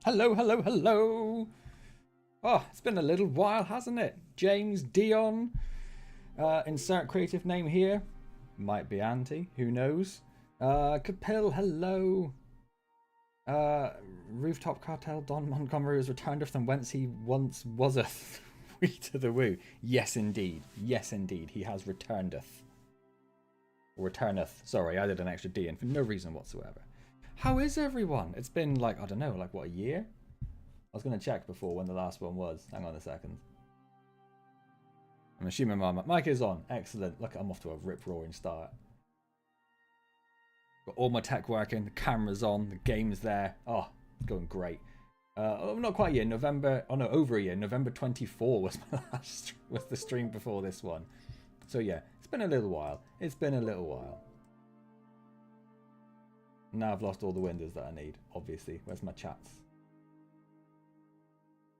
Hello, hello, hello. Oh, it's been a little while, hasn't it? James Dion. Insert creative name here. Might be Auntie, who knows? Capil, hello. Rooftop Cartel Don Montgomery was returned from whence he once waseth. We to the woo. Yes, indeed. Yes, indeed. He has returneth. Returneth. Sorry, I did an extra D in for no reason whatsoever. How is everyone? It's been like, I don't know, like what, a year? I was going to check before when the last one was. Hang on a second. I'm assuming my mic is on. Excellent. Look, I'm off to a rip-roaring start. Got all my tech working. The camera's on. The game's there. Oh, it's going great. Not quite a year. November. Oh no, over a year. November 24 was my last. Was the stream before this one. So yeah, it's been a little while. It's been a little while. Now I've lost all the windows that I need. Obviously, where's my chats?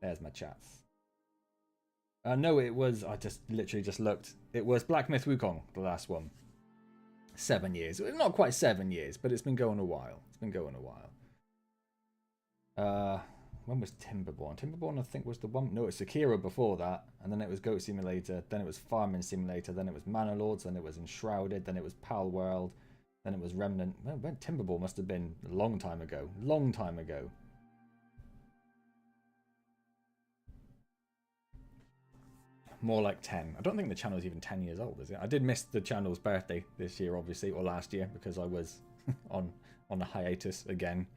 There's my chats. No, it was. I just literally just looked. It was Black Myth Wukong, the last one. 7 years. Not quite 7 years, but it's been going a while. It's been going a while. When was Timberborn? Timberborn, I think, was the one. No, it's Sekiro before that, and then it was Goat Simulator. Then it was Farming Simulator. Then it was Manor Lords. Then it was Enshrouded. Then it was Pal World. Then it was Remnant. Well, Timberborn must have been a long time ago. Long time ago. More like 10. I don't think the channel's even 10 years old, is it? I did miss the channel's birthday this year, obviously, or last year, because I was on a hiatus again.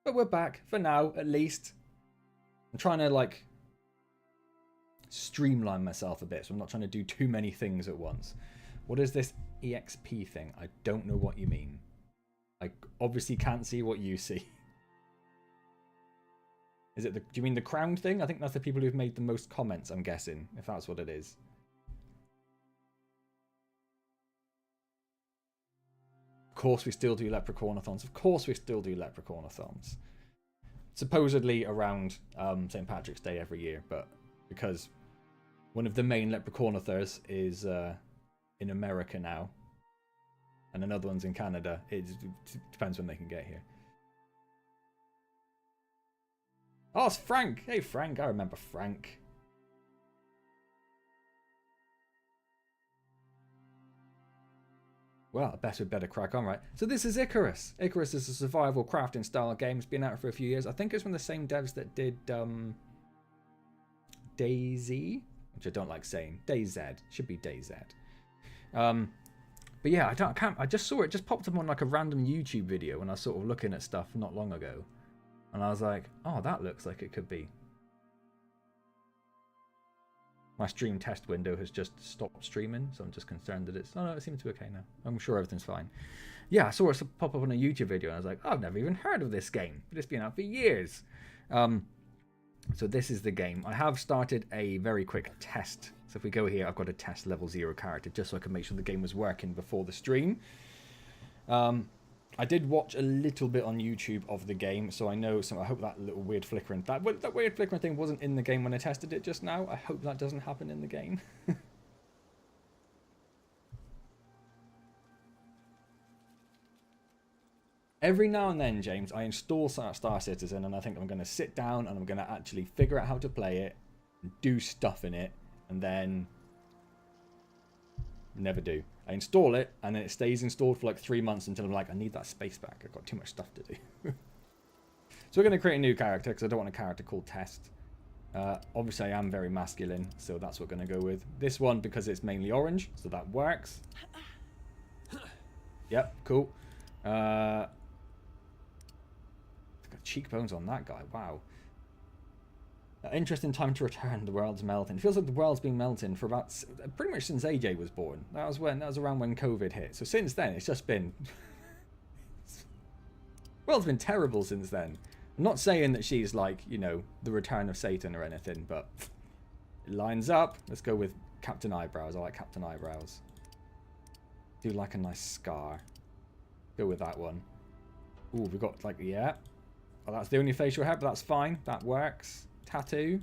But we're back, for now, at least. I'm trying to, like, streamline myself a bit, so I'm not trying to do too many things at once. What is this EXP thing? I don't know what you mean. I obviously can't see what you see. Is it do you mean the crown thing? I think that's the people who've made the most comments, I'm guessing, if that's what it is. Of course we still do leprechaun-a-thons. Of course we still do leprechaun-a-thons. Supposedly around St. Patrick's Day every year, but because one of the main leprechaun-a-thons is in America now, and another one's in Canada, it depends when they can get here. Oh, it's Frank. Hey, Frank. I remember Frank. Well, I bet we'd better crack on, right? So this is Icarus. Icarus is a survival crafting style game. It's been out for a few years. I think it's from the same devs that did DayZ, which I don't like saying. DayZ. Should be DayZ. But yeah, I just saw it. Just popped up on like a random YouTube video when I was sort of looking at stuff not long ago. And I was like, oh, that looks like it could be. My stream test window has just stopped streaming, so I'm just concerned that it's... Oh, no, it seems to be okay now. I'm sure everything's fine. Yeah, I saw it pop up on a YouTube video, and I was like, oh, I've never even heard of this game. But it's been out for years. So this is the game. I have started a very quick test. So if we go here, I've got a test level 0 character, just so I can make sure the game was working before the stream. I did watch a little bit on YouTube of the game, so I know some. I hope that little weird flickering that weird flickering thing wasn't in the game when I tested it just now. I hope that doesn't happen in the game. Every now and then, James, I install Star Citizen, and I think I'm going to sit down and I'm going to actually figure out how to play it, and do stuff in it, and then never do. I install it, and then it stays installed for like 3 months until I'm like, I need that space back. I've got too much stuff to do. So we're going to create a new character, because I don't want a character called Test. Obviously, I am very masculine, so that's what we're going to go with. This one, because it's mainly orange, so that works. Yep, cool. Got cheekbones on that guy, wow. Interesting time to return. The world's melting. It feels like the world's been melting for about pretty much since AJ was born. That was around when COVID hit. So since then, it's just been world's been terrible since then. I'm not saying that she's like, you know, the return of Satan or anything, but it lines up. Let's go with Captain Eyebrows. I like Captain Eyebrows. Do like a nice scar. Go with that one. Ooh, we've got like, yeah. Oh, that's the only facial hair, but that's fine. That works. Tattoo.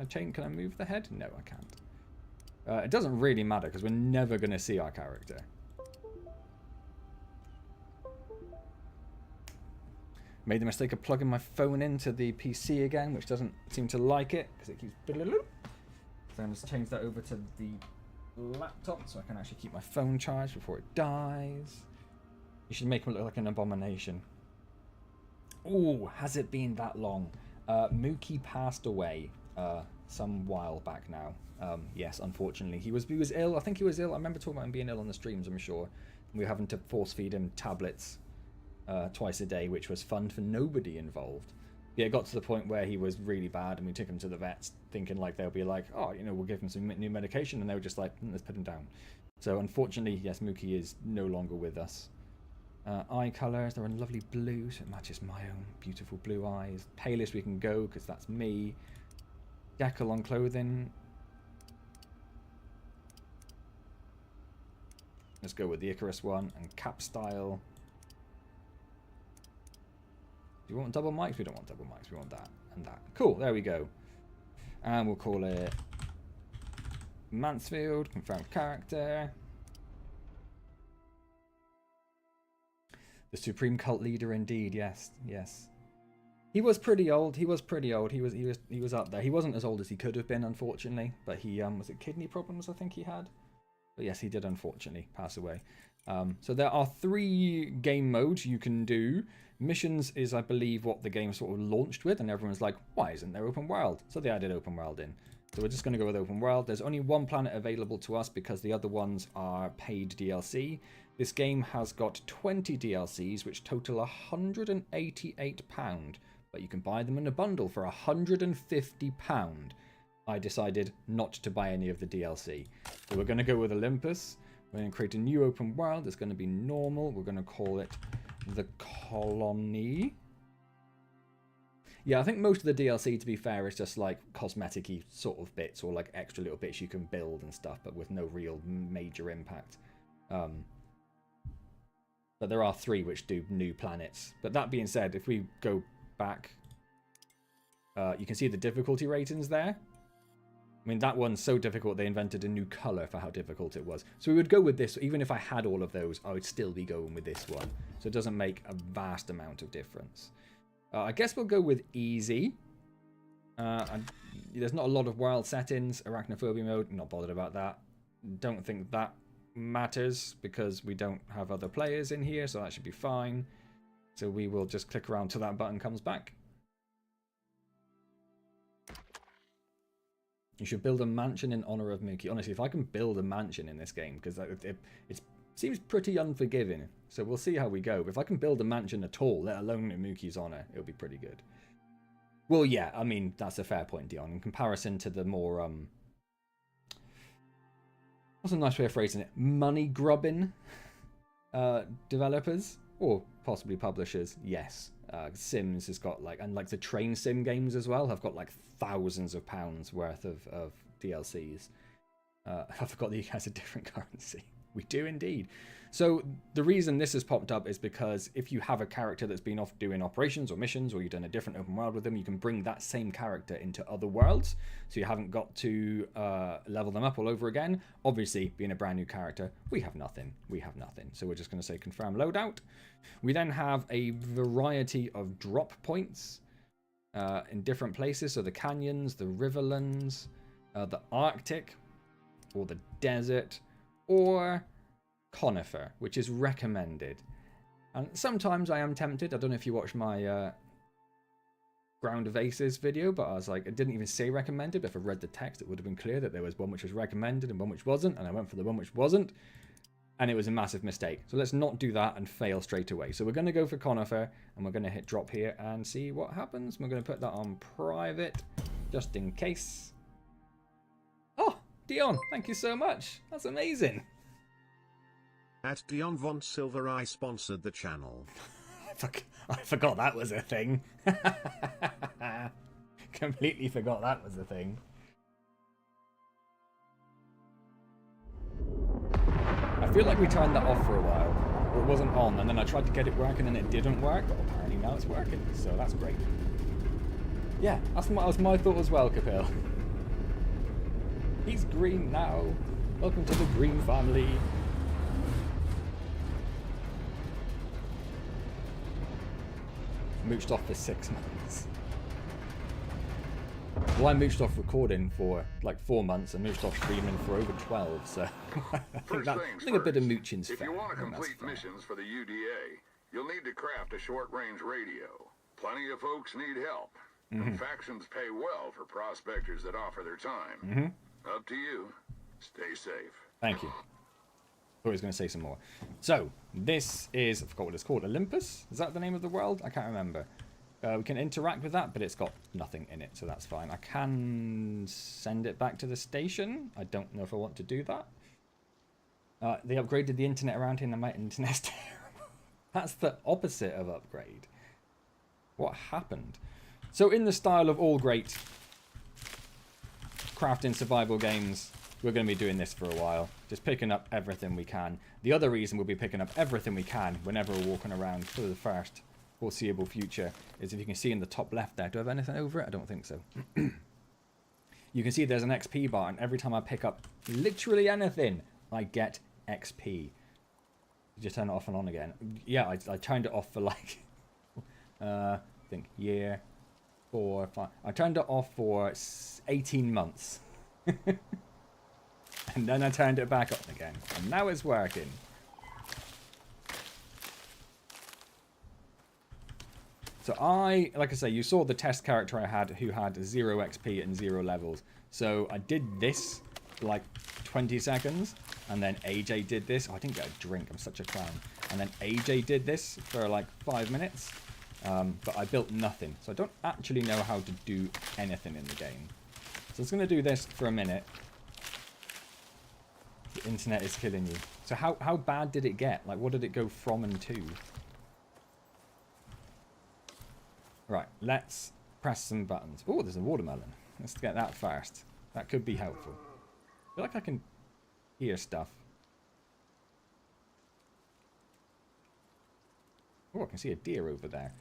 Can I move the head? No, I can't. It doesn't really matter because we're never going to see our character. Made the mistake of plugging my phone into the PC again, which doesn't seem to like it because it keeps. So I'm just change that over to the laptop so I can actually keep my phone charged before it dies. You should make him look like an abomination. Ooh, has it been that long? Mookie passed away some while back now. Yes, unfortunately. He was ill. I think he was ill. I remember talking about him being ill on the streams, I'm sure. We were having to force feed him tablets twice a day, which was fun for nobody involved. Yeah, it got to the point where he was really bad, and we took him to the vets thinking like they'll be like, oh, you know, we'll give him some new medication, and they were just like, let's put him down. So unfortunately, yes, Mookie is no longer with us. Eye colours, they're in lovely blue, so it matches my own beautiful blue eyes. Palest we can go, because that's me. Decal on clothing. Let's go with the Icarus one, and cap style. Do you want double mics? We don't want double mics, we want that and that. Cool, there we go. And we'll call it Mansfield, confirmed character. The supreme cult leader indeed, yes, yes. He was pretty old, he was up there. He wasn't as old as he could have been, unfortunately, but he was it kidney problems I think he had? But yes, he did unfortunately pass away. So there are 3 game modes you can do. Missions is, I believe, what the game sort of launched with, and everyone's like, why isn't there open world? So they added open world in. So we're just going to go with open world. There's only 1 planet available to us because the other ones are paid DLC. This game has got 20 DLCs, which total £188, but you can buy them in a bundle for £150. I decided not to buy any of the DLC. So we're going to go with Olympus. We're going to create a new open world. It's going to be normal. We're going to call it the Colony. Yeah, I think most of the DLC, to be fair, is just like cosmetic-y sort of bits, or like extra little bits you can build and stuff, but with no real major impact. But there are 3 which do new planets. But that being said, if we go back, you can see the difficulty ratings there. I mean, that one's so difficult they invented a new colour for how difficult it was. So we would go with this. Even if I had all of those, I would still be going with this one. So it doesn't make a vast amount of difference. I guess we'll go with easy. There's not a lot of wild settings. Arachnophobia mode, not bothered about that. Don't think that matters because we don't have other players in here, so that should be fine. So we will just click around till that button comes back. You should build a mansion in honor of Mookie. Honestly, if I can build a mansion in this game, because it seems pretty unforgiving. So we'll see how we go. If I can build a mansion at all, let alone in Mookie's honor, it'll be pretty good. Well, yeah, I mean, that's a fair point, Dion. In comparison to the more, what's a nice way of phrasing it? Money-grubbing developers, or possibly publishers, yes. Sims has got like, and like the train sim games as well have got like thousands of pounds worth of DLCs. I forgot that you guys have a different currency. We do indeed. So the reason this has popped up is because if you have a character that's been off doing operations or missions, or you've done a different open world with them, you can bring that same character into other worlds. So you haven't got to level them up all over again. Obviously, being a brand new character, we have nothing. We have nothing. So we're just going to say confirm loadout. We then have a variety of drop points in different places. So the canyons, the riverlands, the Arctic, or the desert, or conifer, which is recommended. And sometimes I am tempted. I don't know if you watched my Ground of Aces video, but I was like, it didn't even say recommended, but if I read the text, it would have been clear that there was one which was recommended and one which wasn't, and I went for the one which wasn't, and it was a massive mistake. So let's not do that and fail straight away. So we're going to go for conifer, and we're going to hit drop here and see what happens. We're going to put that on private, just in case. Oh, Dion, thank you so much. That's amazing. At Dion Von Silver, I sponsored the channel. I forgot that was a thing. Completely forgot that was a thing. I feel like we turned that off for a while. Or it wasn't on, and then I tried to get it working and it didn't work, but apparently now it's working, so that's great. Yeah, that was my thought as well, Kapil. He's green now. Welcome to the green family. mooched off for 6 months. Well, I mooched off recording for like 4 months and mooched off streaming for over 12, so I think a bit of mooching's fair. If you want to complete missions for the UDA, you'll need to craft a short-range radio. Plenty of folks need help. And factions pay well for prospectors that offer their time. Up to you. Stay safe. Thank you. Thought he was going to say some more. So, this is, I forgot what it's called, Olympus? Is that the name of the world? I can't remember. We can interact with that, but it's got nothing in it, so that's fine. I can send it back to the station. I don't know if I want to do that. They upgraded the internet around here, and my internet's terrible. That's the opposite of upgrade. What happened? So in the style of all great crafting survival games, we're going to be doing this for a while. Just picking up everything we can. The other reason we'll be picking up everything we can whenever we're walking around for the first foreseeable future is, if you can see in the top left there, do I have anything over it? I don't think so. You can see there's an XP bar, and every time I pick up literally anything, I get XP. Did you turn it off and on again? Yeah, I turned it off for like, I think year 4 or 5. I turned it off for 18 months. And then I turned it back on again. And now it's working. So like I say, you saw the test character I had who had 0 XP and 0 levels. So I did this for like 20 seconds. And then AJ did this. Oh, I didn't get a drink. I'm such a clown. And then AJ did this for like 5 minutes. But I built nothing. So I don't actually know how to do anything in the game. So it's going to do this for a minute. The internet is killing you. So how bad did it get? Like, what did it go from and to? Right, let's press some buttons. Oh, there's a watermelon. Let's get that first. That could be helpful. I feel like I can hear stuff. Oh, I can see a deer over there.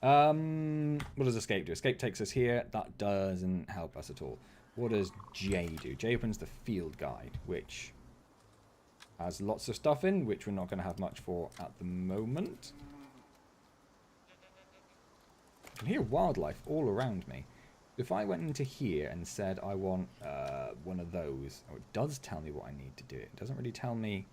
What does escape do? Escape takes us here. That doesn't help us at all. What does J do? J opens the field guide, which has lots of stuff in, which we're not going to have much for at the moment. I can hear wildlife all around me. If I went into here and said I want one of those, oh, it does tell me what I need to do. It doesn't really tell me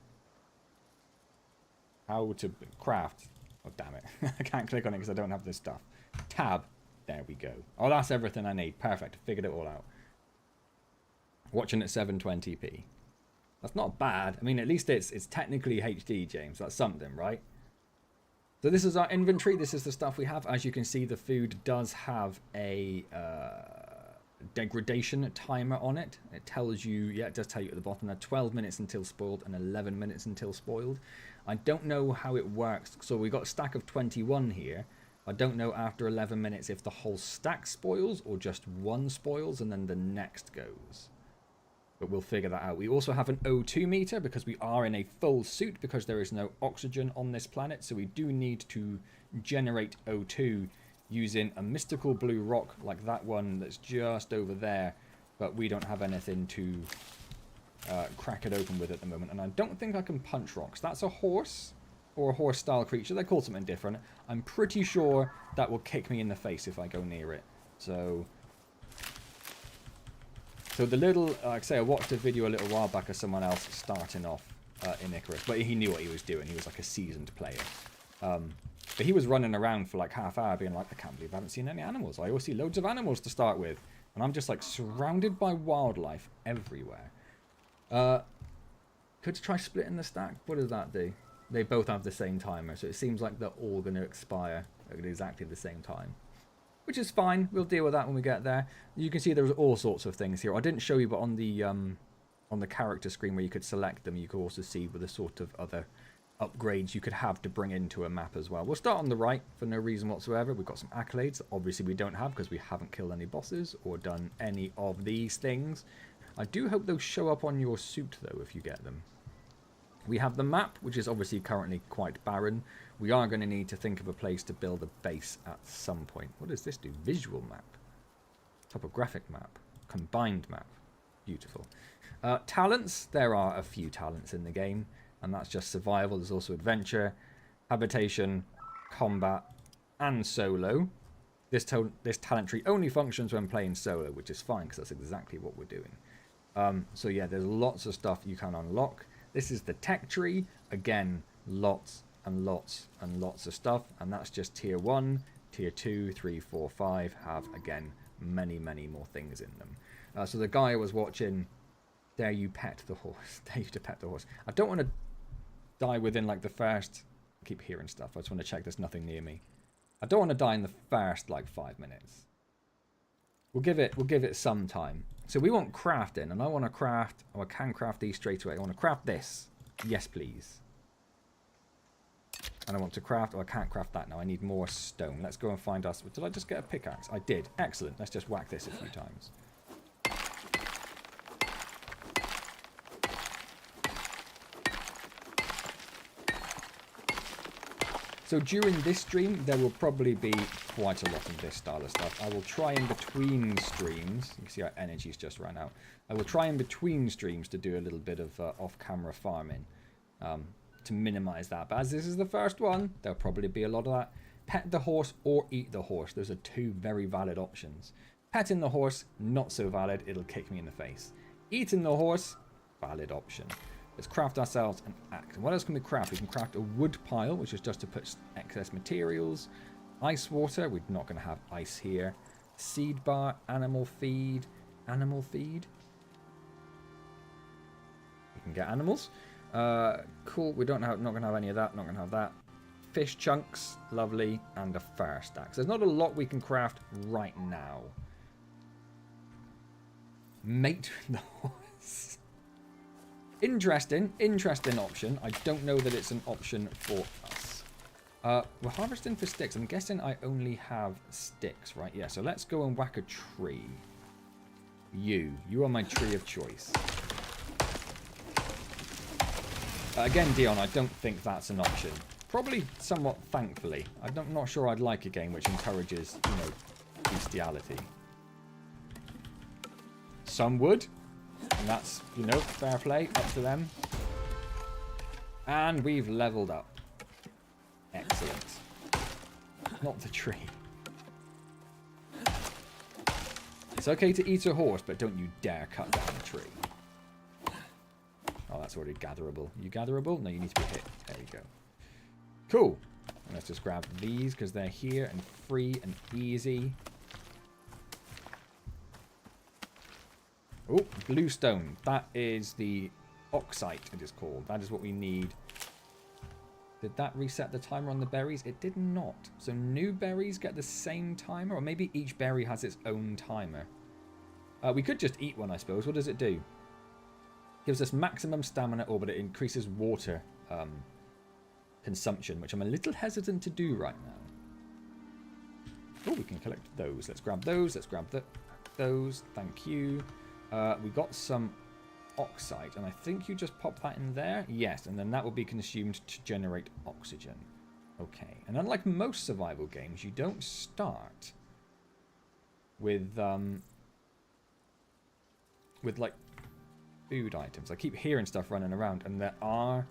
how to craft. Oh, damn it. I can't click on it because I don't have this stuff. Tab. There we go. Oh, that's everything I need. Perfect. Figured it all out. Watching at 720p. That's not bad. I mean, at least it's technically HD, James. That's something, right? So this is our inventory. This is the stuff we have. As you can see, the food does have a degradation timer on it. It tells you, yeah, it does tell you at the bottom there, 12 minutes until spoiled and 11 minutes until spoiled. I don't know how it works. So we got a stack of 21 here. I don't know after 11 minutes if the whole stack spoils or just one spoils and then the next goes. But we'll figure that out. We also have an O2 meter because we are in a full suit because there is no oxygen on this planet. So we do need to generate O2 using a mystical blue rock like that one that's just over there. But we don't have anything to crack it open with at the moment. And I don't think I can punch rocks. That's a horse or a horse-style creature. They're called something different. I'm pretty sure that will kick me in the face if I go near it. So the little, like I say, I watched a video a little while back of someone else starting off in Icarus, but he knew what he was doing. He was like a seasoned player. But he was running around for like half hour being like, I can't believe I haven't seen any animals. I always see loads of animals to start with. And I'm just like surrounded by wildlife everywhere. Could try splitting the stack. What does that do? They both have the same timer, so it seems like they're all going to expire at exactly the same time. Which is fine. We'll deal with that when we get there. You can see there's all sorts of things here. I didn't show you, but on the character screen where you could select them, you could also see with the sort of other upgrades you could have to bring into a map as well. We'll start on the right for no reason whatsoever. We've got some accolades that obviously we don't have because we haven't killed any bosses or done any of these things. I do hope they'll show up on your suit, though, if you get them. We have the map, which is obviously currently quite barren. We are going to need to think of a place to build a base at some point. What does this do? Visual map. Topographic map. Combined map. Beautiful. Talents. There are a few talents in the game. And that's just survival. There's also adventure, habitation, combat, and solo. This talent tree only functions when playing solo, which is fine because that's exactly what we're doing. So yeah, there's lots of stuff you can unlock. This is the tech tree. Again, lots and lots and lots of stuff. And that's just tier 1, tier 2, 3, 4, 5 have, again, many, many more things in them. So the guy I was watching, dare you pet the horse. Dare you to pet the horse. I don't want to die within like the first... I keep hearing stuff. I just want to check there's nothing near me. I don't want to die in the first like 5 minutes. We'll give it some time. So we want crafting, and I want to craft. Oh, I can craft these straight away. I want to craft this. Yes, please. And I want to craft. Oh, I can't craft that now. I need more stone. Let's go and find us. Did I just get a pickaxe? I did. Excellent. Let's just whack this a few times. So during this stream, there will probably be quite a lot of this style of stuff. I will try in between streams. You can see our energy's just run out. I will try in between streams to do a little bit of off-camera farming to minimize that. But as this is the first one, there'll probably be a lot of that. Pet the horse or eat the horse. Those are two very valid options. Petting the horse, not so valid. It'll kick me in the face. Eating the horse, valid option. Let's craft ourselves an axe. And what else can we craft? We can craft a wood pile, which is just to put excess materials. Ice water. We're not going to have ice here. Seed bar. Animal feed. Animal feed. We can get animals. Cool. We don't have. Not going to have any of that. Not going to have that. Fish chunks. Lovely. And a fire stack. So there's not a lot we can craft right now. Mate the horse. Interesting option. I don't know that it's an option for us. We're harvesting for sticks. I'm guessing I only have sticks, right? Yeah, so let's go and whack a tree. You are my tree of choice. Again, Dion, I don't think that's an option. Probably somewhat thankfully. I'm not sure I'd like a game which encourages, you know, bestiality. Some would. And that's, you know, fair play, up to them. And we've leveled up. Excellent. Not the tree. It's okay to eat a horse, but don't you dare cut down a tree. Oh, that's already gatherable. You gatherable? No, you need to be hit. There you go. Cool. And let's just grab these because they're here and free and easy. Oh, bluestone. That is the oxite, it is called. That is what we need. Did that reset the timer on the berries? It did not. So new berries get the same timer? Or maybe each berry has its own timer. We could just eat one, I suppose. What does it do? Gives us maximum stamina, but it increases water consumption, which I'm a little hesitant to do right now. Oh, we can collect those. Let's grab those. Let's grab those. Thank you. We got some oxide, and I think you just pop that in there. Yes, and then that will be consumed to generate oxygen. Okay, and unlike most survival games, you don't start with like food items. I keep hearing stuff running around, and there are,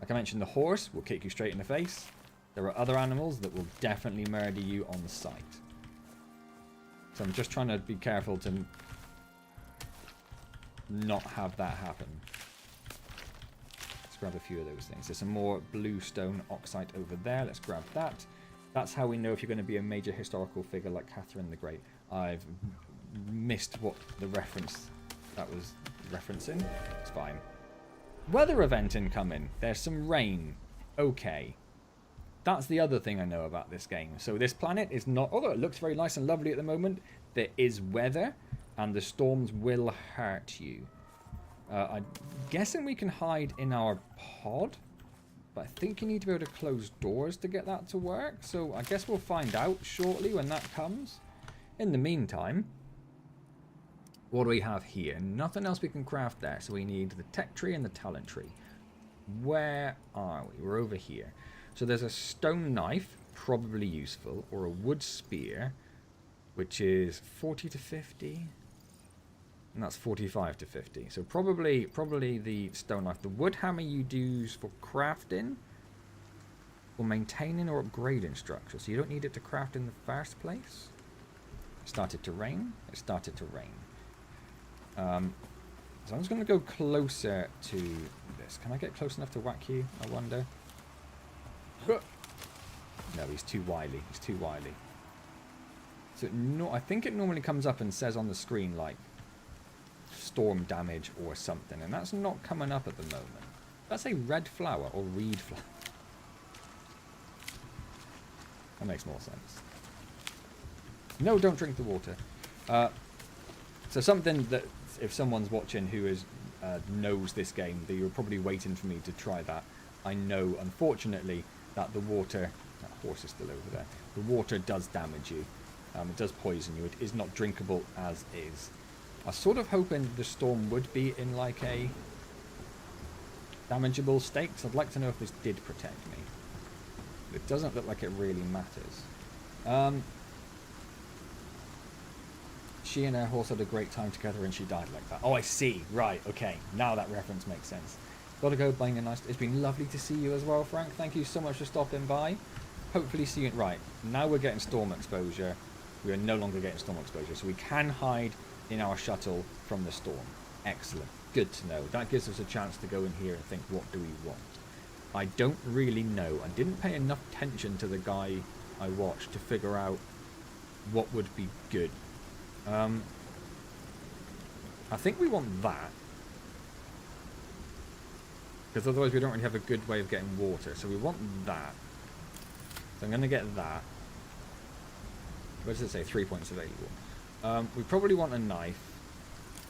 like I mentioned, the horse will kick you straight in the face. There are other animals that will definitely murder you on the sight. So I'm just trying to be careful to not have that happen. Let's grab a few of those things. There's some more bluestone oxide over there. Let's grab that. That's how we know if you're going to be a major historical figure like Catherine the Great. I've missed what the reference that was referencing. It's fine. Weather event incoming. There's some rain. Okay. That's the other thing I know about this game. So this planet is not... Although it looks very nice and lovely at the moment, there is weather, and the storms will hurt you. I'm guessing we can hide in our pod, but I think you need to be able to close doors to get that to work. So I guess we'll find out shortly when that comes. In the meantime, what do we have here? Nothing else we can craft there. So we need the tech tree and the talent tree. Where are we? We're over here. So there's a stone knife, probably useful, or a wood spear, which is 40 to 50. And that's 45 to 50. So probably the stone knife. The wood hammer you use for crafting. or maintaining or upgrading structure, so you don't need it to craft in the first place. It started to rain. It started to rain. So I'm just going to go closer to this. Can I get close enough to whack you, I wonder? No, he's too wily. He's too wily. So I think it normally comes up and says on the screen, like, storm damage or something. And that's not coming up at the moment. That's a red flower or reed flower. That makes more sense. No, don't drink the water. So something that, if someone's watching who knows this game, that you're probably waiting for me to try that. I know, unfortunately, that the water... That horse is still over there. The water does damage you. It does poison you. It is not drinkable as is. I was sort of hoping the storm would be in like a damageable state, so I'd like to know if this did protect me. It doesn't look like it really matters. She and her horse had a great time together and she died like that. Oh, I see. Right, okay. Now that reference makes sense. Gotta go, buying a nice... It's been lovely to see you as well, Frank. Thank you so much for stopping by. Hopefully see you... Right, now we're getting storm exposure. We are no longer getting storm exposure, so we can hide in our shuttle from the storm. Excellent. Good to know. That gives us a chance to go in here and think, what do we want? I don't really know. I didn't pay enough attention to the guy I watched to figure out what would be good. I think we want that. Because otherwise we don't really have a good way of getting water. So we want that. So I'm going to get that. What does it say? 3 points available. We probably want a knife.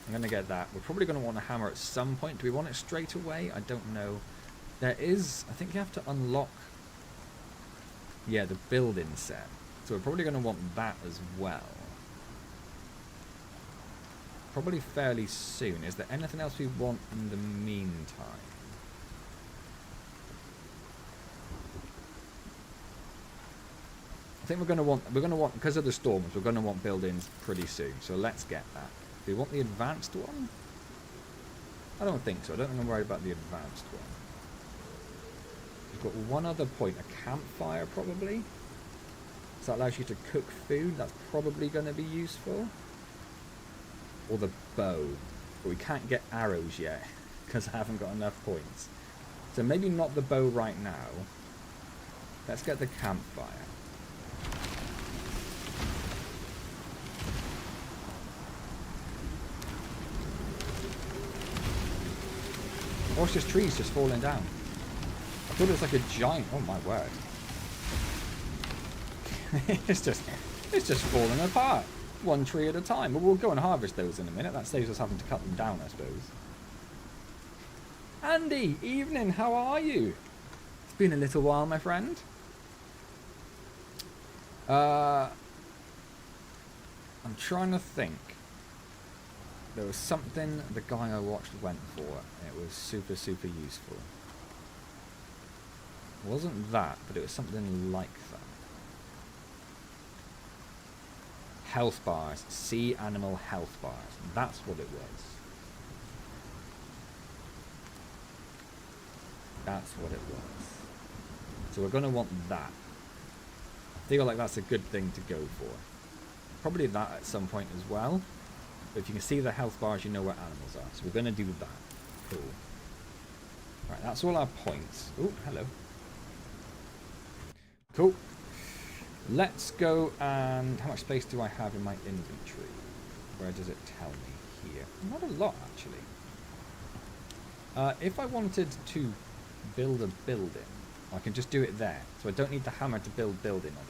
I'm going to get that. We're probably going to want a hammer at some point. Do we want it straight away? I don't know. There is... I think you have to unlock... Yeah, the building set. So we're probably going to want that as well. Probably fairly soon. Is there anything else we want in the meantime? I think we're going to want, because of the storms, we're going to want buildings pretty soon. So let's get that. Do we want the advanced one? I don't think so. I don't think I'm worried about the advanced one. We've got one other point, a campfire probably. So that allows you to cook food. That's probably going to be useful. Or the bow. But we can't get arrows yet because I haven't got enough points. So maybe not the bow right now. Let's get the campfire. Or it's just trees just falling down. I thought it was like a giant... Oh my word. it's just falling apart. One tree at a time. Well, we'll go and harvest those in a minute. That saves us having to cut them down, I suppose. Andy, evening. How are you? It's been a little while, my friend. I'm trying to think. There was something the guy I watched went for, and it was super, super useful. It wasn't that, but it was something like that. Health bars. Sea animal health bars. That's what it was. That's what it was. So we're going to want that. I feel like that's a good thing to go for. Probably that at some point as well. But if you can see the health bars, you know where animals are. So we're going to do that. Cool. Right, that's all our points. Oh, hello. Cool. Let's go and... How much space do I have in my inventory? Where does it tell me? Here. Not a lot, actually. If I wanted to build a building, I can just do it there. So I don't need the hammer to build building, I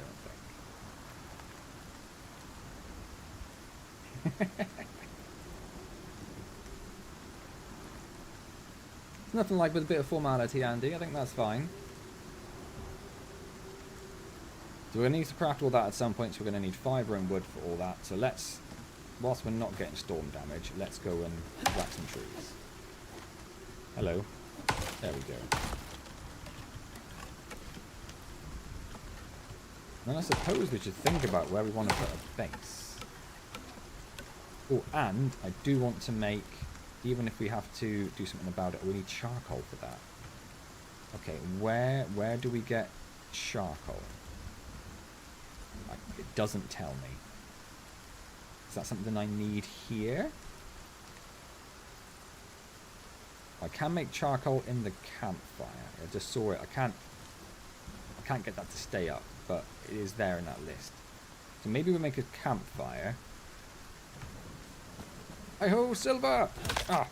don't think. It's nothing like with a bit of formality, Andy. I think that's fine. So we're going to need to craft all that at some point, so we're going to need fibre and wood for all that. So let's, whilst we're not getting storm damage, let's go and whack some trees. Hello. There we go. And I suppose we should think about where we want to put a base. Oh, and I do want to make, even if we have to do something about it, we need charcoal for that. Okay, where do we get charcoal? Like, it doesn't tell me. Is that something I need here? I can make charcoal in the campfire. I just saw it. I can't get that to stay up, but it is there in that list. So maybe we'll make a campfire. Hey ho, Silver! Ah!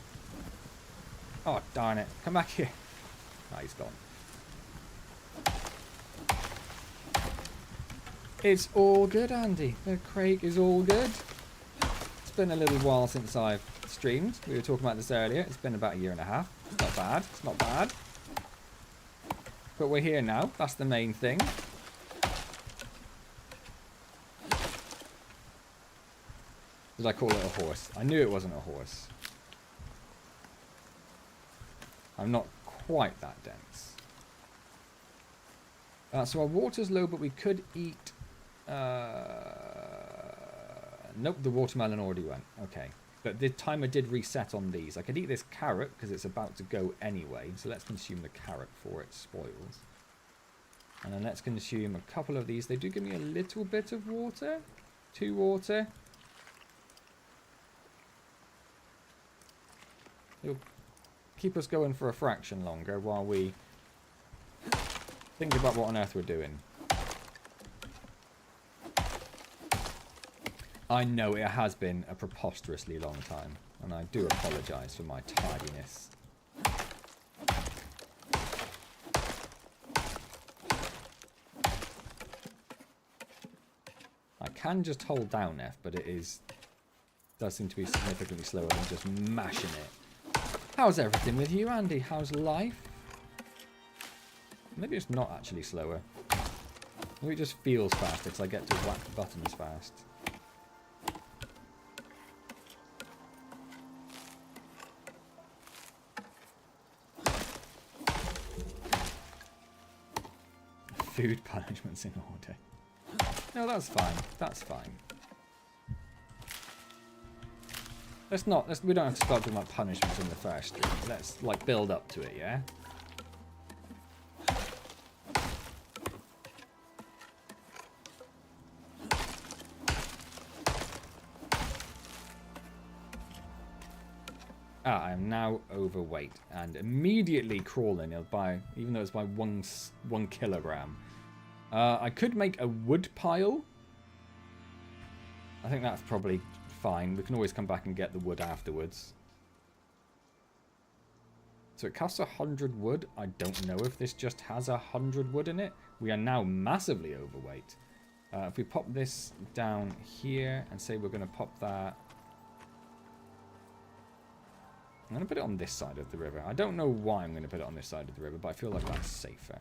Oh, darn it. Come back here. Ah, he's gone. It's all good, Andy. The crate is all good. It's been a little while since I've streamed. We were talking about this earlier. It's been about a year and a half. It's not bad. It's not bad. But we're here now. That's the main thing. Did I call it a horse? I knew it wasn't a horse. I'm not quite that dense. So our water's low, but we could eat... nope, the watermelon already went. Okay. But the timer did reset on these. I could eat this carrot because it's about to go anyway. So let's consume the carrot before it spoils. And then let's consume a couple of these. They do give me a little bit of water. 2 water. It'll keep us going for a fraction longer while we think about what on earth we're doing. I know it has been a preposterously long time, and I do apologise for my tardiness. I can just hold down F, but it does seem to be significantly slower than just mashing it. How's everything with you, Andy? How's life? Maybe it's not actually slower. Maybe it just feels faster because I get to whack the buttons fast. Food punishments in order. No, that's fine. That's fine. We don't have to start talking about punishments in the first stream. Let's, like, build up to it, yeah? I am now overweight and immediately crawling even though it's by one kilogram. I could make a wood pile. I think that's probably fine. We can always come back and get the wood afterwards. So it costs 100 wood. I don't know if this just has 100 wood in it. We are now massively overweight. If we pop this down here and say we're going to pop that... I'm going to put it on this side of the river. I don't know why I'm going to put it on this side of the river, but I feel like that's safer.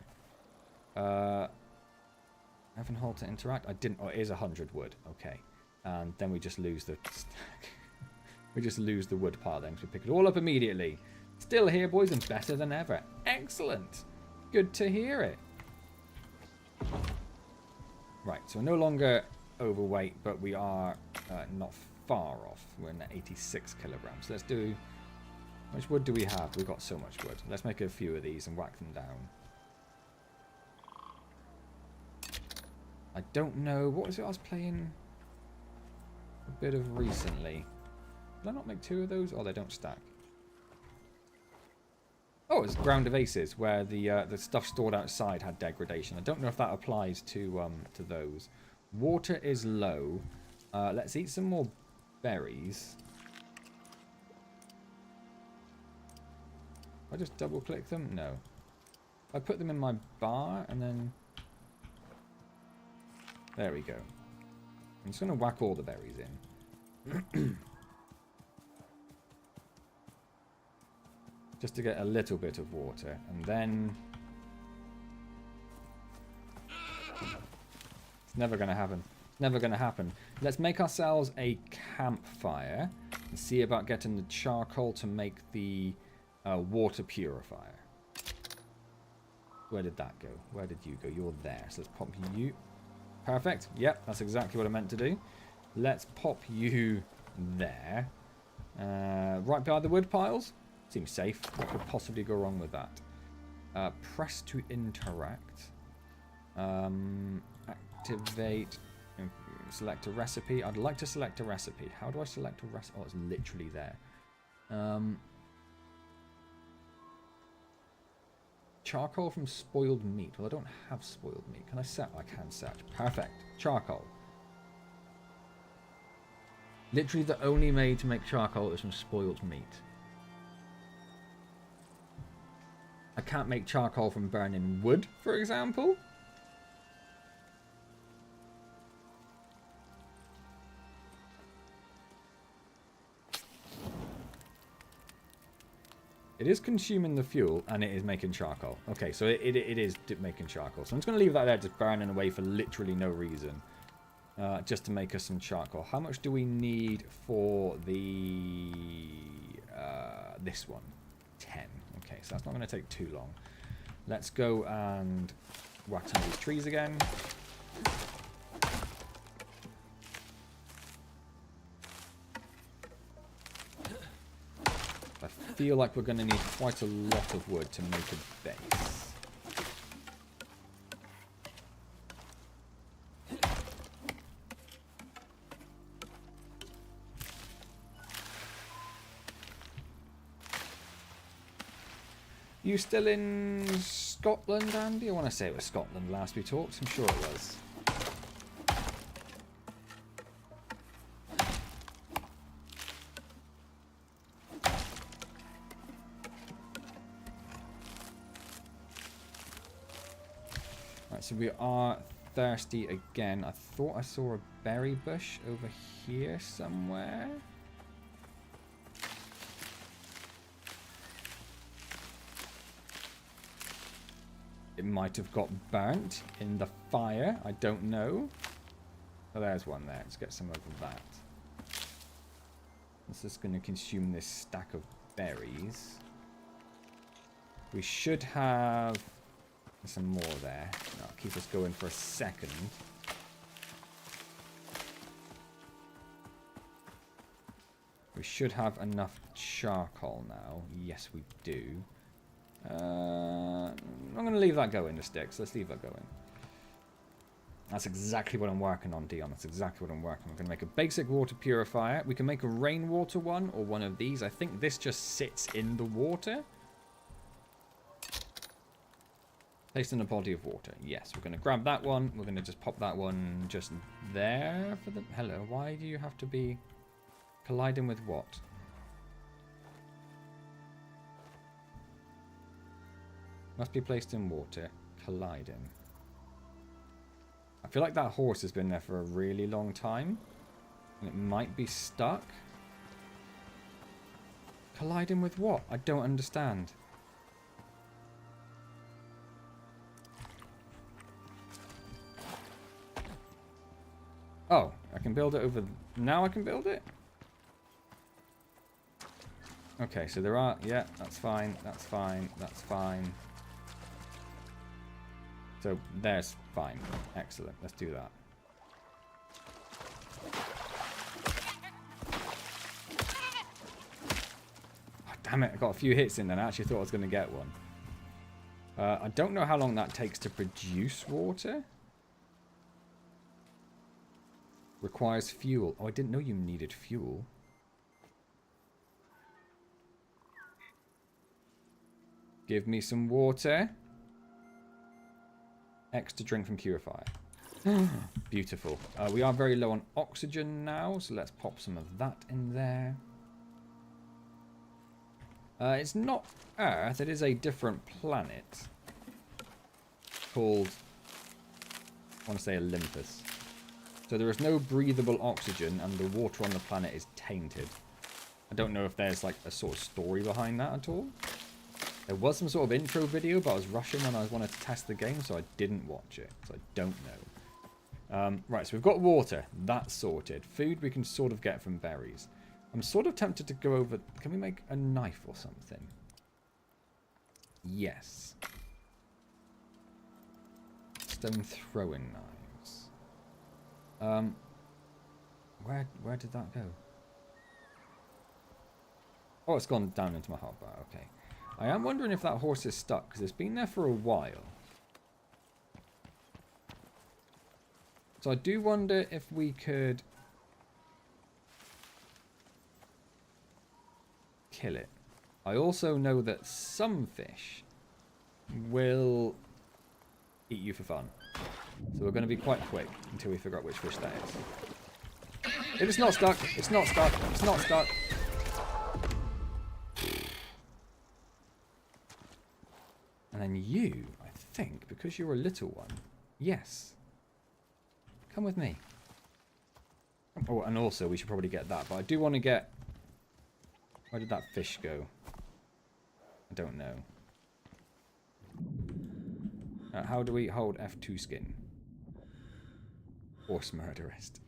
Haven't hold to interact. I didn't. Oh, it is 100 wood. Okay. And then we just lose the we just lose the wood pile then, because we pick it all up immediately. Still here, boys, and better than ever. Excellent. Good to hear it. Right, so we're no longer overweight, but we are not far off. We're in at 86 kilograms. Let's do... How much wood do we have? We've got so much wood. Let's make a few of these and whack them down. I don't know. What was it I was playing a bit of recently? Did I not make 2 of those? Oh, they don't stack. Oh, it's Ground of Aces, where the stuff stored outside had degradation. I don't know if that applies to those. Water is low. Let's eat some more berries. I just double click them? No. I put them in my bar and then... There we go. I'm just going to whack all the berries in. Just to get a little bit of water. And then... It's never going to happen. It's never going to happen. Let's make ourselves a campfire. And see about getting the charcoal to make the water purifier. Where did that go? Where did you go? You're there. So let's pop you... Perfect. Yep, that's exactly what I meant to do. Let's pop you there. Right by the wood piles. Seems safe. What could possibly go wrong with that? Press to interact. Activate. Select a recipe. I'd like to select a recipe. How do I select a recipe? Oh, it's literally there. Charcoal from spoiled meat. Well, I don't have spoiled meat. Can I set? I can set. Perfect. Charcoal. Literally the only way to make charcoal is from spoiled meat. I can't make charcoal from burning wood, for example. It is consuming the fuel, and it is making charcoal. Okay, so it is making charcoal. So I'm just going to leave that there just burning away for literally no reason. Just to make us some charcoal. How much do we need for the this one? 10. Okay, so that's not going to take too long. Let's go and whack some of these trees again. I feel like we're going to need quite a lot of wood to make a base. You still in Scotland, Andy? I want to say it was Scotland last we talked. I'm sure it was. Right, so we are thirsty again. I thought I saw a berry bush over here somewhere. It might have got burnt in the fire. I don't know. Oh, there's one there. Let's get some of that. This is going to consume this stack of berries. We should have some more there. That'll keep us going for a second. We should have enough charcoal now. Yes, we do. I'm going to leave that going, the sticks. Let's leave that going. That's exactly what I'm working on, Dion. That's exactly what I'm working on. I'm going to make a basic water purifier. We can make a rainwater one or one of these. I think this just sits in the water. Placed in a body of water. Yes, we're going to grab that one. We're going to just pop that one just there for the... Hello, why do you have to be colliding with what? Must be placed in water. Colliding. I feel like that horse has been there for a really long time. And it might be stuck. Colliding with what? I don't understand. Oh, I can build it over... Now I can build it? Okay, so there are... Yeah, that's fine. That's fine. That's fine. So there's fine. Excellent. Let's do that. Oh, damn it. I got a few hits in and I actually thought I was going to get one. I don't know how long that takes to produce water. Requires fuel. Oh, I didn't know you needed fuel. Give me some water. Extra drink from purifier. Beautiful. We are very low on oxygen now, so let's pop some of that in there. It's not Earth, it is a different planet. Called, I want to say Olympus. So there is no breathable oxygen and the water on the planet is tainted. I don't know if there's like a sort of story behind that at all. There was some sort of intro video, but I was rushing when I wanted to test the game, so I didn't watch it. So I don't know. Right, so we've got water. That's sorted. Food we can sort of get from berries. I'm sort of tempted to go over... Can we make a knife or something? Yes. Stone throwing knives. Where did that go? Oh, it's gone down into my hotbar. Okay. I am wondering if that horse is stuck, because it's been there for a while. So I do wonder if we could kill it. I also know that some fish will eat you for fun. So we're going to be quite quick until we figure out which fish that is. It is not stuck. It's not stuck. It's not stuck. And then you, I think, because you're a little one, yes. Come with me. Oh, and also we should probably get that. But I do want to get... Where did that fish go? I don't know. How do we hold F2 skin? Horse murderist.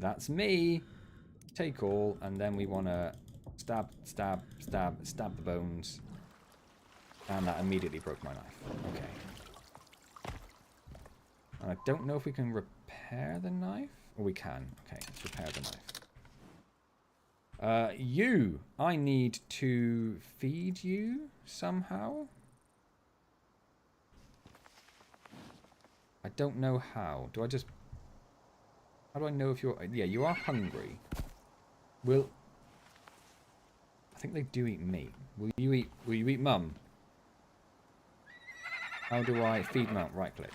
That's me. Take all, and then we want to stab, stab, stab, stab the bones. And that immediately broke my knife. Okay. And I don't know if we can repair the knife. Or we can. Okay, let's repair the knife. You! I need to feed you somehow. I don't know how. Do I just... How do I know if you're... Yeah, you are hungry. I think they do eat meat. Will you eat mum? How do I feed mount? Right click.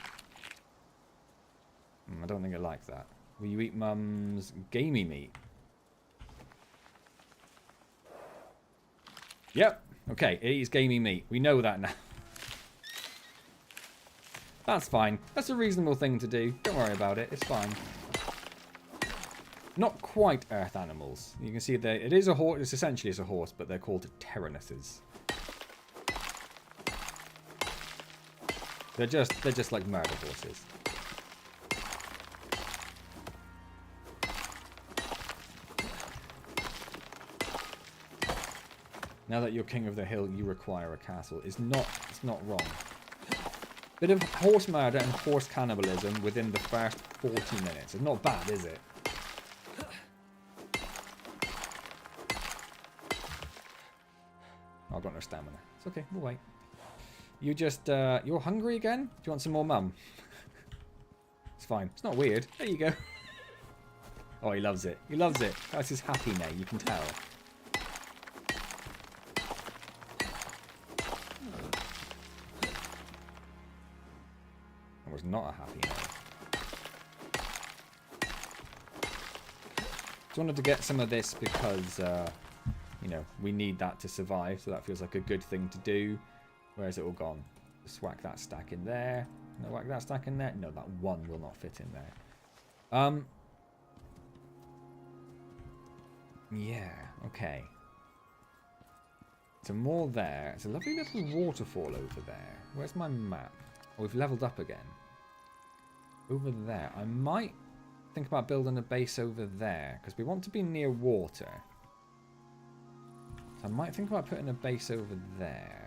I don't think I like that. Will you eat mum's gamey meat? Yep. Okay, it eats gamey meat. We know that now. That's fine. That's a reasonable thing to do. Don't worry about it. It's fine. Not quite earth animals. You can see that it is a horse. It's essentially a horse, but they're called Tyrannuses. They're just like murder horses. Now that you're king of the hill, you require a castle. It's not wrong. Bit of horse murder and horse cannibalism within the first 40 minutes. It's not bad, is it? I've got no stamina. It's okay, we'll wait. You just, you're hungry again? Do you want some more mum? It's fine. It's not weird. There you go. Oh, he loves it. He loves it. That's his happy now, you can tell. That was not a happy now. Just wanted to get some of this because, you know, we need that to survive, so that feels like a good thing to do. Where's it all gone? Just whack that stack in there. No, whack that stack in there. No, that one will not fit in there. Yeah, okay. So more there. It's a lovely little waterfall over there. Where's my map? Oh, we've leveled up again. Over there. I might think about building a base over there, because we want to be near water. So I might think about putting a base over there.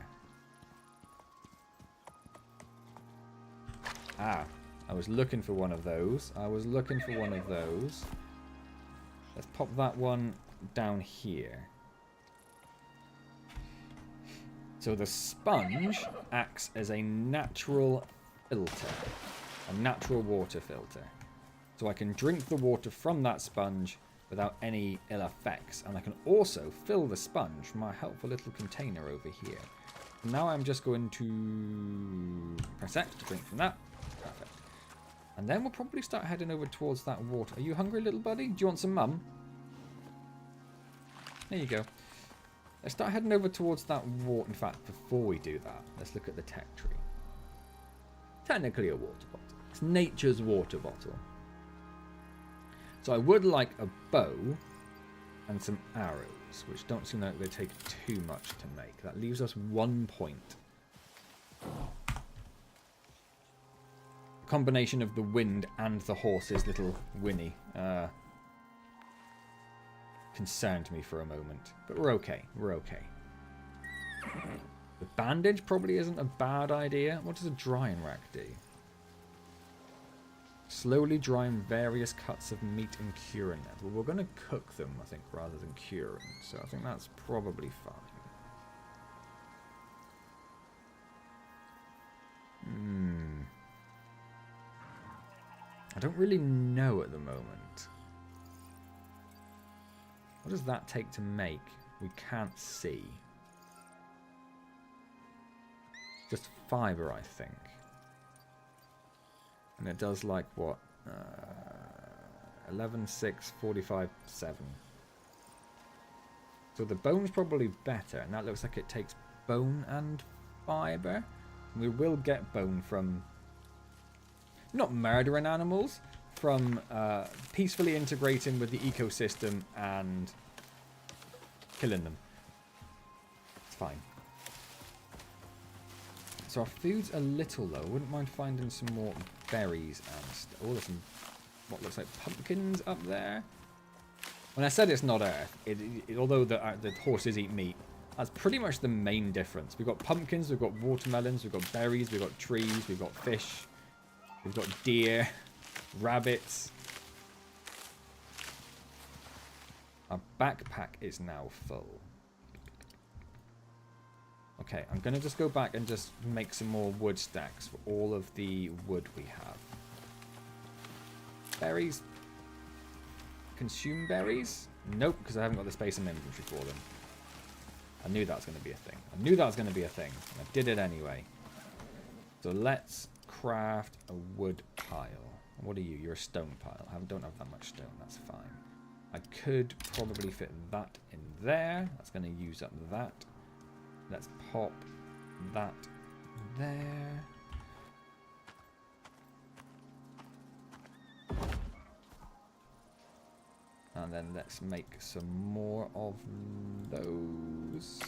Ah, I was looking for one of those. Let's pop that one down here. So the sponge acts as a natural filter. A natural water filter. So I can drink the water from that sponge without any ill effects. And I can also fill the sponge from our helpful little container over here. Now I'm just going to press X to drink from that. Perfect. And then we'll probably start heading over towards that water. Are you hungry, little buddy? Do you want some mum? There you go. Let's start heading over towards that water. In fact, before we do that, let's look at the tech tree. Technically a water bottle. It's nature's water bottle. So I would like a bow and some arrows, which don't seem like they take too much to make. That leaves us 1 point. Combination of the wind and the horse's little whinny concerned me for a moment, but we're okay. The bandage probably isn't a bad idea. What does a drying rack do? Slowly drying various cuts of meat and curing them. Well, we're going to cook them, I think, rather than cure them, so I think that's probably fine. I don't really know at the moment. What does that take to make? We can't see. Just fibre, I think. And it does like what? 11, 6, 45, 7. So the bone's probably better. And that looks like it takes bone and fibre. We will get bone from... not murdering animals. From peacefully integrating with the ecosystem and killing them. It's fine. So our food's a little low. Wouldn't mind finding some more berries and stuff. Oh, there's some what looks like pumpkins up there. When I said it's not Earth, although the horses eat meat, that's pretty much the main difference. We've got pumpkins, we've got watermelons, we've got berries, we've got trees, we've got fish, we've got deer, rabbits. Our backpack is now full. Okay, I'm going to just go back and just make some more wood stacks for all of the wood we have. Berries. Consume berries? Nope, because I haven't got the space in my inventory for them. I knew that was going to be a thing. I knew that was going to be a thing. And I did it anyway. So let's craft a wood pile. What are you? You're a stone pile. I don't have that much stone. That's fine. I could probably fit that in there. That's going to use up that. Let's pop that there. And then let's make some more of those.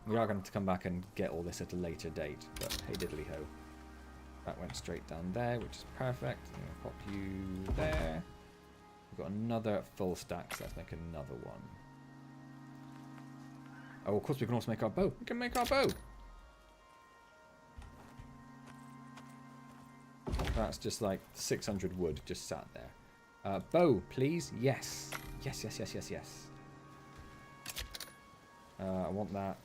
We are going to come back and get all this at a later date, but hey diddly ho. That went straight down there, which is perfect. I'm going to pop you there. We've got another full stack, so let's make another one. Oh, of course we can also make our bow. We can make our bow. That's just like 600 wood just sat there. Bow, please. Yes. Yes, yes, yes, yes, yes. I want that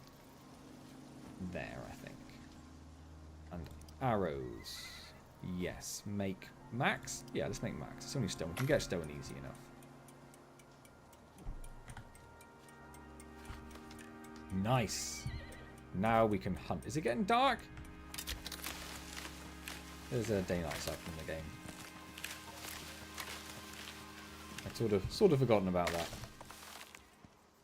there, I think. And arrows. Yes. Make max? Yeah, let's make max. It's only stone. We can get stone easy enough. Nice. Now we can hunt. Is it getting dark? There's a day-night cycle in the game. I'd sort of forgotten about that.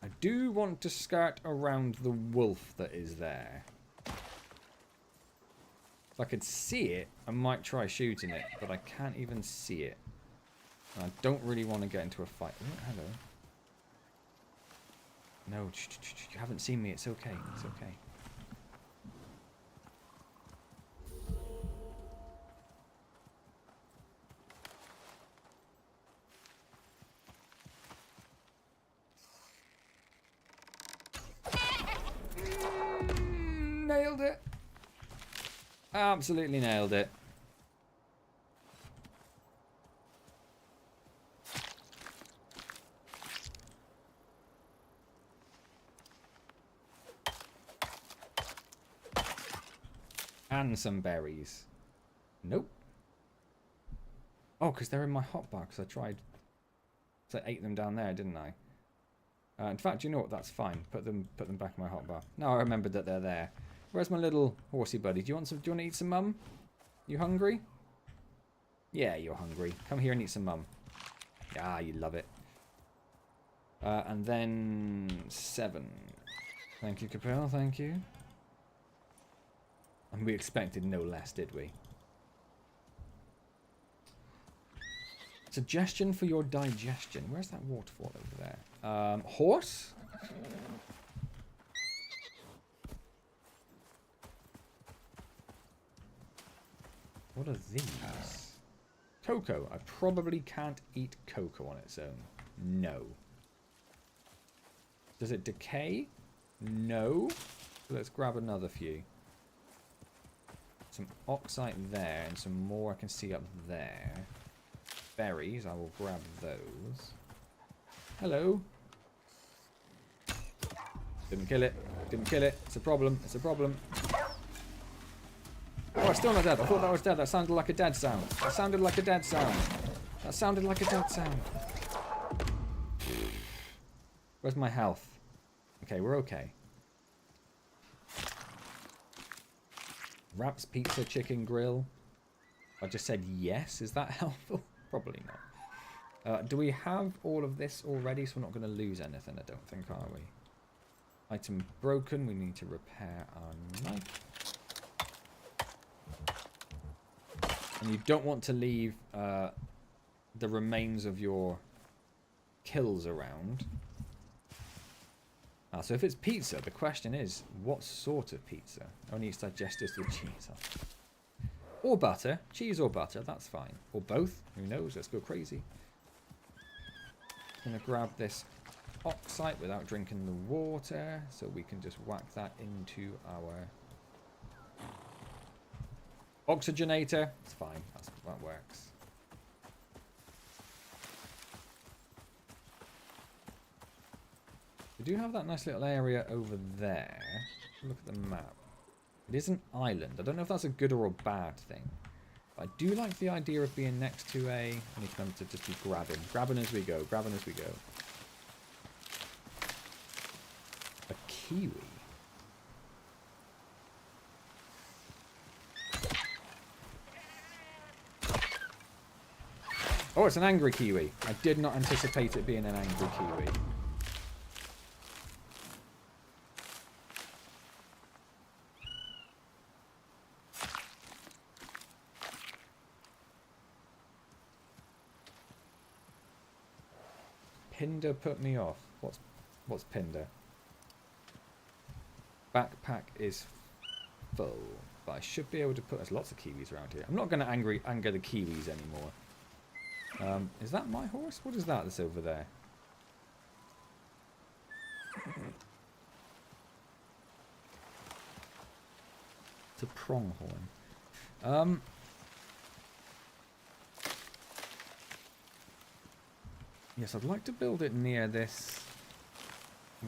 I do want to skirt around the wolf that is there. If I could see it, I might try shooting it, but I can't even see it. And I don't really want to get into a fight. Oh, hello. No, you haven't seen me. It's okay. It's okay. Nailed it. Absolutely nailed it. And some berries. Nope. Oh, because they're in my hotbar, because I tried... So I ate them down there, didn't I? In fact, you know what? That's fine. Put them back in my hotbar. Now I remembered that they're there. Where's my little horsey buddy? Do you want to eat some mum? You hungry? Yeah, you're hungry. Come here and eat some mum. Ah, you love it. And then 7. Thank you, Capel. Thank you. And we expected no less, did we? Suggestion for your digestion. Where's that waterfall over there? Horse? What are these? Cocoa. I probably can't eat cocoa on its own. No. Does it decay? No. So let's grab another few. Some oxite there and some more I can see up there. Berries, I will grab those. Hello. Didn't kill it. Didn't kill it. It's a problem. It's a problem. Oh, it's still not dead. I thought that was dead. That sounded like a dead sound. That sounded like a dead sound. That sounded like a dead sound. Where's my health? Okay, we're okay. Wraps, pizza, chicken, grill. I just said yes. Is that helpful? Probably not. Do we have all of this already? So we're not going to lose anything, I don't think, are we? Item broken. We need to repair our knife. And you don't want to leave the remains of your kills around. So if it's pizza, the question is, what sort of pizza? Only eats digestives with cheese. Or butter. Cheese or butter, that's fine. Or both. Who knows? Let's go crazy. I'm going to grab this oxide without drinking the water, so we can just whack that into our oxygenator. It's fine. That works. We do have that nice little area over there. Look at the map. It is an island. I don't know if that's a good or a bad thing. But I do like the idea of being next to a... I need to remember to just be grabbing. Grabbing as we go. Grabbing as we go. A kiwi. Oh, it's an angry kiwi. I did not anticipate it being an angry kiwi. Pinder put me off. What's Pinder? Backpack is full, but I should be able to put. There's lots of kiwis around here. I'm not going to anger the kiwis anymore. Is that my horse? What is that that's over there? It's a pronghorn. Yes, I'd like to build it near this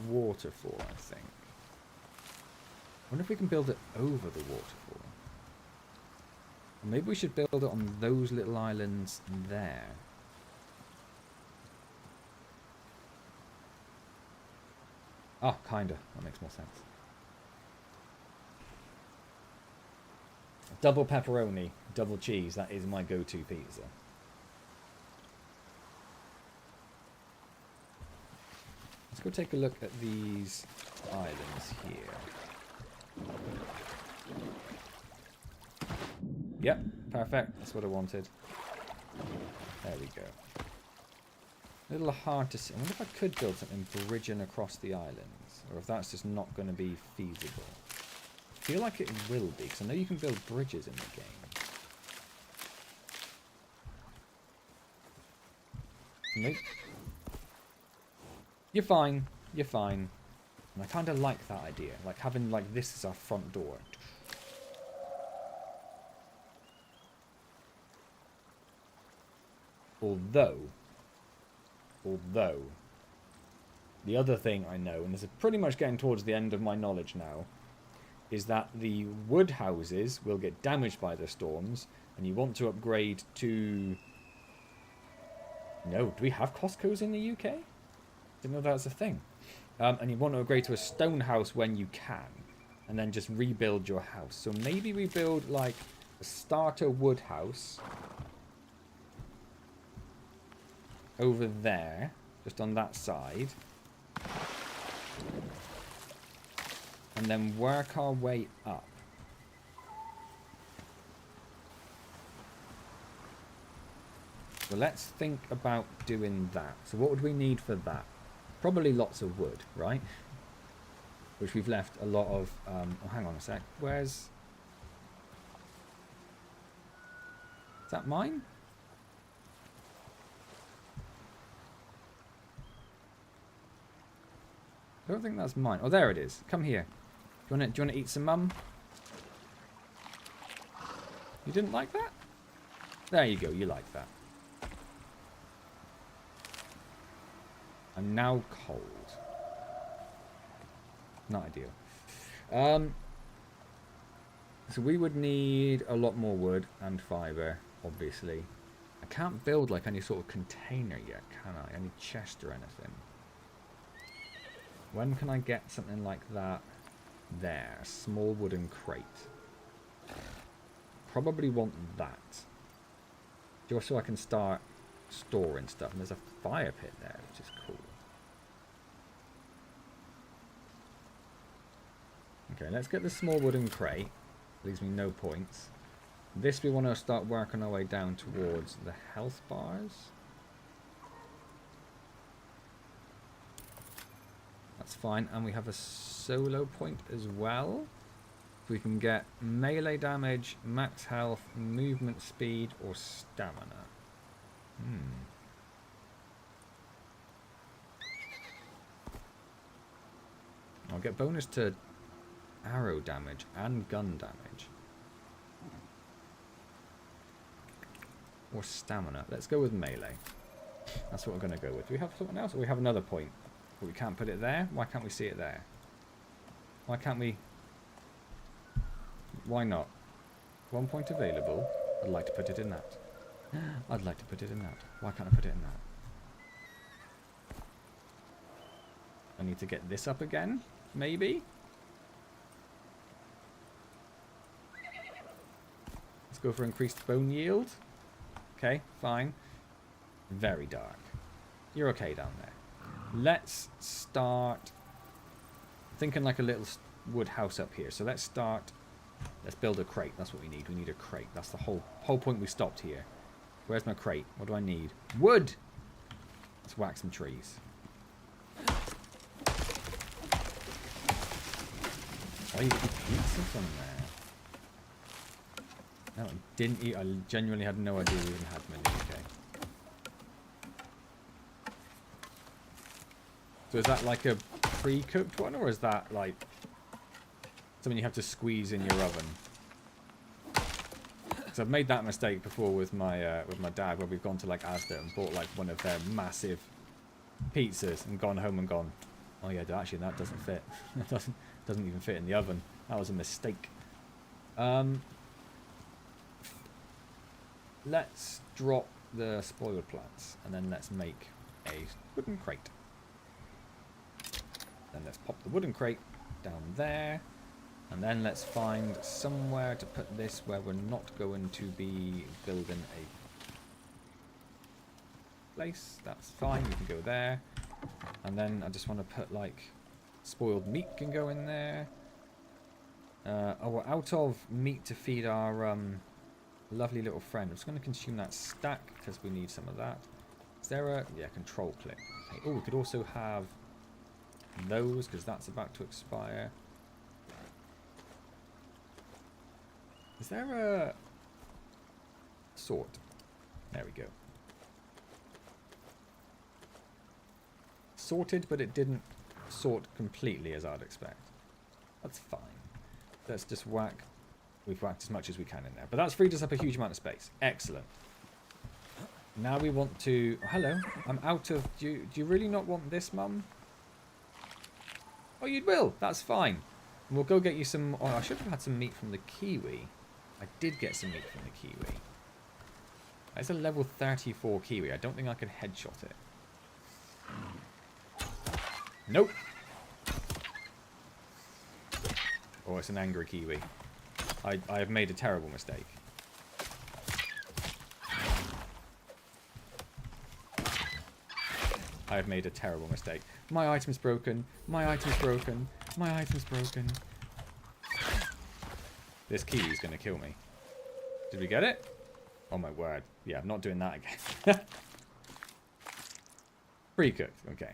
waterfall, I think. I wonder if we can build it over the waterfall. Or maybe we should build it on those little islands there. Oh, kinda. That makes more sense. Double pepperoni, double cheese. That is my go-to pizza. Let's go take a look at these islands here. Yep, perfect. That's what I wanted. There we go. A little hard to see. I wonder if I could build something bridging across the islands, or if that's just not going to be feasible. I feel like it will be, because I know you can build bridges in the game. Nope. You're fine. You're fine. And I kind of like that idea. Like having like this as our front door. Although, the other thing I know, and this is pretty much getting towards the end of my knowledge now, is that the wood houses will get damaged by the storms, and you want to upgrade to... No, do we have Costco's in the UK? Didn't know that was a thing. And you want to upgrade to a stone house when you can, and then just rebuild your house. So maybe we build like a starter wood house over there, just on that side, and then work our way up. So let's think about doing that. So what would we need for that? Probably lots of wood, right? Which we've left a lot of... oh, hang on a sec. Where's... Is that mine? I don't think that's mine. Oh, there it is. Come here. Do you want to eat some mum? You didn't like that? There you go. You like that. I'm now cold. Not ideal. So we would need a lot more wood and fibre, obviously. I can't build like any sort of container yet, can I? Any chest or anything. When can I get something like that? There, small wooden crate. Probably want that. Just so I can start storing stuff. And there's a fire pit there, which is cool. Okay, let's get the small wooden crate. Leaves me no points. This we want to start working our way down towards the health bars. That's fine. And we have a solo point as well. We can get melee damage, max health, movement speed, or stamina. I'll get bonus to arrow damage and gun damage. Or stamina. Let's go with melee. That's what we're going to go with. Do we have something else? Or we have another point? But we can't put it there? Why can't we see it there? Why can't we... Why not? 1 point available. I'd like to put it in that. I'd like to put it in that. Why can't I put it in that? I need to get this up again? Maybe? Let's go for increased bone yield. Okay, fine. Very dark. You're okay down there. Let's start thinking like a little wood house up here. So let's start... Let's build a crate. That's what we need. We need a crate. That's the whole point we stopped here. Where's my crate? What do I need? Wood! Let's whack some trees. Oh, you can pizza from there. No, I didn't eat. I genuinely had no idea we even had them in the UK. So is that like a pre-cooked one, or is that like something you have to squeeze in your oven? Because I've made that mistake before with my dad, where we've gone to like Asda and bought like one of their massive pizzas and gone home and gone, oh yeah, actually that doesn't fit. It doesn't even fit in the oven. That was a mistake. Let's drop the spoiled plants and then let's make a wooden crate. Then let's pop the wooden crate down there. And then let's find somewhere to put this where we're not going to be building a place. That's fine, we can go there. And then I just want to put like spoiled meat can go in there. Oh, we're out of meat to feed our lovely little friend. I'm just going to consume that stack because we need some of that. Is there a... Yeah, control click. Okay. Oh, we could also have those because that's about to expire. Is there a sort? There we go. Sorted, but it didn't sort completely as I'd expect. That's fine. Let's just whack. We've whacked as much as we can in there. But that's freed us up a huge amount of space. Excellent. Now we want to... Oh, hello. I'm out of... Do you really not want this, Mum? Oh, you will. That's fine. We'll go get you some... Oh, I should have had some meat from the kiwi. I did get some meat from the kiwi. That's a level 34 kiwi. I don't think I can headshot it. Nope. Oh, it's an angry kiwi. I have made a terrible mistake. I have made a terrible mistake. My item's broken. My item's broken. My item's broken. This kiwi's going to kill me. Did we get it? Oh my word. Yeah, I'm not doing that again. Pre-cooked. Okay.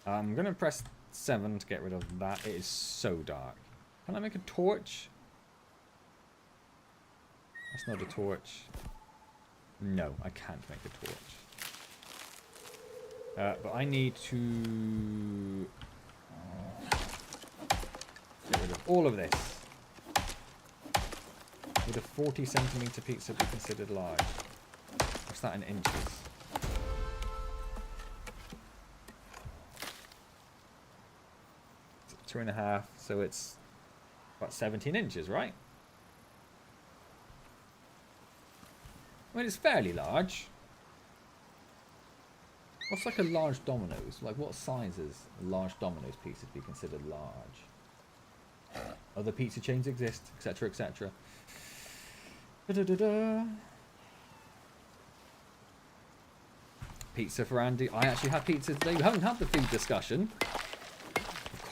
I'm going to press 7 to get rid of that. It is so dark. Can I make a torch? That's not a torch. No, I can't make a torch. But I need to get rid of all of this. Would a 40cm pizza be considered large? What's that in inches? 2.5, so it's about 17 inches, right? I mean, it's fairly large. What's like a large Domino's? Like, what sizes a large Domino's pizza be considered large? Other pizza chains exist, etc., etc. Pizza for Andy. I actually had pizza today. We haven't had the food discussion. Of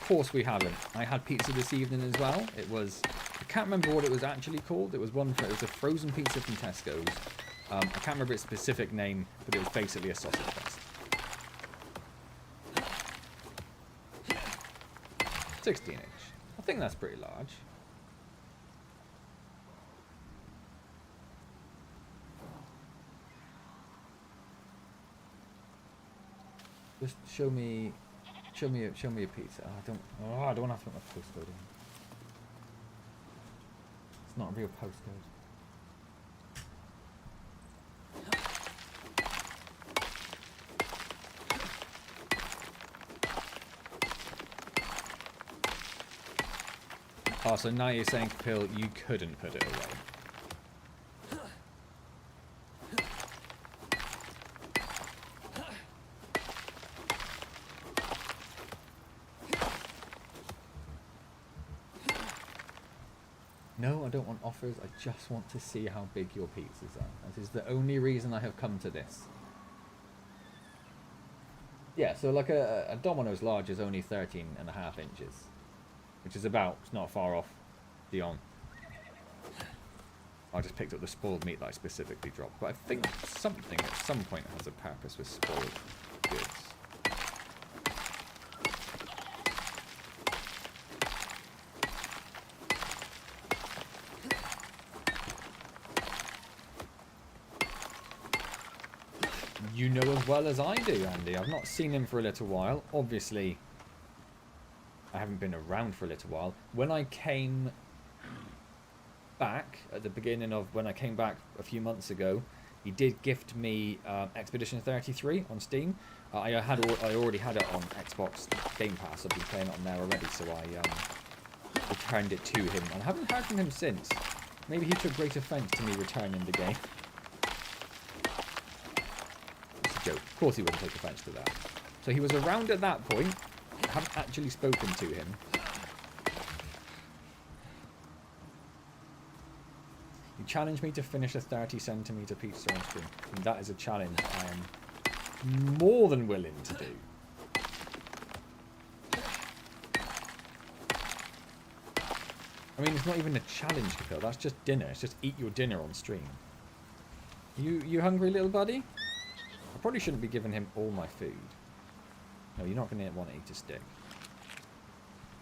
course we haven't. I had pizza this evening as well. It was, I can't remember what it was actually called. It was a frozen pizza from Tesco's. I can't remember its specific name, but it was basically a sausage fest. 16 inch. I think that's pretty large. Just show me a pizza. I don't want to have to put my postcode in. It's not a real postcode. Oh, so now you're saying, Kapil, you couldn't put it away. No, I don't want offers. I just want to see how big your pizzas are. That is the only reason I have come to this. Yeah, so like a Domino's large is only 13.5 inches. Which is about, it's not far off Dion. I just picked up the spoiled meat that I specifically dropped. But I think something at some point has a purpose with spoiled goods. You know as well as I do, Andy. I've not seen him for a little while. Obviously, I haven't been around for a little while. When I came back, at the beginning of when I came back a few months ago, he did gift me Expedition 33 on Steam. I already had it on Xbox Game Pass. I've been playing it on there already, so I returned it to him. And I haven't heard from him since. Maybe he took great offence to me returning the game. It's a joke. Of course he wouldn't take offence to that. So he was around at that point. I haven't actually spoken to him. You challenged me to finish a 30cm pizza on stream. And that is a challenge I am more than willing to do. I mean, it's not even a challenge, Phil. That's just dinner. It's just eat your dinner on stream. You hungry, little buddy? I probably shouldn't be giving him all my food. No, you're not going to want to eat a stick.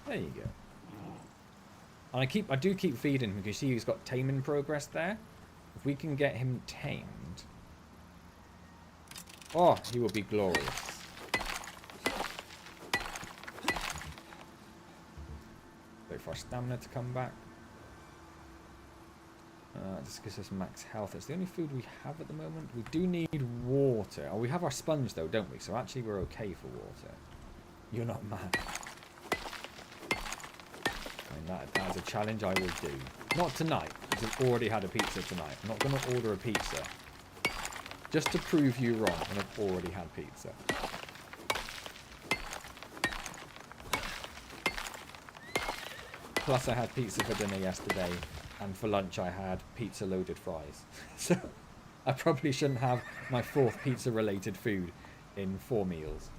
There you go. And I do keep feeding him, because you see he's got tame in progress there. If we can get him tamed, oh, he will be glorious. Wait for our stamina to come back. This gives us max health. It's the only food we have at the moment. We do need water. Oh, we have our sponge though, don't we? So actually we're okay for water. You're not mad. I mean, that is a challenge I will do. Not tonight, because I've already had a pizza tonight. I'm not going to order a pizza. Just to prove you wrong, and I've already had pizza. Plus I had pizza for dinner yesterday. And for lunch I had pizza loaded fries. So I probably shouldn't have my 4th pizza related food in 4 meals.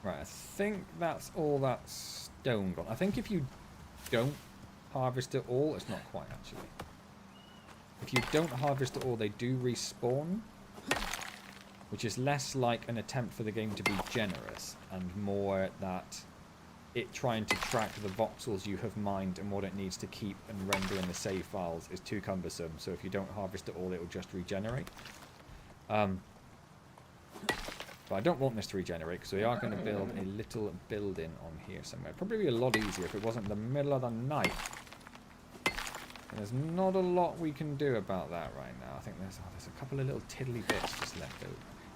Right, I think that's all that stone gone. I think if you don't harvest it all, it's not quite actually. If you don't harvest it all, they do respawn, which is less like an attempt for the game to be generous and more that it trying to track the voxels you have mined and what it needs to keep and render in the save files is too cumbersome. So if you don't harvest it all, it will just regenerate. But I don't want this to regenerate, because we are going to build a little building on here somewhere. It'd probably be a lot easier if it wasn't the middle of the night. And there's not a lot we can do about that right now. I think there's a couple of little tiddly bits just left over.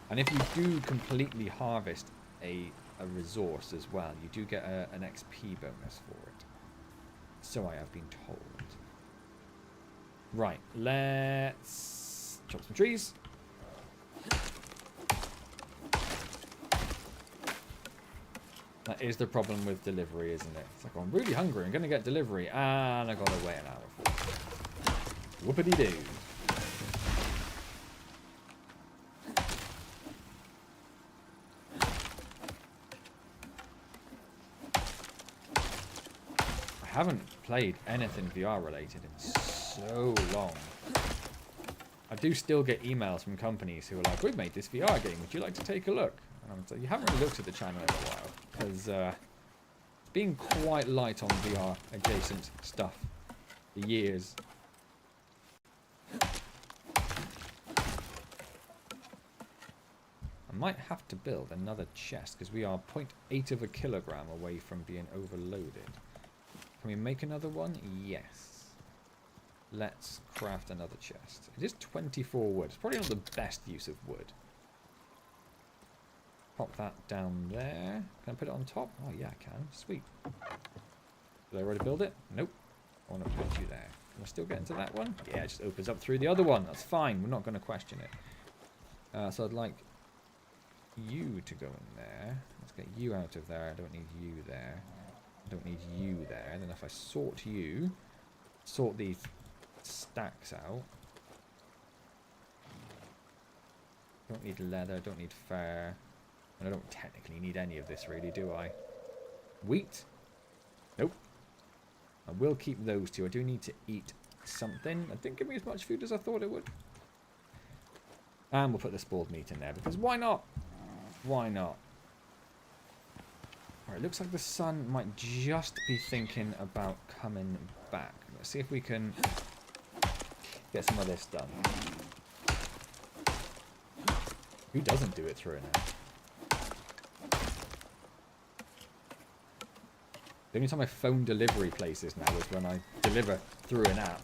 And if you do completely harvest a resource as well, you do get an XP bonus for it. So I have been told. Right, let's chop some trees. That is the problem with delivery, isn't it? It's like, oh, I'm really hungry, I'm going to get delivery, and I got to wait an hour for it. Whoopity-doo. I haven't played anything VR related in so long. I do still get emails from companies who are like, we've made this VR game, would you like to take a look? And I'm like, you haven't really looked at the channel in a while, because it's been quite light on VR adjacent stuff for years. I might have to build another chest, because we are 0.8 of a kilogram away from being overloaded. Can we make another one? Yes. Let's craft another chest. It is 24 wood. It's probably not the best use of wood. Pop that down there. Can I put it on top? Oh yeah, I can. Sweet. Did I already build it? Nope. I want to put you there. Can I still get into that one? Yeah, it just opens up through the other one. That's fine. We're not going to question it. So I'd like you to go in there. Let's get you out of there. I don't need you there. I don't need you there. And then if I sort you, sort these stacks out. Don't need leather, don't need fur. And I don't technically need any of this really, do I? Wheat? Nope. I will keep those two. I do need to eat something. It didn't give me as much food as I thought it would. And we'll put the spoiled meat in there, because why not? Why not? Alright, looks like the sun might just be thinking about coming back. Let's see if we can get some of this done. Who doesn't do it through an app? The only time I phone delivery places now is when I deliver through an app.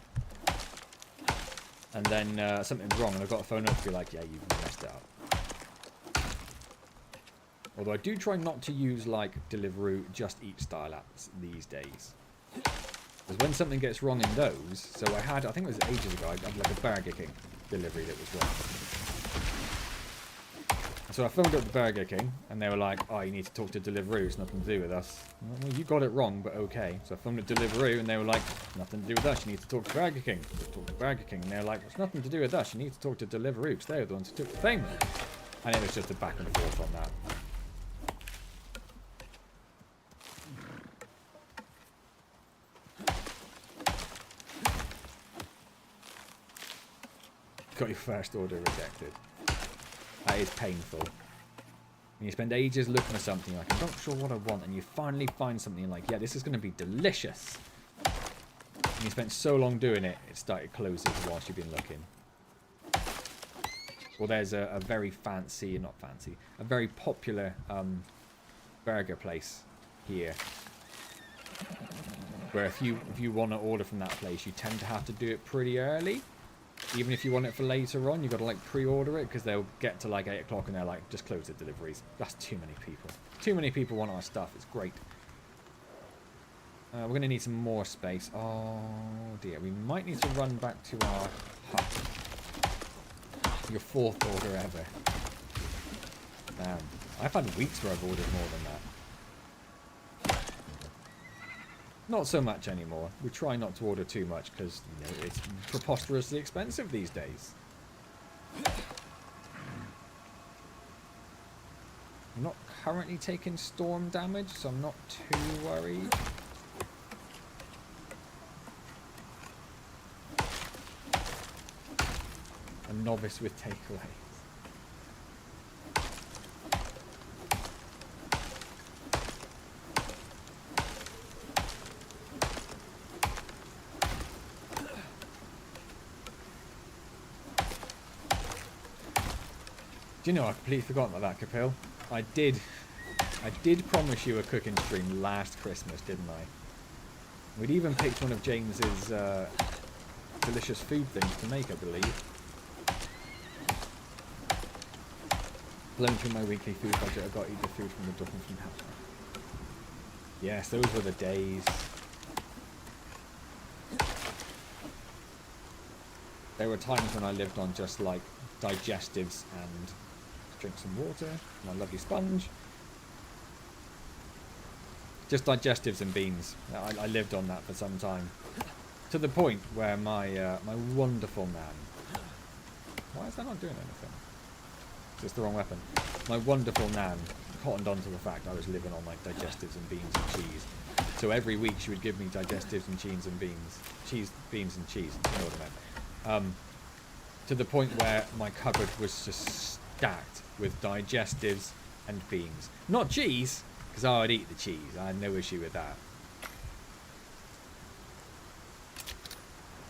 And then something's wrong and I've got to phone up to be like, yeah, you've messed it up. Although I do try not to use like Deliveroo Just Eat style apps these days. Because when something gets wrong in those, so I think it was ages ago, I had like a Burger King delivery that was wrong. So I phoned up the Burger King and they were like, oh, you need to talk to Deliveroo, it's nothing to do with us. Well, you got it wrong, but okay. So I phoned up Deliveroo and they were like, nothing to do with us, you need to talk to Burger King. Talk to Burger King and they were like, it's nothing to do with us, you need to talk to Deliveroo because they're the ones who took the thing. And it was just a back and forth on that. Got your first order rejected. That is painful. And you spend ages looking for something like, I'm not sure what I want, and you finally find something like, yeah, this is going to be delicious. And you spent so long doing it, it started closing whilst you've been looking. Well, there's a very fancy, not fancy, a very popular burger place here. Where if you want to order from that place, you tend to have to do it pretty early. Even if you want it for later on, you've got to like pre-order it because they'll get to like 8 o'clock and they're like, just close the deliveries. That's too many people. Too many people want our stuff. It's great. We're going to need some more space. Oh dear. We might need to run back to our hut. Your 4th order ever. Damn. I've had weeks where I've ordered more than that. Not so much anymore. We try not to order too much because, you know, it's preposterously expensive these days. I'm not currently taking storm damage, so I'm not too worried. A novice with takeaways. Do you know, I completely forgot about that, Kapil. I did promise you a cooking stream last Christmas, didn't I? We'd even picked one of James's delicious food things to make, I believe. Blown through my weekly food budget, I got to eat the food from the Dublin from house. Yes, those were the days. There were times when I lived on just like digestives and drink some water, my lovely sponge. Just digestives and beans. I lived on that for some time. To the point where my my wonderful nan... Why is that not doing anything? It's just the wrong weapon. My wonderful nan cottoned on to the fact I was living on like digestives and beans and cheese. So every week she would give me digestives and cheese and beans. Beans and cheese. You know what I meant. To the point where my cupboard was just stacked with digestives and beans. Not cheese, because I would eat the cheese. I had no issue with that.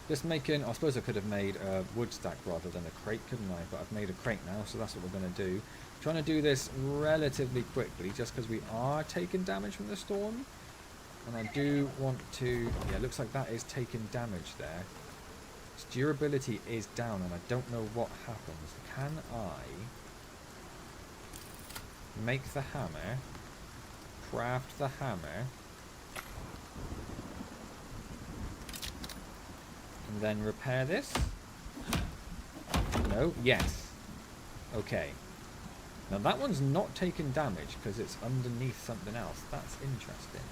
Just making... I suppose I could have made a wood stack rather than a crate, couldn't I? But I've made a crate now, so that's what we're going to do. Trying to do this relatively quickly, just because we are taking damage from the storm. And I do want to... Yeah, it looks like that is taking damage there. Its durability is down, and I don't know what happens. Can I make the hammer, craft the hammer, and then repair this? No? Yes. Okay. Now that one's not taking damage because it's underneath something else. That's interesting.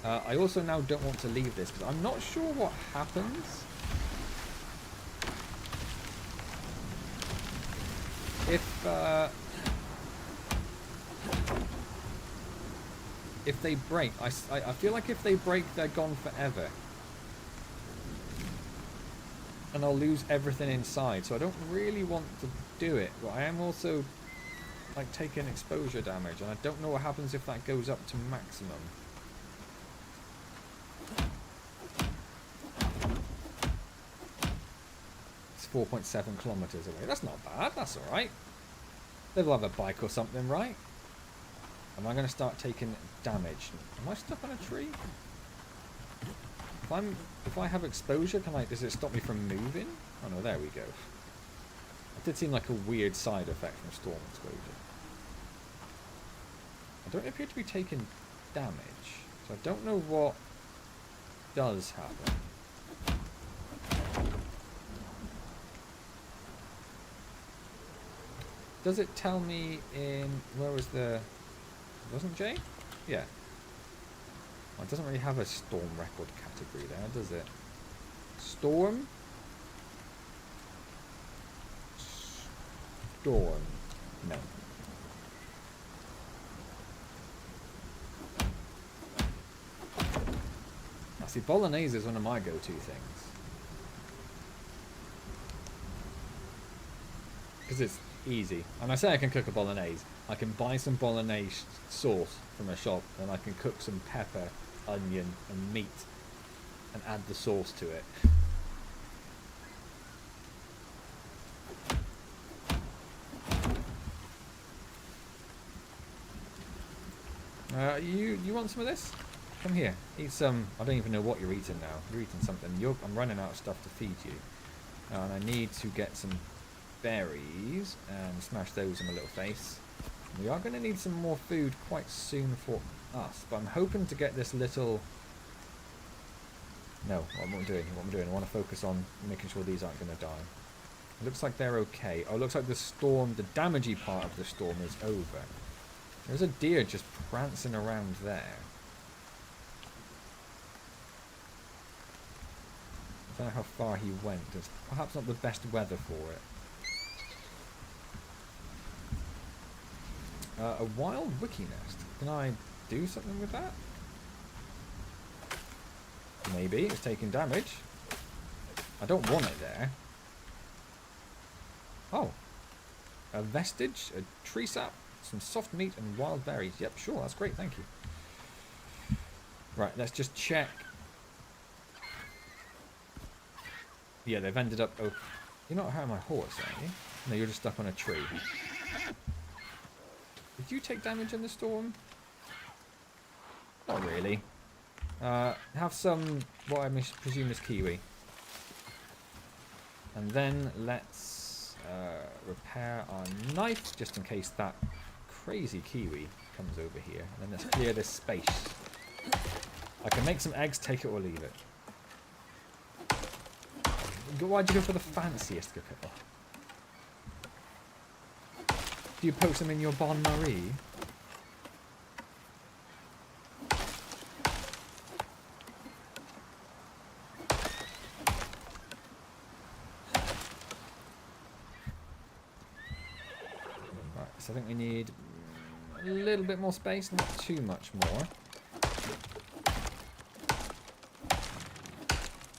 I also now don't want to leave this because I'm not sure what happens if they break. I feel like if they break, they're gone forever. And I'll lose everything inside, so I don't really want to do it. But I am also like taking exposure damage, and I don't know what happens if that goes up to maximum. It's 4.7 kilometers away. That's not bad. That's all right. They'll have a bike or something, right? Am I going to start taking damage? Am I stuck on a tree? If I have exposure, does it stop me from moving? Oh no, there we go. It did seem like a weird side effect from storm exposure. I don't appear to be taking damage, so I don't know what does happen. Does it tell me in... Where was the... Wasn't Jay? Yeah. Well, it doesn't really have a storm record category there, does it? Storm? Storm. No. Now see, bolognese is one of my go-to things. Because it's easy. And I say I can cook a bolognese. I can buy some bolognese sauce from a shop and I can cook some pepper, onion and meat and add the sauce to it. You want some of this? Come here. Eat some... I don't even know what you're eating now. You're eating something. I'm running out of stuff to feed you. And I need to get some berries and smash those in my little face. We are going to need some more food quite soon for us, but I'm hoping to get this little... No, what am I doing? I want to focus on making sure these aren't going to die. It looks like they're okay. Oh, it looks like the storm, the damagey part of the storm is over. There's a deer just prancing around there. I don't know how far he went. It's perhaps not the best weather for it. A wild wiki nest. Can I do something with that? Maybe. It's taking damage. I don't want it there. Oh. A vestige, a tree sap, some soft meat and wild berries. Yep, sure. That's great. Thank you. Right, let's just check. Yeah, they've ended up... Oh, you're not hurting my horse, are you? No, you're just stuck on a tree. Did you take damage in the storm? Not really. Have some, what I presume is kiwi. And then let's repair our knife, just in case that crazy kiwi comes over here. And then let's clear this space. I can make some eggs, take it or leave it. Why'd you go for the fanciest Capilla? Do you poach them in your Bon Marie? Right, so I think we need a little bit more space, not too much more.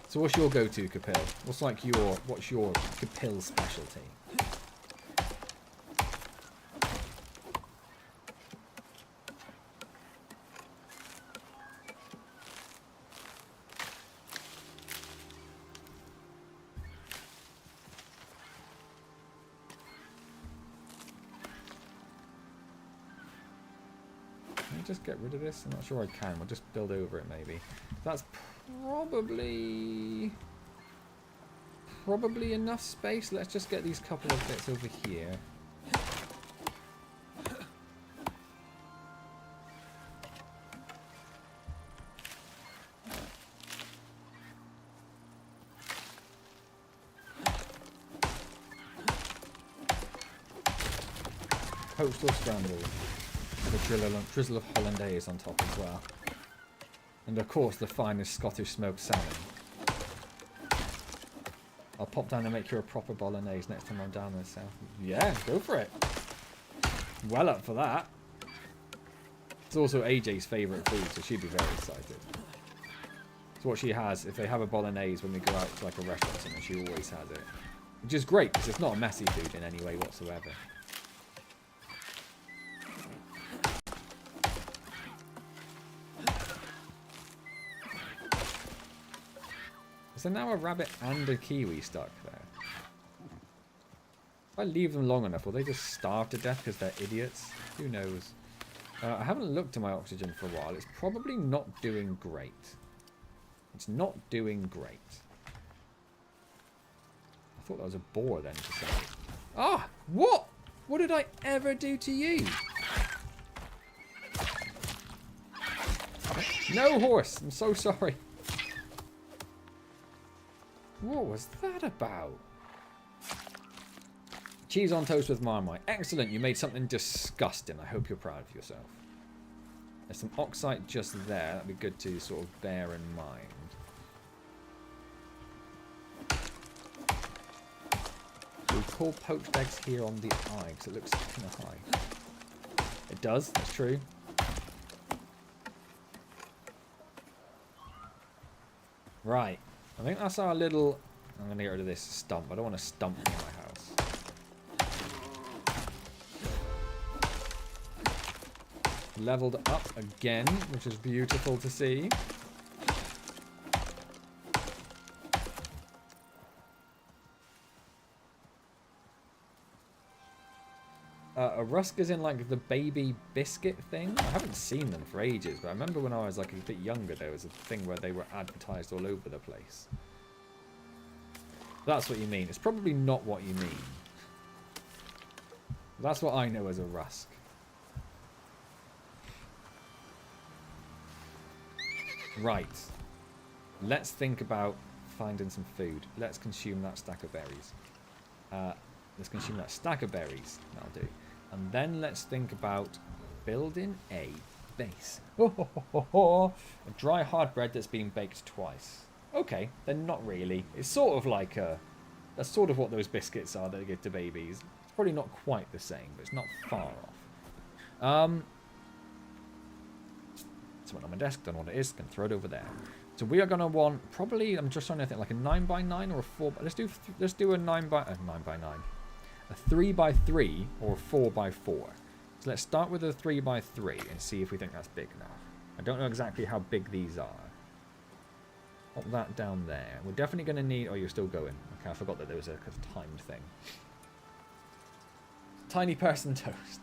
So what's your go-to Capil? What's your Capil specialty? Can I just get rid of this? I'm not sure I can. We'll just build over it maybe. That's probably enough space. Let's just get these couple of bits over here. Poached or scrambled. With a drizzle of hollandaise on top as well. And of course the finest Scottish smoked salmon. I'll pop down and make you a proper bolognese next time I'm down there south. Yeah, go for it. Well up for that. It's also AJ's favourite food, so she'd be very excited. It's what she has. If they have a bolognese when we go out to like a restaurant or something, she always has it. Which is great, because it's not a messy food in any way whatsoever. Is there now a rabbit and a kiwi stuck there? If I leave them long enough, will they just starve to death because they're idiots? Who knows? I haven't looked at my oxygen for a while. It's probably not doing great. It's not doing great. I thought that was a boar then for some reason. Ah! What? What did I ever do to you? No horse! I'm so sorry. What was that about? Cheese on toast with Marmite. Excellent, you made something disgusting. I hope you're proud of yourself. There's some oxide just there. That'd be good to sort of bear in mind. We call poached eggs here on the eye because it looks kind of high. It does, that's true. Right. I think that's our little... I'm going to get rid of this stump. I don't want a stump in my house. Leveled up again, which is beautiful to see. A rusk is in like the baby biscuit thing. I haven't seen them for ages, but I remember when I was like a bit younger, there was a thing where they were advertised all over the place. That's what you mean. It's probably not what you mean. That's what I know as a rusk. Right. Let's think about finding some food. Let's consume that stack of berries. Let's consume that stack of berries. That'll do. And then let's think about building a base. A dry hard bread that's been baked twice. Okay, then not really. It's sort of like a... That's sort of what those biscuits are that they give to babies. It's probably not quite the same, but it's not far off. Someone on my desk, don't know what it is, can throw it over there. So we are going to want probably, I'm just trying to think, like a 9x9 or a 4 by... Let's do a 9x9. A 3x3 or a 4x4. So let's start with a 3x3 and see if we think that's big enough. I don't know exactly how big these are. Pop that down there. We're definitely going to need... Oh, you're still going. Okay, I forgot that there was a timed thing. Tiny person toast.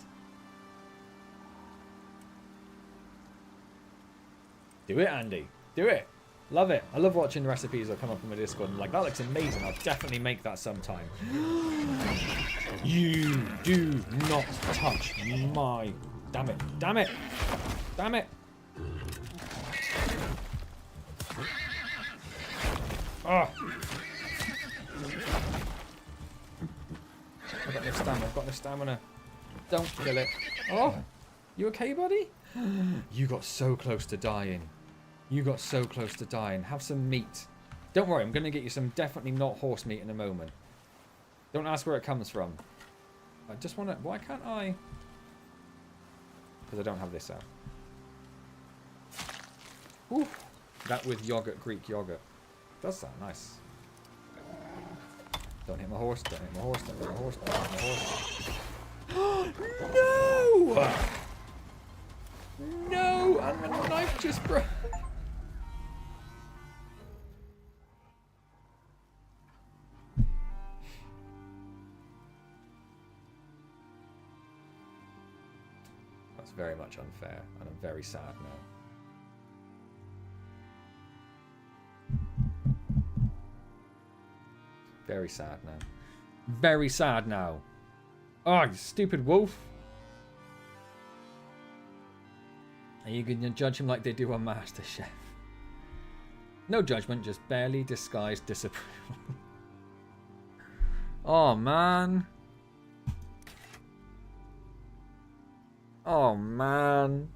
Do it, Andy. Do it. Love it. I love watching recipes that come up on my Discord and like, that looks amazing. I'll definitely make that sometime. You do not touch my... Damn it. Damn it. Damn it. Oh. I've got no stamina. I've got no stamina. Don't kill it. Oh. You okay, buddy? You got so close to dying. You got so close to dying. Have some meat. Don't worry, I'm going to get you some definitely not horse meat in a moment. Don't ask where it comes from. I just want to... Why can't I... Because I don't have this out. Ooh. That with yogurt, Greek yogurt. Does sound nice. Don't hit my horse, don't hit my horse, don't hit my horse, don't hit my horse. No! No! And the knife just broke. That's very much unfair, and I'm very sad now. Very sad now. Very sad now. Oh, you stupid wolf. Are you going to judge him like they do on MasterChef? No judgment, just barely disguised disapproval. Oh, man. Oh, man.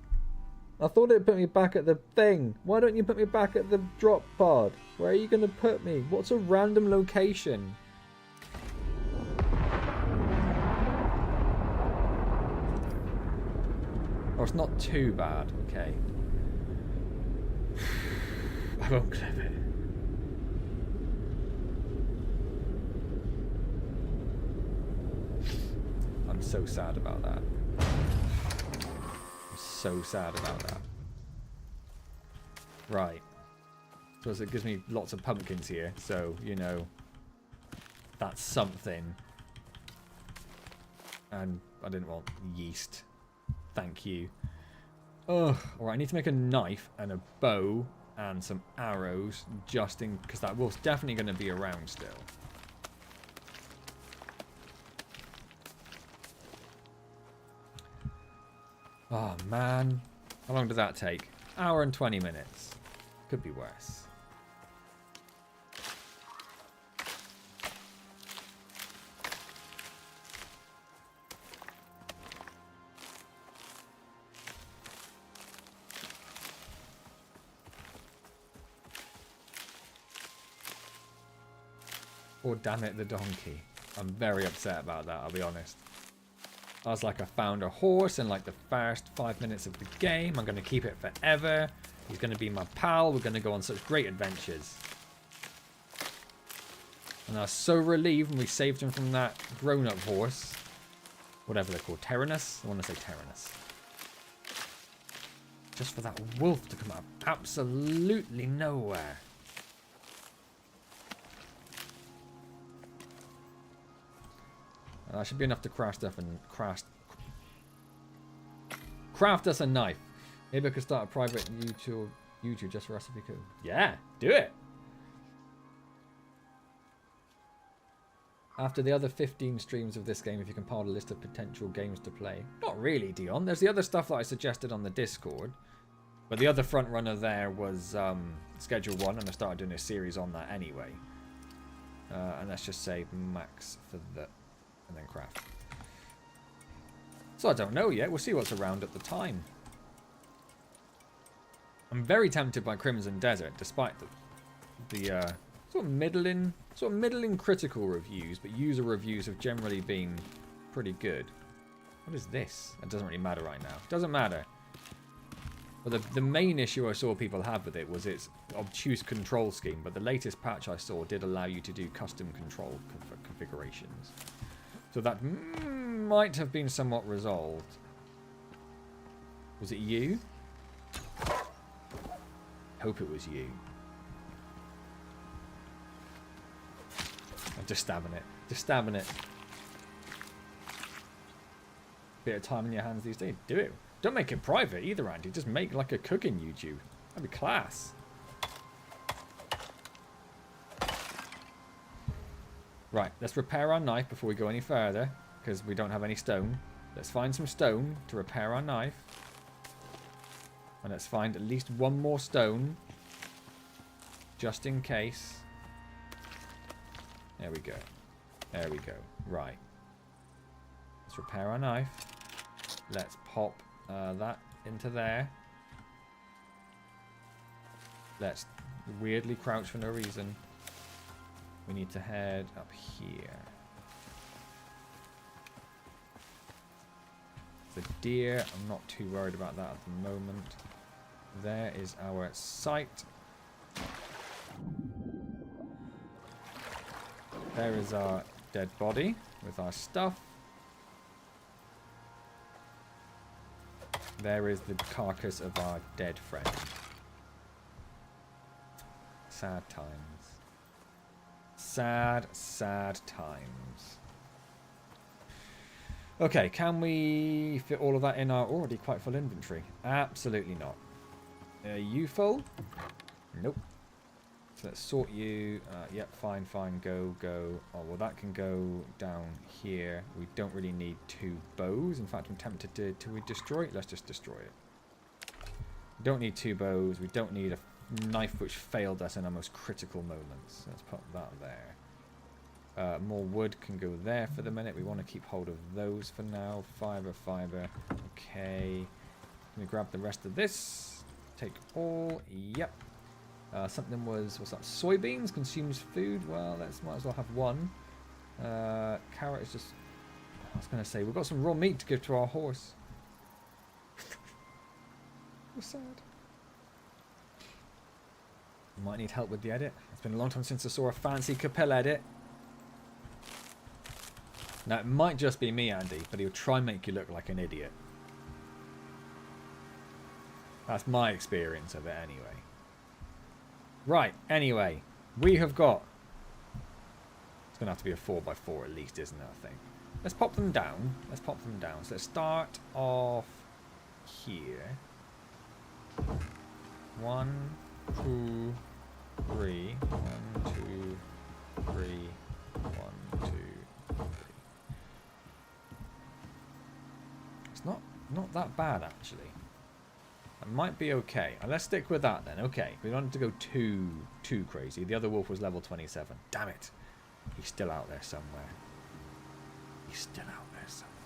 I thought it put me back at the thing. Why don't you put me back at the drop pod? Where are you going to put me? What's a random location? Oh, it's not too bad. Okay. I won't clip it. I'm so sad about that. So sad about that. Right. Plus it gives me lots of pumpkins here, so, you know, that's something. And I didn't want yeast. Thank you. Ugh. Alright, I need to make a knife and a bow and some arrows, just in... because that wolf's definitely going to be around still. Oh, man. How long did that take? Hour and 20 minutes. Could be worse. Or damn it, the donkey. I'm very upset about that, I'll be honest. I was like, I found a horse in like the first 5 minutes of the game. I'm going to keep it forever. He's going to be my pal. We're going to go on such great adventures. And I was so relieved when we saved him from that grown-up horse. Whatever they're called. Tyrannus? I want to say Tyrannus. Just for that wolf to come out of absolutely nowhere. That should be enough to craft us a knife. Maybe I could start a private YouTube just for recipe code. Yeah, do it. After the other 15 streams of this game, if you compiled a list of potential games to play. Not really, Dion. There's the other stuff that I suggested on the Discord. But the other front runner there was Schedule 1, and I started doing a series on that anyway. And let's just say max for the... and then craft. So I don't know yet. We'll see what's around at the time. I'm very tempted by Crimson Desert, despite the sort of middling critical reviews, but user reviews have generally been pretty good. What is this? It doesn't really matter right now. Doesn't matter. But the main issue I saw people have with it was its obtuse control scheme, but the latest patch I saw did allow you to do custom control configurations. So that might have been somewhat resolved. Was it you? Hope it was you. I'm just stabbing it. Just stabbing it. bit of time in your hands these days, do it. Don't make it private either, Andy. Just make like a cooking YouTube. That'd be class. Right, let's repair our knife before we go any further, because we don't have any stone. Let's find some stone to repair our knife. And let's find at least one more stone, just in case. There we go. There we go. Right. Let's repair our knife. Let's pop that into there. Let's weirdly crouch for no reason. We need to head up here. The deer, I'm not too worried about that at the moment. There is our site. There is our dead body with our stuff. There is the carcass of our dead friend. Sad times. Sad, sad times. Okay, can we fit all of that in our already quite full inventory? Absolutely not. You full? Nope. So let's sort you. Yep, fine, fine, go, go. Oh, well, that can go down here. We don't really need 2 bows. In fact, I'm tempted to we destroy it? Let's just destroy it. We don't need 2 bows. We don't need a knife which failed us in our most critical moments. Let's put that there. More wood can go there for the minute. We want to keep hold of those for now. Fiber, fiber. Okay. Let me grab the rest of this. Take all. Yep. Something was, what's that? Soybeans consumes food. Well, let's might as well have one. Carrot is just, I was going to say, we've got some raw meat to give to our horse. We're sad. Might need help with the edit. It's been a long time since I saw a fancy Capella edit. Now, it might just be me, Andy, but he'll try and make you look like an idiot. That's my experience of it anyway. Right, anyway, we have got... It's going to have to be a 4x4 at least, isn't it, I think? Let's pop them down. Let's pop them down. So let's start off here. 1, 2, 3. 1, 2, 3. 1, 2, 3. It's not that bad, actually. That might be okay. Let's stick with that then. Okay, we don't have to go too crazy. The other wolf was level 27. Damn it. He's still out there somewhere. He's still out there somewhere.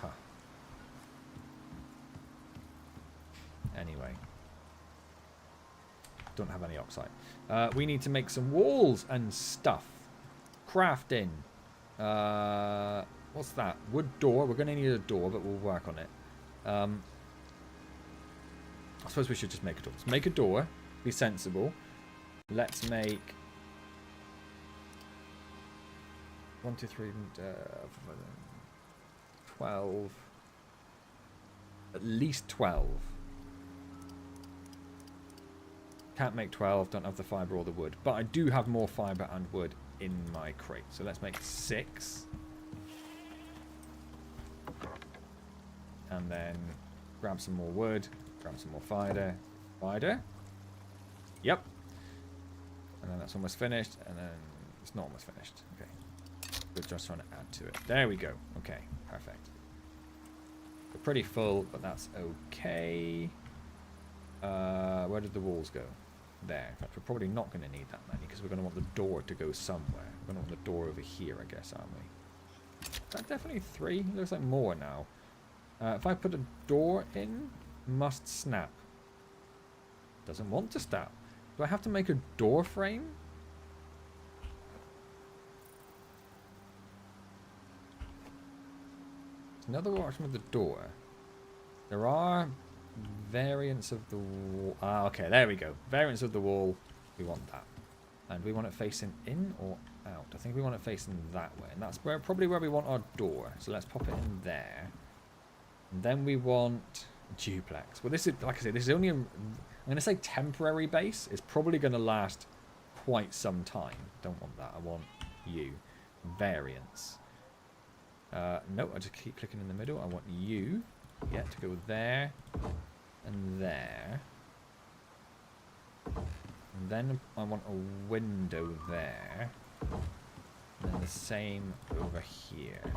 Huh. Anyway. Don't have any oxide. We need to make some walls and stuff. Crafting. What's that? Wood door. We're going to need a door, but we'll work on it. I suppose we should just make a door. Let's make a door. Be sensible. Let's make 1, 2, 3, 12. At least 12. Can't make 12. Don't have the fiber or the wood. But I do have more fiber and wood in my crate. So let's make 6. And then grab some more wood, grab some more fiber. Fiber? Yep. And then that's almost finished, and then it's not almost finished. Okay. We're just trying to add to it. There we go. Okay, perfect. We're pretty full, but that's okay. Where did the walls go? There. In fact, we're probably not going to need that many, because we're going to want the door to go somewhere. We're going to want the door over here, I guess, aren't we? Is that definitely 3? It looks like more now. If I put a door in, must snap. Doesn't want to snap. Do I have to make a door frame? There's another option with the door. There are variants of the wall. Ah, okay, there we go. Variants of the wall. We want that. And we want it facing in or out? I think we want it facing that way. And that's probably where we want our door. So let's pop it in there. And then we want duplex. Well, this is, like I said, this is only, I'm going to say temporary base. It's probably going to last quite some time. Don't want that. I want you. Variants. No, I just keep clicking in the middle. I want you, yeah, to go there and there. And then I want a window there. And then the same over here.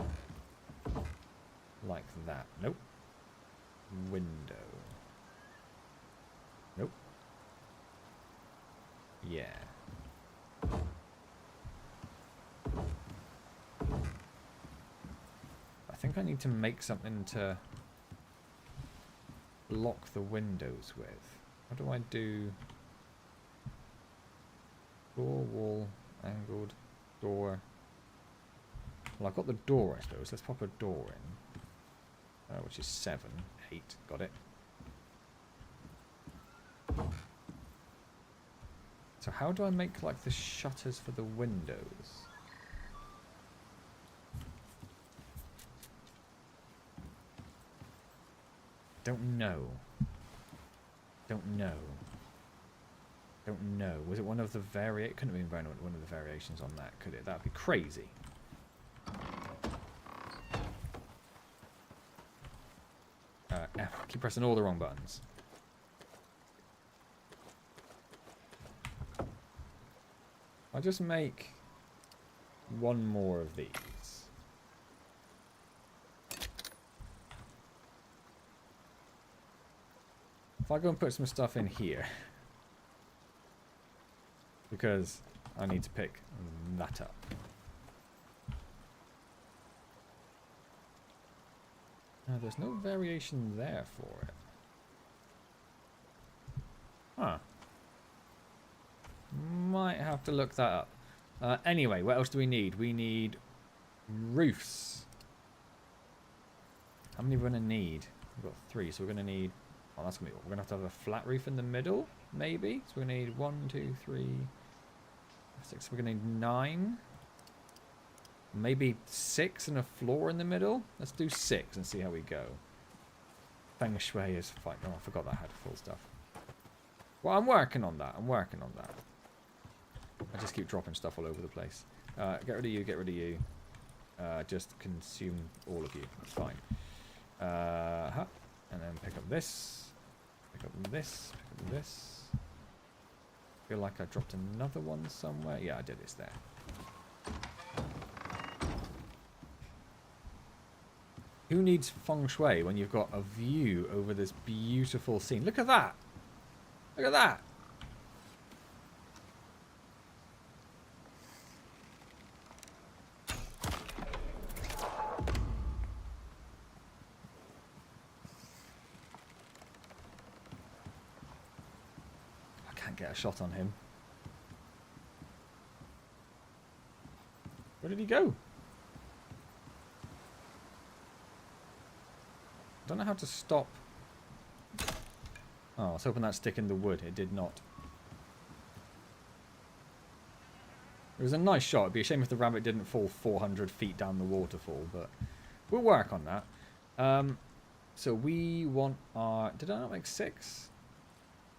Like that. Nope. Window. Nope. Yeah. I think I need to make something to block the windows with. What do I do? Door, wall, angled, door. Well, I've got the door, I suppose. Let's pop a door in. Which is 7. 8. Got it. So how do I make, like, the shutters for the windows? Don't know. Don't know. Don't know. Was it one of the It couldn't have been one of the variations on that, could it? That'd be crazy. F. Keep pressing all the wrong buttons. I'll just make one more of these. If I go and put some stuff in here, because I need to pick that up. No, there's no variation there for it. Huh. Might have to look that up. Anyway, what else do we need? We need roofs. How many are we going to need? We've got 3, so we're going to need... Oh, that's going to be... We're going to have a flat roof in the middle, maybe? So we're going to need 1, 2, 3, 6. We're going to need 9. Maybe 6 and a floor in the middle? Let's do 6 and see how we go. Feng Shui is fine. Oh, I forgot that I had full stuff. Well, I'm working on that. I'm working on that. I just keep dropping stuff all over the place. Get rid of you, get rid of you. Just consume all of you. That's fine. And then pick up this. Pick up this. Pick up this. Feel like I dropped another one somewhere. Yeah, I did. It's there. Who needs feng shui when you've got a view over this beautiful scene? Look at that! Look at that! I can't get a shot on him. Where did he go? I don't know how to stop. Oh, I was hoping that'd stick in the wood. It did not. It was a nice shot. It'd be a shame if the rabbit didn't fall 400 feet down the waterfall, but we'll work on that. So we want our... Did I not make 6?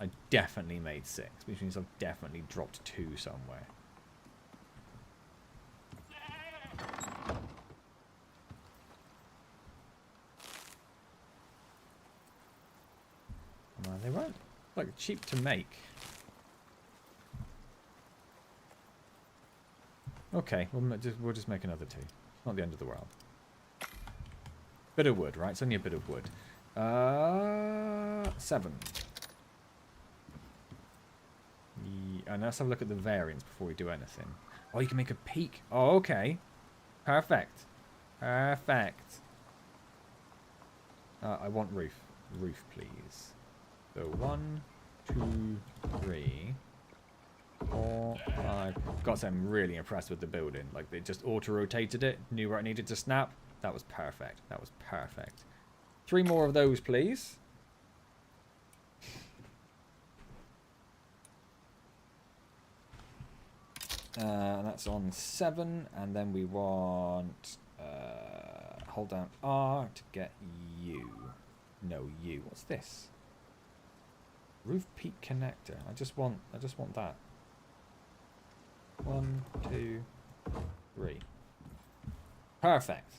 I definitely made 6, which means I've definitely dropped 2 somewhere. They weren't like cheap to make. Okay, we'll just make another 2. Not the end of the world. Bit of wood, right? It's only a bit of wood. 7. Yeah, and let's have a look at the variants before we do anything. Oh, you can make a peak. Oh, okay. Perfect. Perfect. I want roof. Roof, please. So 1, 2, 3, 4, 5. Gotta say, I'm really impressed with the building. Like, they just auto-rotated it, knew where it needed to snap. That was perfect. That was perfect. 3 more of those, please. That's on 7, and then we want hold down R to get you. No, you. What's this? Roof peak connector. I just want that. 1, 2, 3. Perfect.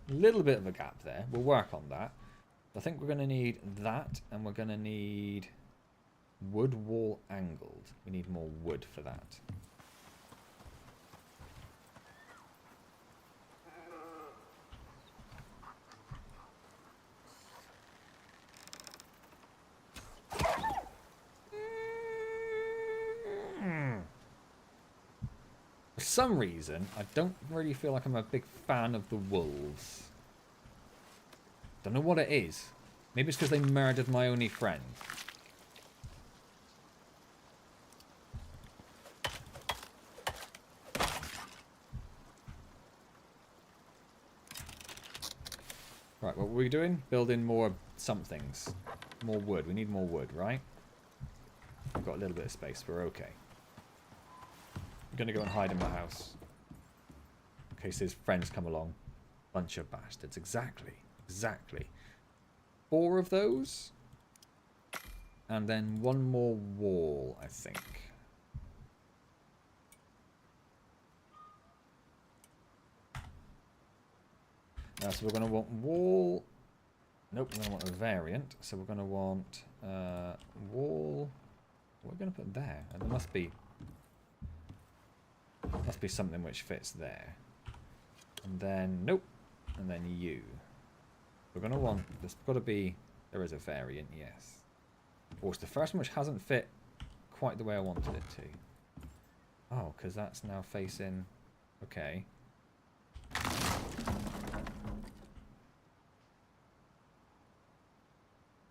A little bit of a gap there. We'll work on that. I think we're going to need that, and we're going to need wood wall angled. We need more wood for that. For some reason, I don't really feel like I'm a big fan of the wolves. Don't know what it is. Maybe it's because they murdered my only friend. Right, what were we doing? Building more somethings. More wood. We need more wood, right? We've got a little bit of space. We're okay. I'm going to go and hide in my house. In case his friends come along. Bunch of bastards. Exactly. Exactly. 4 of those. And then 1 more wall, I think. So we're going to want wall. Nope, we're going to want a variant. So we're going to want wall. What are we going to put there? And there must be something which fits there. And then nope. And then you. We're going to want. There's got to be. There is a variant, yes. Or it's the first one which hasn't fit quite the way I wanted it to. Oh, because that's now facing. Okay.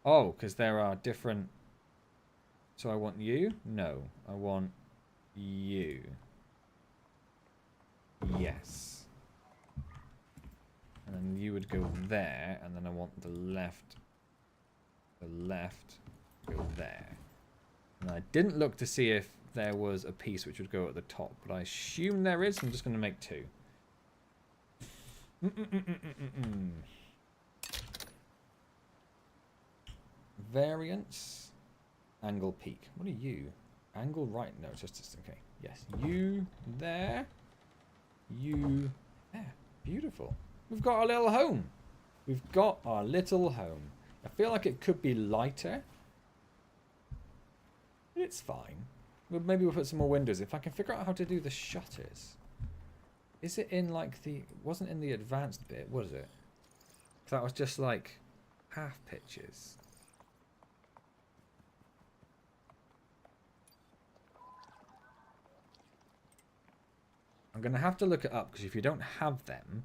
Oh, because there are different... So I want you? No. I want you. Yes. And then you would go there, and then I want the left go there. And I didn't look to see if there was a piece which would go at the top, but I assume there is. I'm just going to make 2. Variance. Angle peak. What are you? Angle right. No, it's just okay. Yes. You there. You there. Beautiful. We've got our little home. We've got our little home. I feel like it could be lighter. It's fine. Maybe we'll put some more windows. If I can figure out how to do the shutters. Is it in like the... Wasn't in the advanced bit, was it? That was just like half pitches. I'm going to have to look it up, because if you don't have them,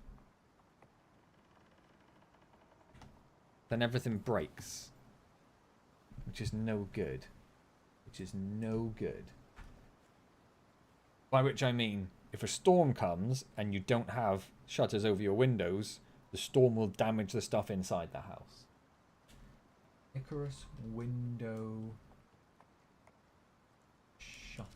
then everything breaks. Which is no good. Which is no good. By which I mean, if a storm comes and you don't have shutters over your windows, the storm will damage the stuff inside the house. Icarus window shutters.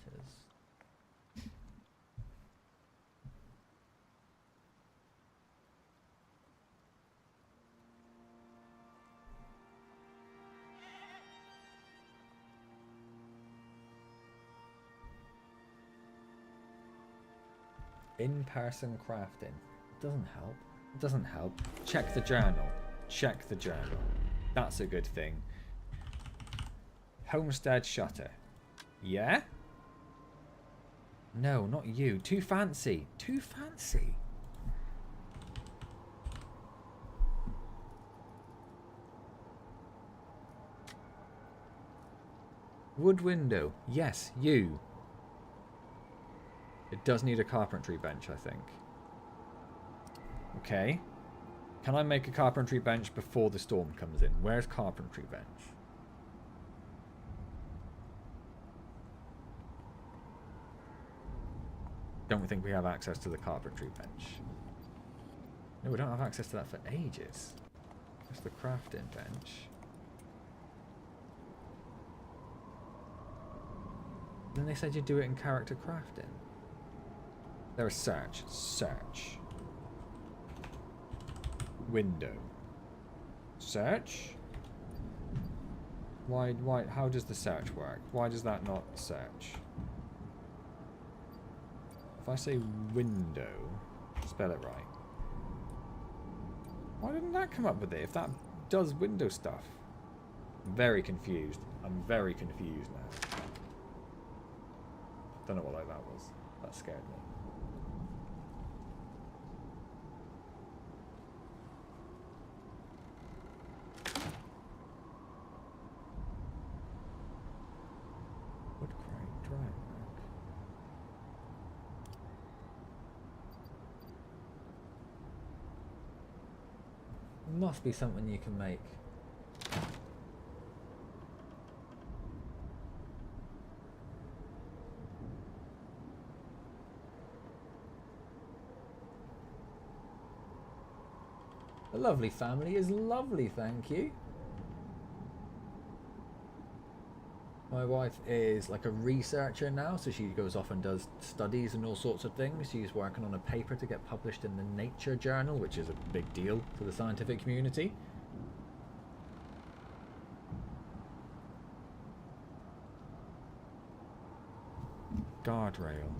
In-person crafting. It doesn't help. It doesn't help. Check the journal. Check the journal. That's a good thing. Homestead shutter. Yeah? No, not you. Too fancy. Too fancy. Wood window. Yes, you. It does need a carpentry bench, I think. Okay. Can I make a carpentry bench before the storm comes in? Where's carpentry bench? Don't think we have access to the carpentry bench. No, we don't have access to that for ages. That's the crafting bench. Then they said you do it in character crafting. There is search. Search. Window. Search? Why, how does the search work? Why does that not search? If I say window, spell it right. Why didn't that come up with it if that does window stuff? I'm very confused. I'm very confused now. Don't know what that was. That scared me. Wood crate, drying rack. Must be something you can make. A lovely family is lovely, thank you. My wife is like a researcher now, so she goes off and does studies and all sorts of things. She's working on a paper to get published in the Nature Journal, which is a big deal for the scientific community. Guardrail.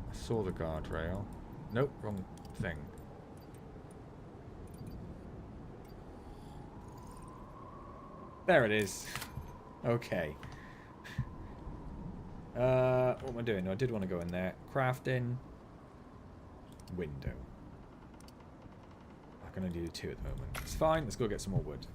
I saw the guardrail. Nope, wrong thing. There it is. Okay. What am I doing? No, I did want to go in there. Crafting. Window. I can only do 2 at the moment. It's fine. Let's go get some more wood.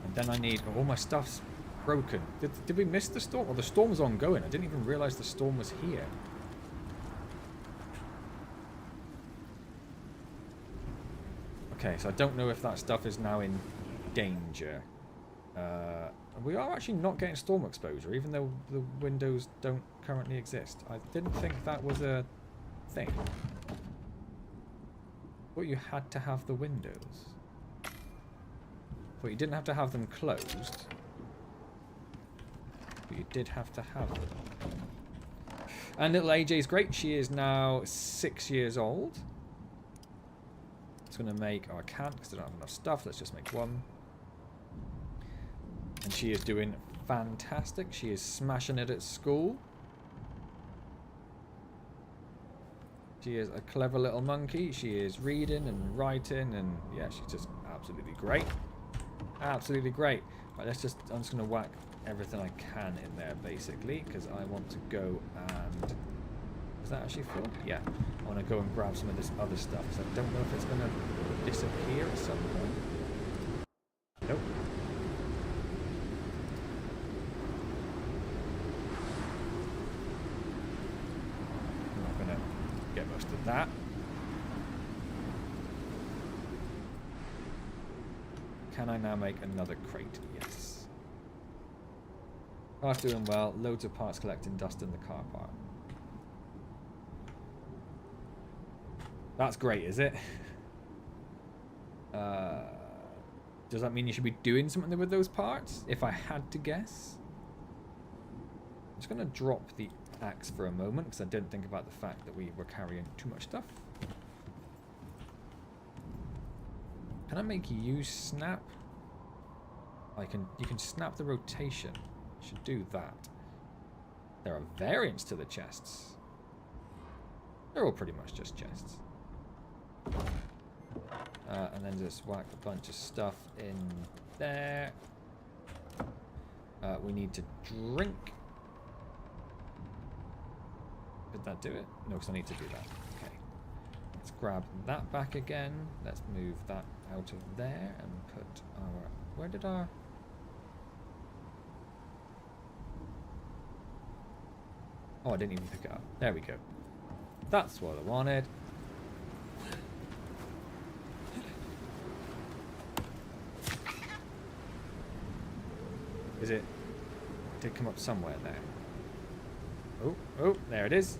And then I need... Oh, all my stuff's broken. Did we miss the storm? Well, the storm was ongoing. I didn't even realise the storm was here. Okay, so I don't know if that stuff is now in danger. We are actually not getting storm exposure, even though the windows don't currently exist. I didn't think that was a thing. Thought you had to have the windows. Thought you didn't have to have them closed. But you did have to have them. And little AJ's great. She is now 6 years old. It's going to make... Oh, I can't because I don't have enough stuff. Let's just make 1. And she is doing fantastic. She is smashing it at school. She is a clever little monkey. She is reading and writing, and yeah, she's just absolutely great. Absolutely great. Right, let's just... I'm just going to whack everything I can in there, basically, because I want to go and... Is that actually full? Yeah. I want to go and grab some of this other stuff, because I don't know if it's going to disappear at some point. Nope. I'm not going to get most of that. Can I now make another crate? Yes. Car's doing well. Loads of parts collecting dust in the car park. That's great, is it? Does that mean you should be doing something with those parts? If I had to guess. I'm just going to drop the axe for a moment because I didn't think about the fact that we were carrying too much stuff. Can I make you snap? You can snap the rotation. Should do that. There are variants to the chests. They're all pretty much just chests. And then just whack a bunch of stuff in there. We need to drink. Did that do it? No, because I need to do that. Okay. Let's grab that back again. Let's move that out of there and put our... Where did our... Oh, I didn't even pick it up. There we go. That's what I wanted. Is it? It did come up somewhere there. Oh, there it is.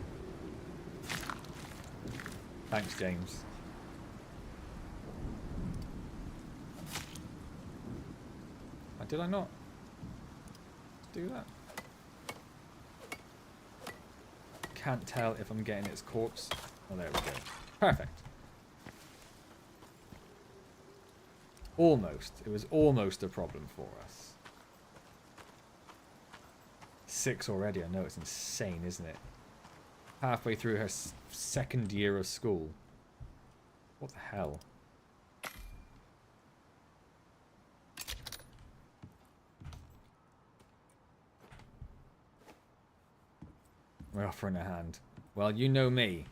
Thanks, James. Did I not do that? Can't tell if I'm getting its corpse. Oh, there we go. Perfect. Almost. It was almost a problem for us. 6 already. I know, it's insane, isn't it? Halfway through her second year of school. What the hell? We're offering a hand. Well, you know me.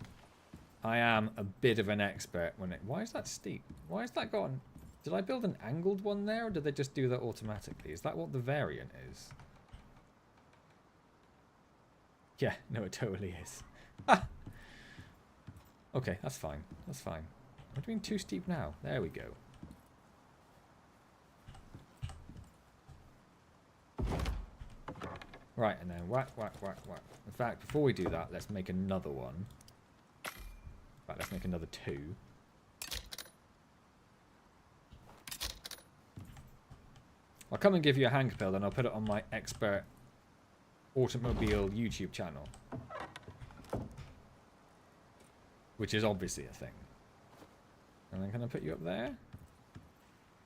I am a bit of an expert when it... Why is that steep? Why is that gone? Did I build an angled one there, or did they just do that automatically? Is that what the variant is? Yeah, no, it totally is. Ah! Okay, that's fine. That's fine. What do you mean too steep now? There we go. Right, and then whack, whack, whack, whack. In fact, before we do that, let's make another one. In fact, let's make another 2. I'll come and give you a hand build, and I'll put it on my expert automobile YouTube channel. Which is obviously a thing. And then can I put you up there?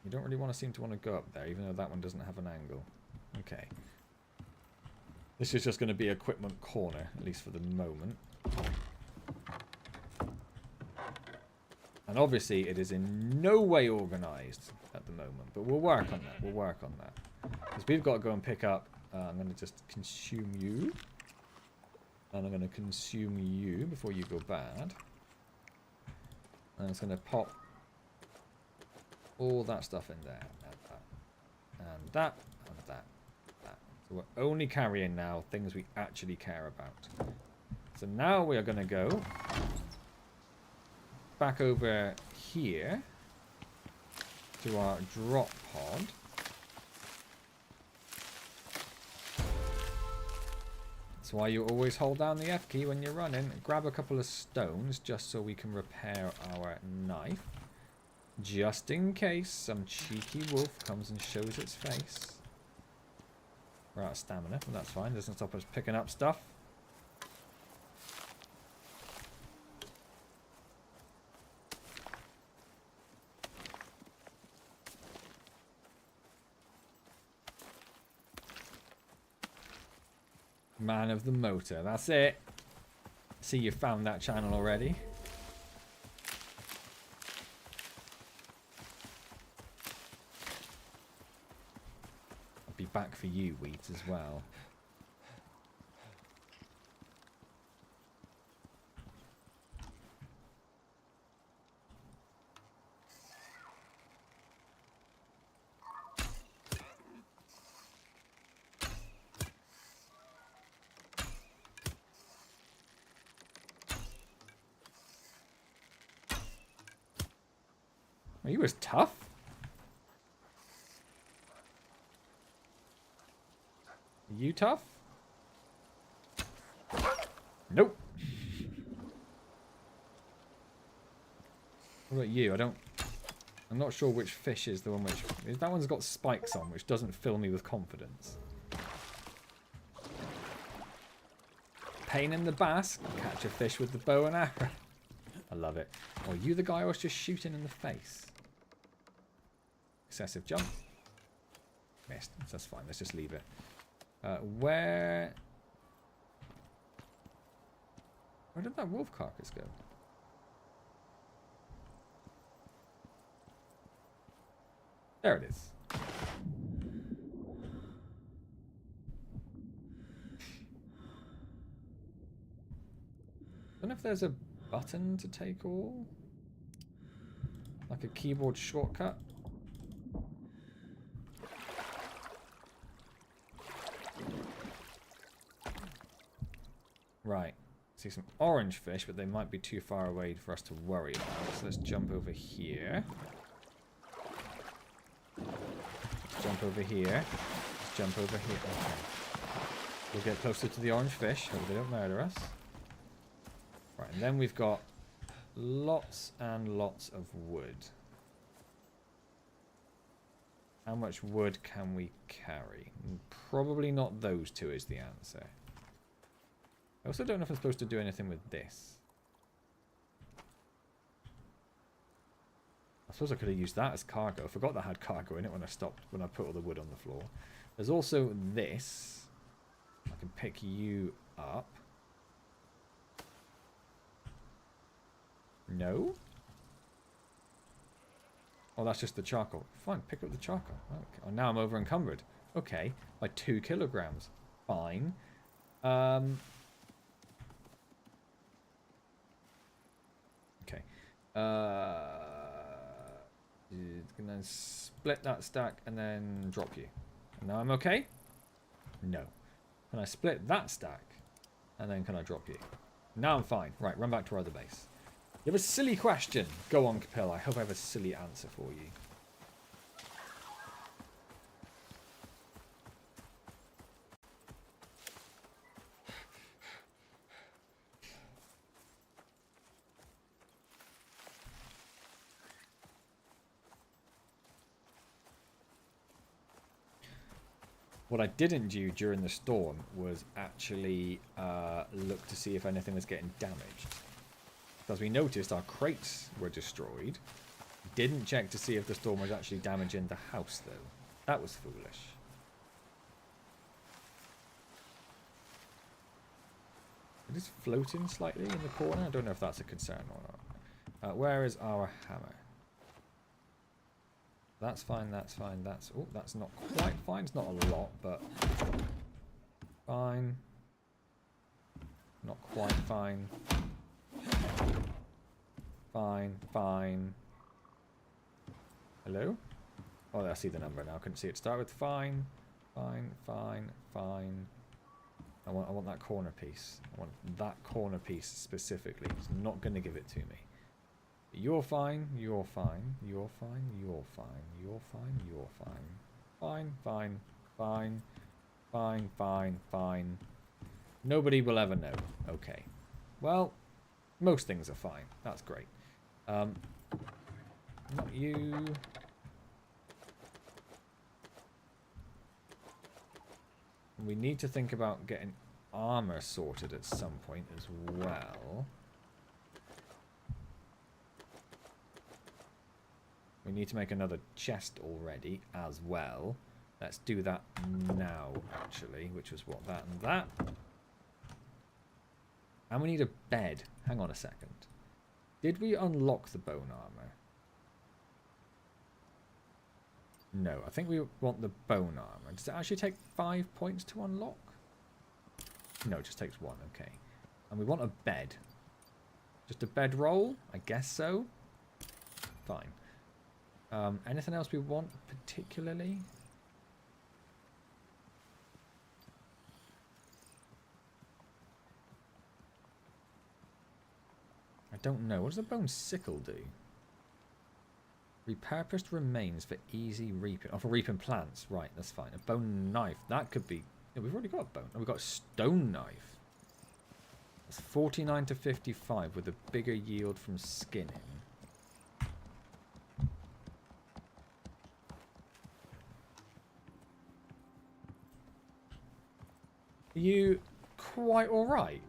You don't really seem to want to go up there, even though that one doesn't have an angle. Okay. This is just going to be equipment corner, at least for the moment. And obviously it is in no way organised at the moment. But we'll work on that. We'll work on that. Because we've got to go and pick up... I'm going to just consume you. And I'm going to consume you before you go bad. And it's going to pop all that stuff in there. And that. And that. And that. That. So we're only carrying now things we actually care about. So now we are going to go back over here to our drop pod. That's why you always hold down the F key when you're running. Grab a couple of stones just so we can repair our knife. Just in case some cheeky wolf comes and shows its face. We're out of stamina, but that's fine. Doesn't stop us picking up stuff. Man of the motor, that's it. See, you found that channel already. I'll be back for you, Wheat, as well. He was tough. Are you tough? Nope. What about you? I'm not sure which fish is the one which... That one's got spikes on, which doesn't fill me with confidence. Pain in the bass. Catch a fish with the bow and arrow. I love it. Oh, you the guy I was just shooting in the face? Excessive jump. Missed. That's fine. Let's just leave it. Where did that wolf carcass go? There it is. I don't know if there's a button to take all. Like a keyboard shortcut. Right. See some orange fish, but they might be too far away for us to worry about. So let's jump over here. Let's jump over here. Let's jump over here. Okay. We'll get closer to the orange fish. Hope they don't murder us. Right, and then we've got lots and lots of wood. How much wood can we carry? Probably not those two is the answer. I also don't know if I'm supposed to do anything with this. I suppose I could have used that as cargo. I forgot that had cargo in it when I put all the wood on the floor. There's also this. I can pick you up. No? Oh, that's just the charcoal. Fine, pick up the charcoal. Okay. Oh, now I'm over encumbered. Okay, by 2 kilograms. Fine. Okay. Gonna split that stack and then drop you. And now I'm okay? No. Can I split that stack? And then can I drop you? Now I'm fine. Right, run back to our other base. You have a silly question. Go on, Capella. I hope I have a silly answer for you. What I didn't do during the storm was actually look to see if anything was getting damaged. Because we noticed our crates were destroyed. Didn't check to see if the storm was actually damaging the house, though. That was foolish. It is floating slightly in the corner. I don't know if that's a concern or not. Where is our hammer? That's fine, that's fine, that's... Oh, that's not quite fine. It's not a lot, but... Fine. Not quite fine. Fine, fine. Hello? Oh, I see the number now. I couldn't see it. Start with fine. Fine, fine, fine. I want that corner piece. I want that corner piece specifically. It's not going to give it to me. You're fine, you're fine, you're fine, you're fine, you're fine, you're fine. Fine, fine, fine, fine, fine, fine. Nobody will ever know. Okay. Well, most things are fine. That's great. Not you. We need to think about getting armor sorted at some point as well. We need to make another chest already as well. Let's do that now, actually, which was what, that and that. And we need a bed. Hang on a second. Did we unlock the bone armor? No, I think we want the bone armor. Does it actually take 5 points to unlock? No, it just takes 1, okay. And we want a bed. Just a bed roll? I guess so. Fine. Anything else we want particularly? I don't know. What does a bone sickle do? Repurposed remains for easy reaping. Oh, for reaping plants. Right, that's fine. A bone knife. That could be... Yeah, we've already got a bone. Oh, we've got a stone knife. That's 49 to 55 with a bigger yield from skinning. Are you quite alright?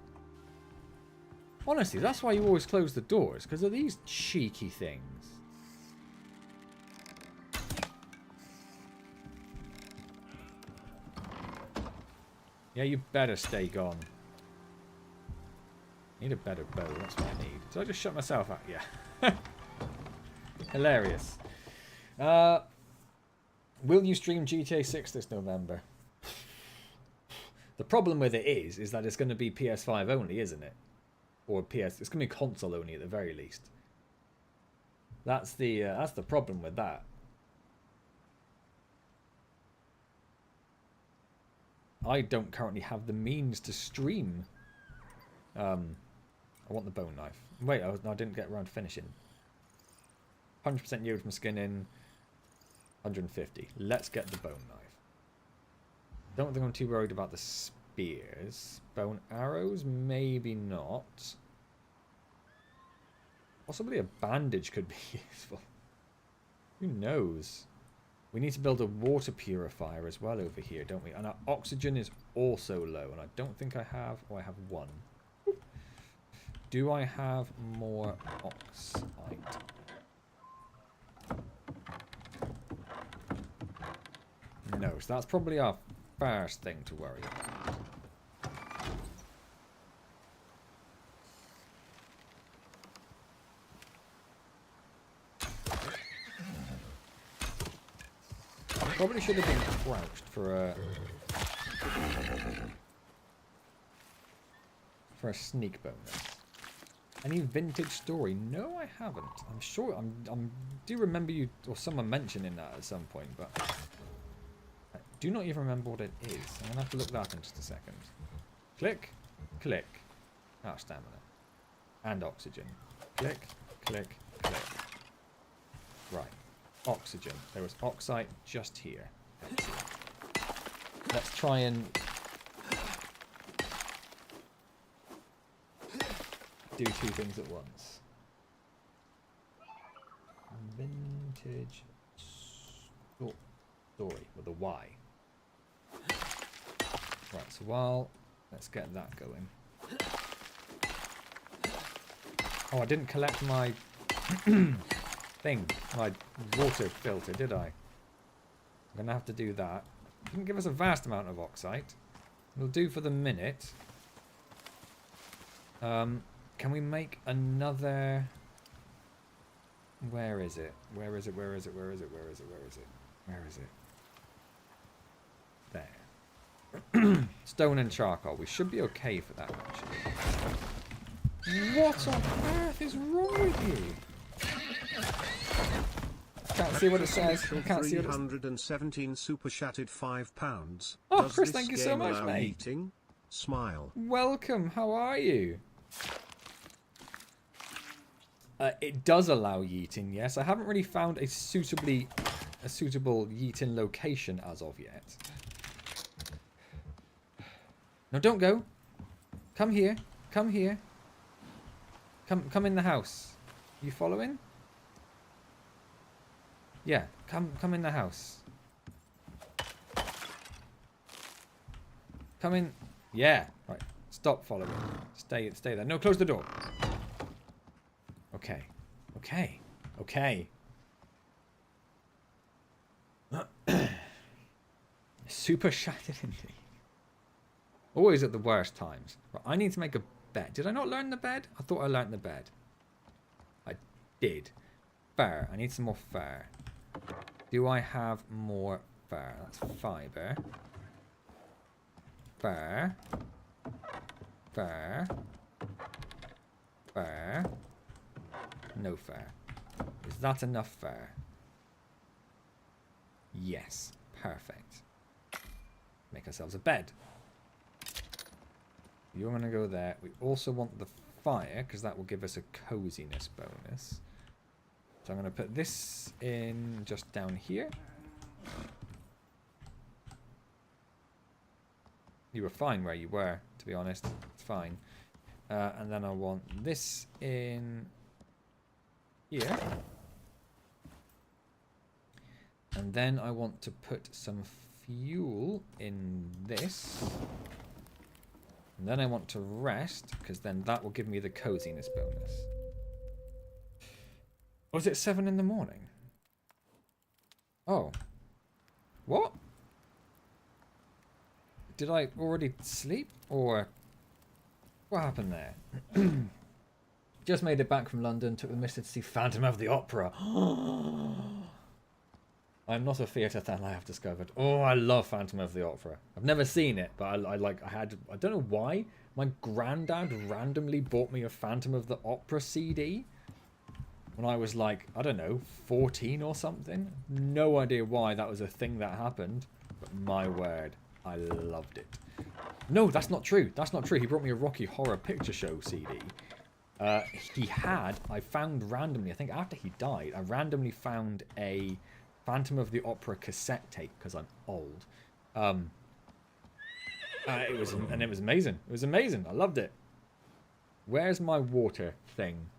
Honestly, that's why you always close the doors, because of these cheeky things. Yeah, you better stay gone. Need a better bow, that's what I need. Did I just shut myself out? Yeah. Hilarious. Will you stream GTA 6 this November? The problem with it is that it's going to be PS5 only, isn't it? Or PS, it's going to be console only at the very least. That's the problem with that. I don't currently have the means to stream. I want the bone knife. Wait, I didn't get around to finishing. 100% yield from skinning. 150. Let's get the bone knife. Don't think I'm too worried about the spears. Bone arrows? Maybe not. Possibly a bandage could be useful. Who knows? We need to build a water purifier as well over here, don't we? And our oxygen is also low, and I don't think I have... Oh, I have 1. Do I have more oxide? No, so that's probably our first thing to worry about. Probably should have been crouched for a sneak bonus. Any vintage story? No, I haven't. I'm sure. I do remember you or someone mentioning that at some point, but I do not even remember what it is. I'm gonna have to look that up in just a second. Click, click. Ah, stamina and oxygen. Click, click, click. Right, oxygen. There was oxide just here. Let's try and do two things at once. Vintage story with a Y. Right, so let's get that going. Oh, I didn't collect my thing, my water filter, did I? I'm gonna have to do that. Didn't give us a vast amount of oxide. It'll do for the minute. Can we make another? Where is it? Where is it? Where is it? Where is it? Where is it? Where is it? Where is it? There. Stone and charcoal. We should be okay for that, actually. What on earth is wrong with you? Can't see what it says. Can't see what it says. 317 super chatted £5. Oh, Does Chris, this thank you so game much, allow mate. eating? Smile. Welcome. How are you? It does allow yeeting, yes. I haven't really found a suitable yeeting location as of yet. No, don't go. Come here. Come here. Come in the house. You following? Yeah, come in the house. Come in. Yeah. Right. Stop following. Stay there. No, close the door. Okay. Okay. Okay. Super shattered indeed. Always at the worst times. Right, I need to make a bed. Did I not learn the bed? I thought I learned the bed. I did. Fur. I need some more fur. Do I have more fur? That's fiber. Fur. Fur. Fur. No fur. Is that enough fur? Yes. Perfect. Make ourselves a bed. You're going to go there. We also want the fire, because that will give us a coziness bonus. So I'm going to put this in just down here. You were fine where you were, to be honest. It's fine. And then I want this in here. And then I want to put some fuel in this. And then I want to rest, because then that will give me the coziness bonus. Was it 7 in the morning? Oh. What? Did I already sleep? Or what happened there? Just made it back from London, took the missus to see Phantom of the Opera. I'm not a theatre fan, I have discovered. Oh, I love Phantom of the Opera. I've never seen it, but I don't know why. My granddad randomly bought me a Phantom of the Opera CD when I was like, I don't know, 14 or something. No idea why that was a thing that happened, but my word, I loved it. No, that's not true. That's not true. He brought me a Rocky Horror Picture Show CD. I found randomly, I think after he died, I randomly found a Phantom of the Opera cassette tape, because I'm old. It was amazing. It was amazing. I loved it. Where's my water thing?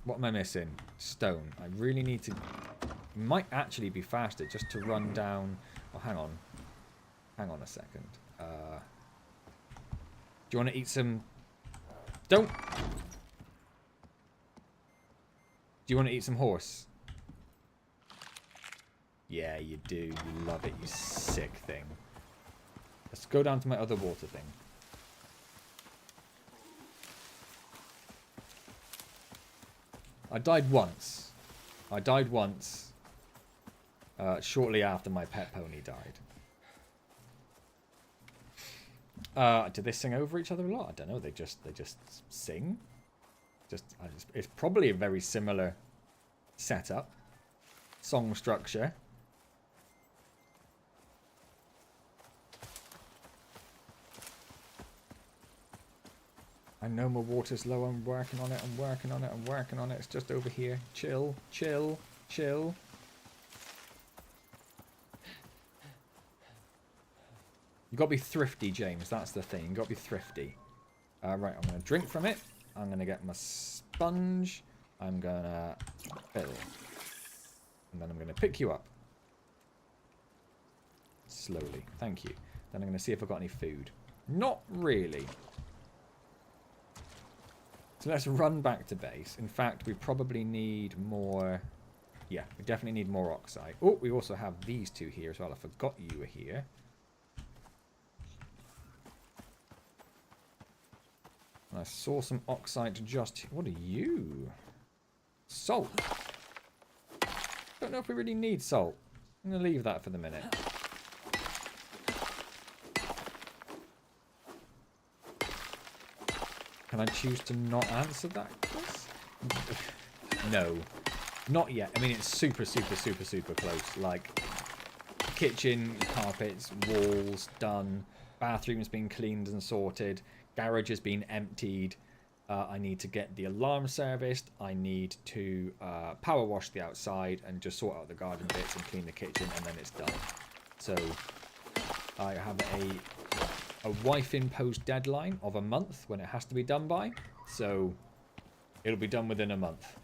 What am I missing? Stone. I really need to... It might actually be faster just to run down... Oh, hang on. Hang on a second. Do you want to eat some... Don't... Do you want to eat some horse? Yeah, you do. You love it, you sick thing. Let's go down to my other water thing. I died once. shortly after my pet pony died. Do they sing over each other a lot? I don't know. They just sing. It's probably a very similar setup, song structure. I know my water's low. I'm working on it. I'm working on it. I'm working on it. It's just over here. Chill, chill, chill. You got to be thrifty, James. That's the thing. You got to be thrifty. Right, I'm going to drink from it. I'm going to get my sponge. I'm going to fill. And then I'm going to pick you up. Slowly. Thank you. Then I'm going to see if I've got any food. Not really. So let's run back to base. In fact, we probably need more... Yeah, we definitely need more oxide. Oh, we also have these two here as well. I forgot you were here. And I saw some oxide just... What are you? Salt. Don't know if we really need salt. I'm going to leave that for the minute. Can I choose to not answer that, Chris? No. Not yet. I mean, it's super, super, super, super close. Like, kitchen, carpets, walls, done. Bathroom's been cleaned and sorted. Garage has been emptied. I need to get the alarm serviced. I need to power wash the outside and just sort out the garden bits and clean the kitchen, and then it's done. So, I have a wife-imposed deadline of a month when it has to be done by. So, it'll be done within a month.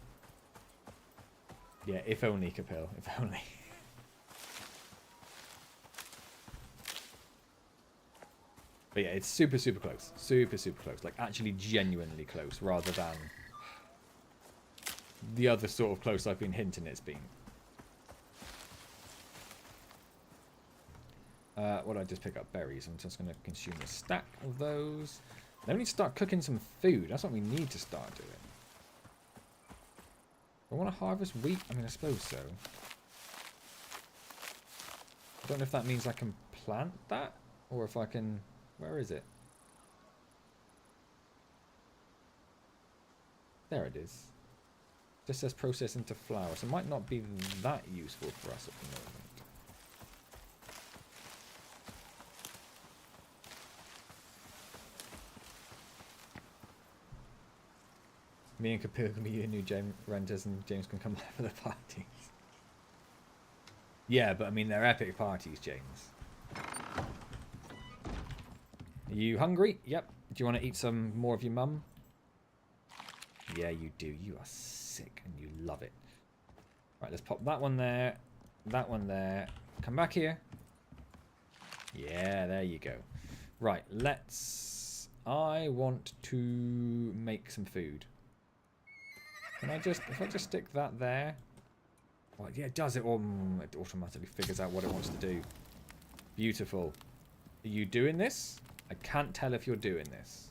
Yeah, if only, Kapil. If only. But yeah, it's super, super close. Super, super close. Like, actually genuinely close, rather than the other sort of close I've been hinting it's been. What did I just pick up? Berries. I'm just going to consume a stack of those. Then we need to start cooking some food. That's what we need to start doing. I want to harvest wheat. I mean, I suppose so. I don't know if that means I can plant that, or if I can... Where is it? There it is. Just says process into flour, so it might not be that useful for us at the moment. Me and Kapil can be your new renters, and James can come back for the parties. Yeah, but I mean, they're epic parties, James. Are you hungry? Yep. Do you want to eat some more of your mum? Yeah, you do. You are sick, and you love it. Right, let's pop that one there. That one there. Come back here. Yeah, there you go. Right, let's... I want to make some food. Can I just... If I just stick that there... Well, yeah, it does it. It automatically figures out what it wants to do. Beautiful. Are you doing this? I can't tell if you're doing this.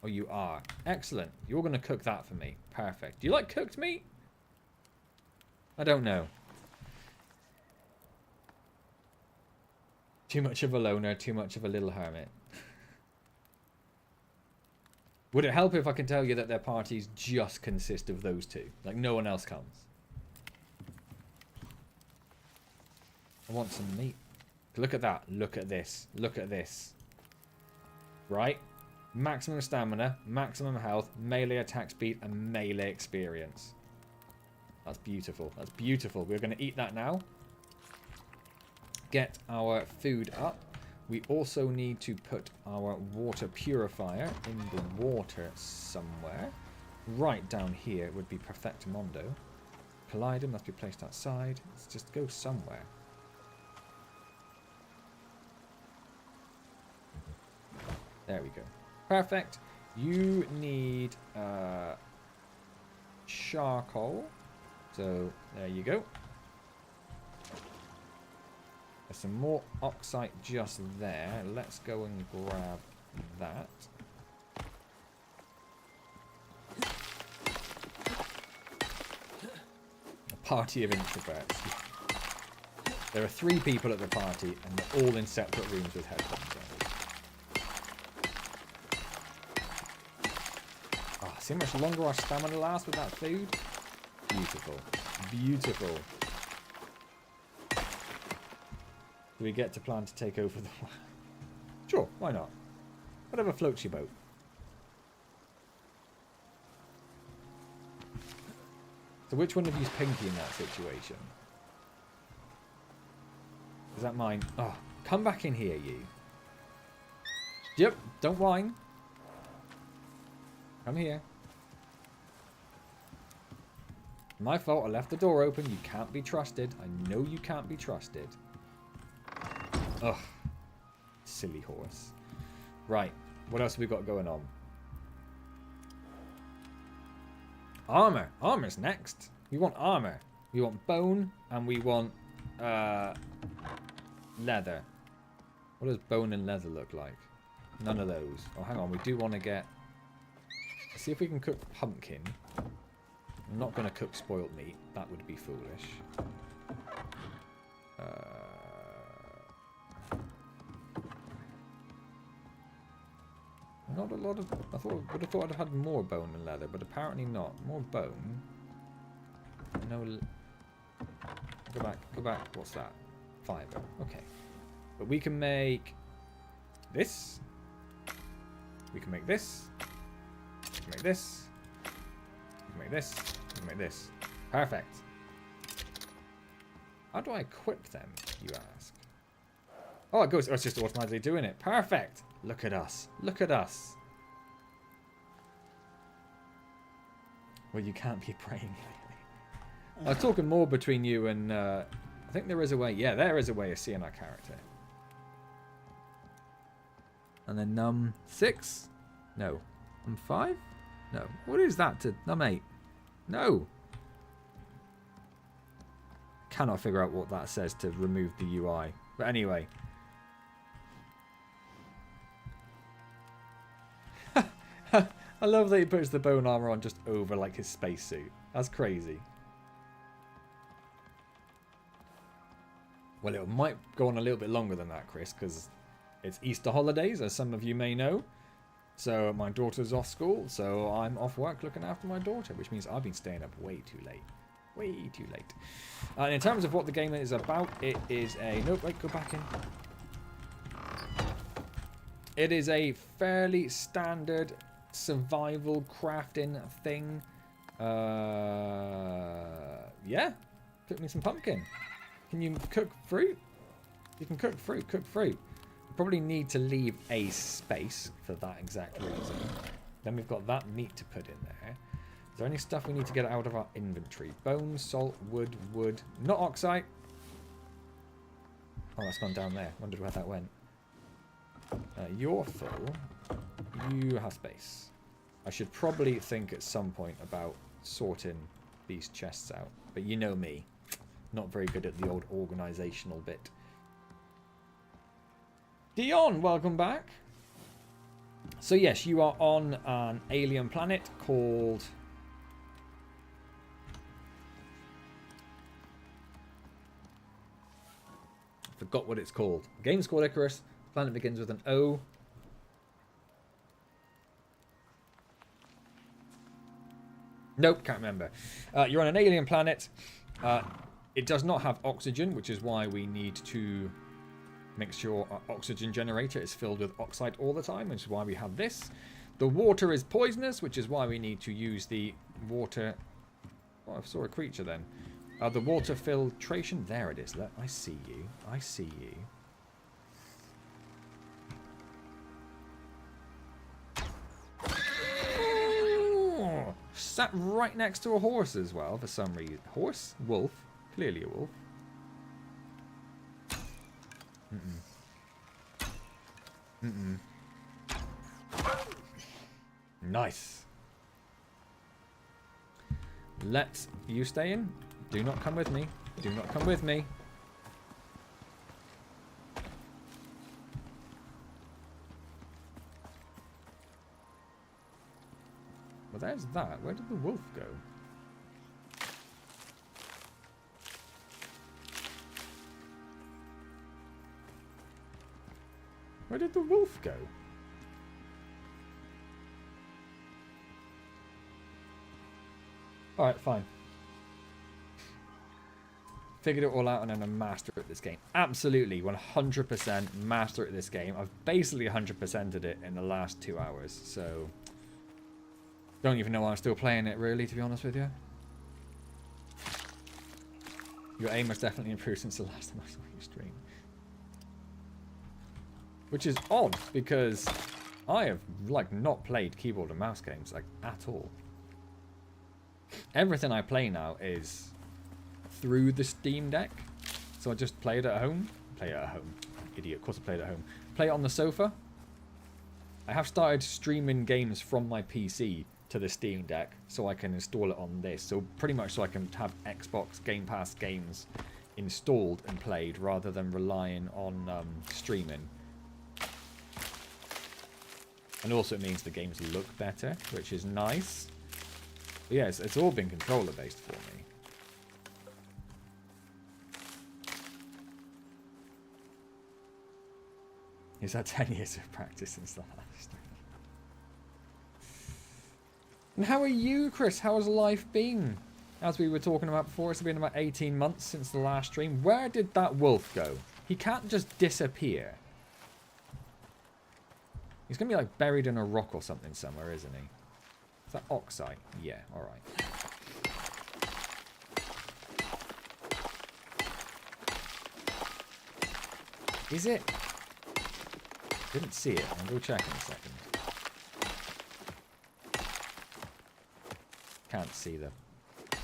Oh, you are. Excellent. You're going to cook that for me. Perfect. Do you like cooked meat? I don't know. Too much of a loner, too much of a little hermit. Would it help if I can tell you that their parties just consist of those two? Like, no one else comes. I want some meat. Look at that. Look at this. Look at this. Right? Maximum stamina, maximum health, melee attack speed, and melee experience. That's beautiful. That's beautiful. We're going to eat that now. Get our food up. We also need to put our water purifier in the water somewhere. Right down here would be Perfectamondo. Collider must be placed outside. Let's just go somewhere. There we go. Perfect. You need charcoal. So there you go. There's some more oxide just there. Let's go and grab that. A party of introverts. There are 3 people at the party, and they're all in separate rooms with headphones on. Ah, see how much longer our stamina lasts with that food? Beautiful. Beautiful. Do we get to plan to take over the... Sure, why not? Whatever floats your boat. So which one of you's Pinky in that situation? Is that mine? Oh, come back in here, you. Yep, don't whine. Come here. My fault, I left the door open. You can't be trusted. I know you can't be trusted. Ugh. Silly horse. Right, what else have we got going on? Armor. Armor's next. We want armor. We want bone, and we want leather. What does bone and leather look like? None of those. Oh, hang on. We do want to get... Let's see if we can cook pumpkin. I'm not going to cook spoiled meat. That would be foolish. Not a lot of... would have thought I'd have had more bone and leather, but apparently not. More bone. No... Go back. Go back. What's that? Fiber. Okay. But we can make... this. We can make this. We can make this. We can make this. We can make this. Perfect. How do I equip them, you ask? Oh, it goes... Oh, it's just automatically doing it. Perfect. Look at us. Look at us. Well, you can't be praying. I was talking more between you and... I think there is a way... Yeah, there is a way of seeing our character. And then num 6? No. Num 5? No. What is that to num 8? No. Cannot figure out what that says to remove the UI. But anyway... I love that he puts the bone armor on just over like his spacesuit. That's crazy. Well, it might go on a little bit longer than that, Chris, because it's Easter holidays, as some of you may know. So my daughter's off school, so I'm off work looking after my daughter, which means I've been staying up way too late. Way too late. And in terms of what the game is about, it is a... Nope, wait, go back in. It is a fairly standard survival crafting thing. Yeah. Cook me some pumpkin. Can you cook fruit? You can cook fruit. Cook fruit. You probably need to leave a space for that exact reason. Then we've got that meat to put in there. Is there any stuff we need to get out of our inventory? Bone, salt, wood, wood. Not oxide. Oh, that's gone down there. Wondered where that went. You're full. You have space. I should probably think at some point about sorting these chests out. But you know me. Not very good at the old organisational bit. Dion, welcome back. So yes, you are on an alien planet called... I forgot what it's called. The game's called Icarus. Planet begins with an O. Nope, can't remember. You're on an alien planet. It does not have oxygen, which is why we need to make sure our oxygen generator is filled with oxide all the time, which is why we have this. The water is poisonous, which is why we need to use the water... Oh, I saw a creature then. The water filtration. There it is. I see you. I see you. Sat right next to a horse as well, for some reason. Horse? Wolf. Clearly a wolf. Nice. Let you stay in. Do not come with me. Do not come with me. Well, there's that. Where did the wolf go? Where did the wolf go? Alright, fine. Figured it all out and I'm a master at this game. Absolutely, 100% master at this game. I've basically 100%ed it in the last 2 hours, so... Don't even know why I'm still playing it, really, to be honest with you. Your aim has definitely improved since the last time I saw you stream. Which is odd, because I have, like, not played keyboard and mouse games, like, at all. Everything I play now is through the Steam Deck. So I just play it at home. Play it at home. Idiot, of course I play it at home. Play it on the sofa. I have started streaming games from my PC to the Steam Deck so I can install it on this. So pretty much so I can have Xbox Game Pass games installed and played rather than relying on streaming. And also it means the games look better, which is nice. But yeah, it's all been controller based for me. He's had 10 years of practice since the last. And how are you, Chris? How has life been? As we were talking about before, it's been about 18 months since the last stream. Where did that wolf go? He can't just disappear. He's going to be like buried in a rock or something somewhere, isn't he? Is that oxide? Yeah, alright. Is it? Didn't see it. I'll go check in a second. Can't see them. Is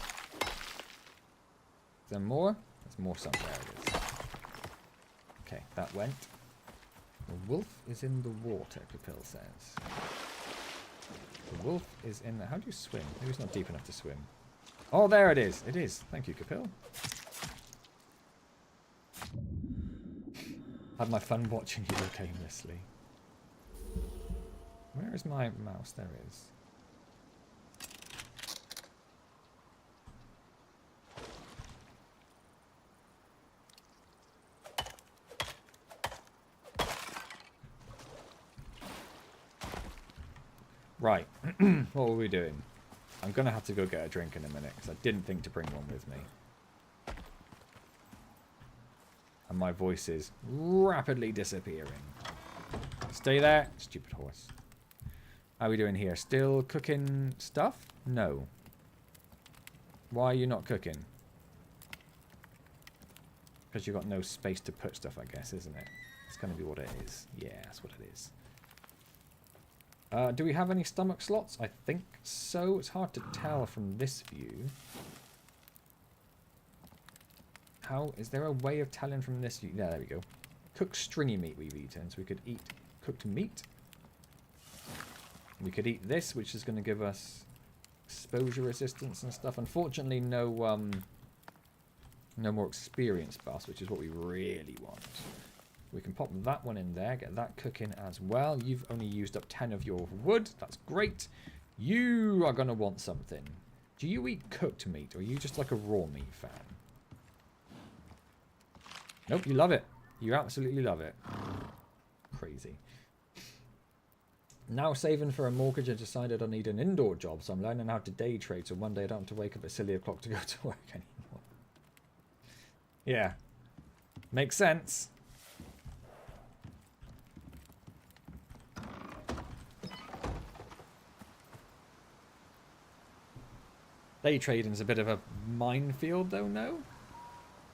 there more? There's more somewhere. It is. Okay, that went. The wolf is in the water, Kapil says. The wolf is in there. How do you swim? Maybe it's not deep enough to swim. Oh, there it is. It is. Thank you, Kapil. Had my fun watching you look aimlessly. Where is my mouse? There it is. Right. What were we doing? I'm going to have to go get a drink in a minute because I didn't think to bring one with me. And my voice is rapidly disappearing. Stay there, stupid horse. How are we doing here? Still cooking stuff? No. Why are you not cooking? Because you've got no space to put stuff, I guess, isn't it? It's going to be what it is. Yeah, that's what it is. Do we have any stomach slots? I think so. It's hard to tell from this view. How is there a way of telling from this view? Yeah, there we go. Cooked stringy meat we've eaten, so we could eat cooked meat. We could eat this, which is going to give us exposure resistance and stuff. Unfortunately, no more experience buffs, which is what we really want. We can pop that one in there, get that cooking as well. You've only used up 10 of your wood. That's great. You are going to want something. Do you eat cooked meat, or are you just like a raw meat fan? Nope, you love it. You absolutely love it. Crazy. Now saving for a mortgage, I decided I need an indoor job, so I'm learning how to day trade, so one day I don't have to wake up at silly o'clock to go to work anymore. Yeah. Makes sense. Day trading's a bit of a minefield, though, no?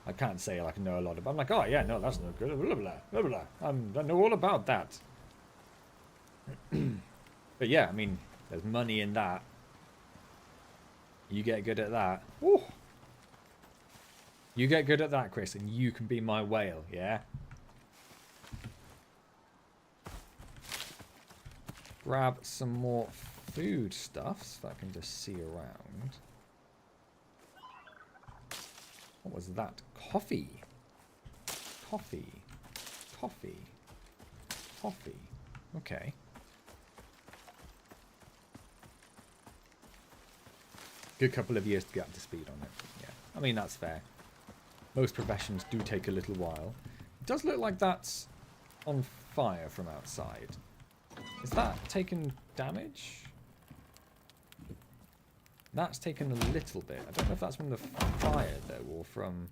I can't say like I know a lot about. I'm like, oh yeah, no, that's no good. Blah, blah, blah, blah. I know all about that. But yeah, I mean, there's money in that. You get good at that. Ooh. You get good at that, Chris, and you can be my whale, yeah? Grab some more food stuff so I can just see around. What was that? Coffee. Coffee. Coffee. Coffee. Okay. Good couple of years to get up to speed on it. Yeah. I mean, that's fair. Most professions do take a little while. It does look like that's on fire from outside. Is that taking damage? That's taken a little bit. I don't know if that's from the fire, though, or from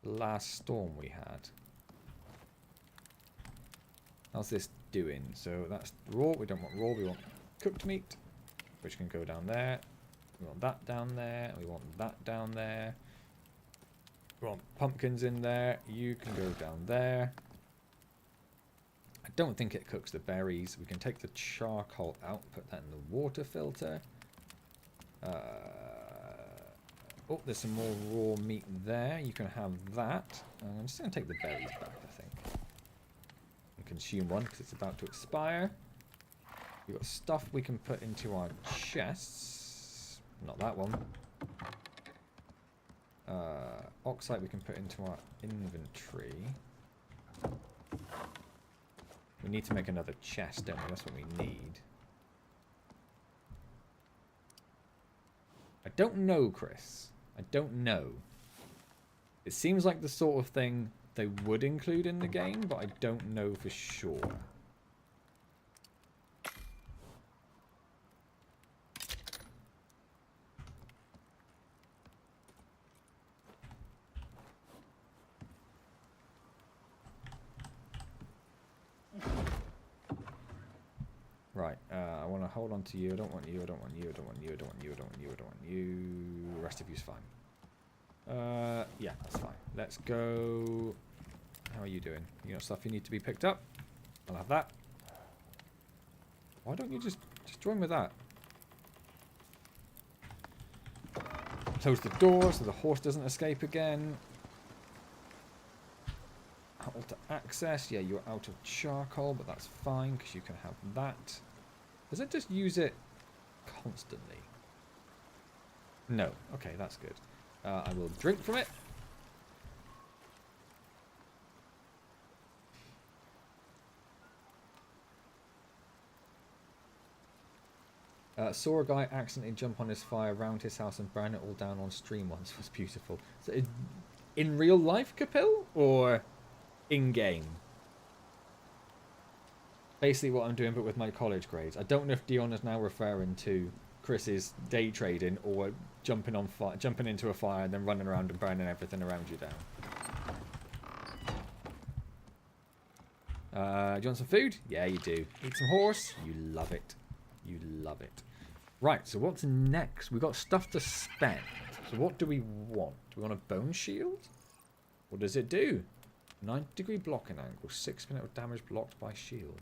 the last storm we had. How's this doing? So that's raw. We don't want raw. We want cooked meat, which can go down there. We want that down there. We want that down there. We want pumpkins in there. You can go down there. I don't think it cooks the berries. We can take the charcoal out, put that in the water filter. Oh, there's some more raw meat there. You can have that. I'm just going to take the berries back, I think. And consume one because it's about to expire. We've got stuff we can put into our chests. Not that one. Oxide we can put into our inventory. We need to make another chest, don't we? That's what we need. I don't know, Chris. I don't know. It seems like the sort of thing they would include in the game, but I don't know for sure. Right, I want to hold on to you. I don't want you. I don't want you. I don't want you. I don't want you. I don't want you. I don't want you. The rest of you's fine. Yeah, that's fine. Let's go. How are you doing? You got stuff you need to be picked up? I'll have that. Why don't you just join with that? Close the door so the horse doesn't escape again. Alter access. Yeah, you're out of charcoal, but that's fine because you can have that. Does it just use it constantly? No. Okay, that's good. I will drink from it. Saw a guy accidentally jump on his fire around his house and burn it all down on stream once. It was beautiful. So in real life, Capil? Or in-game? Basically what I'm doing, but with my college grades. I don't know if Dion is now referring to Chris's day trading or jumping into a fire and then running around and burning everything around you down. Do you want some food? Yeah, you do. Eat some horse? You love it. You love it. Right, so what's next? We've got stuff to spend. So what do we want? Do we want a bone shield? What does it do? 90-degree blocking angle. 6 minutes of damage blocked by shield.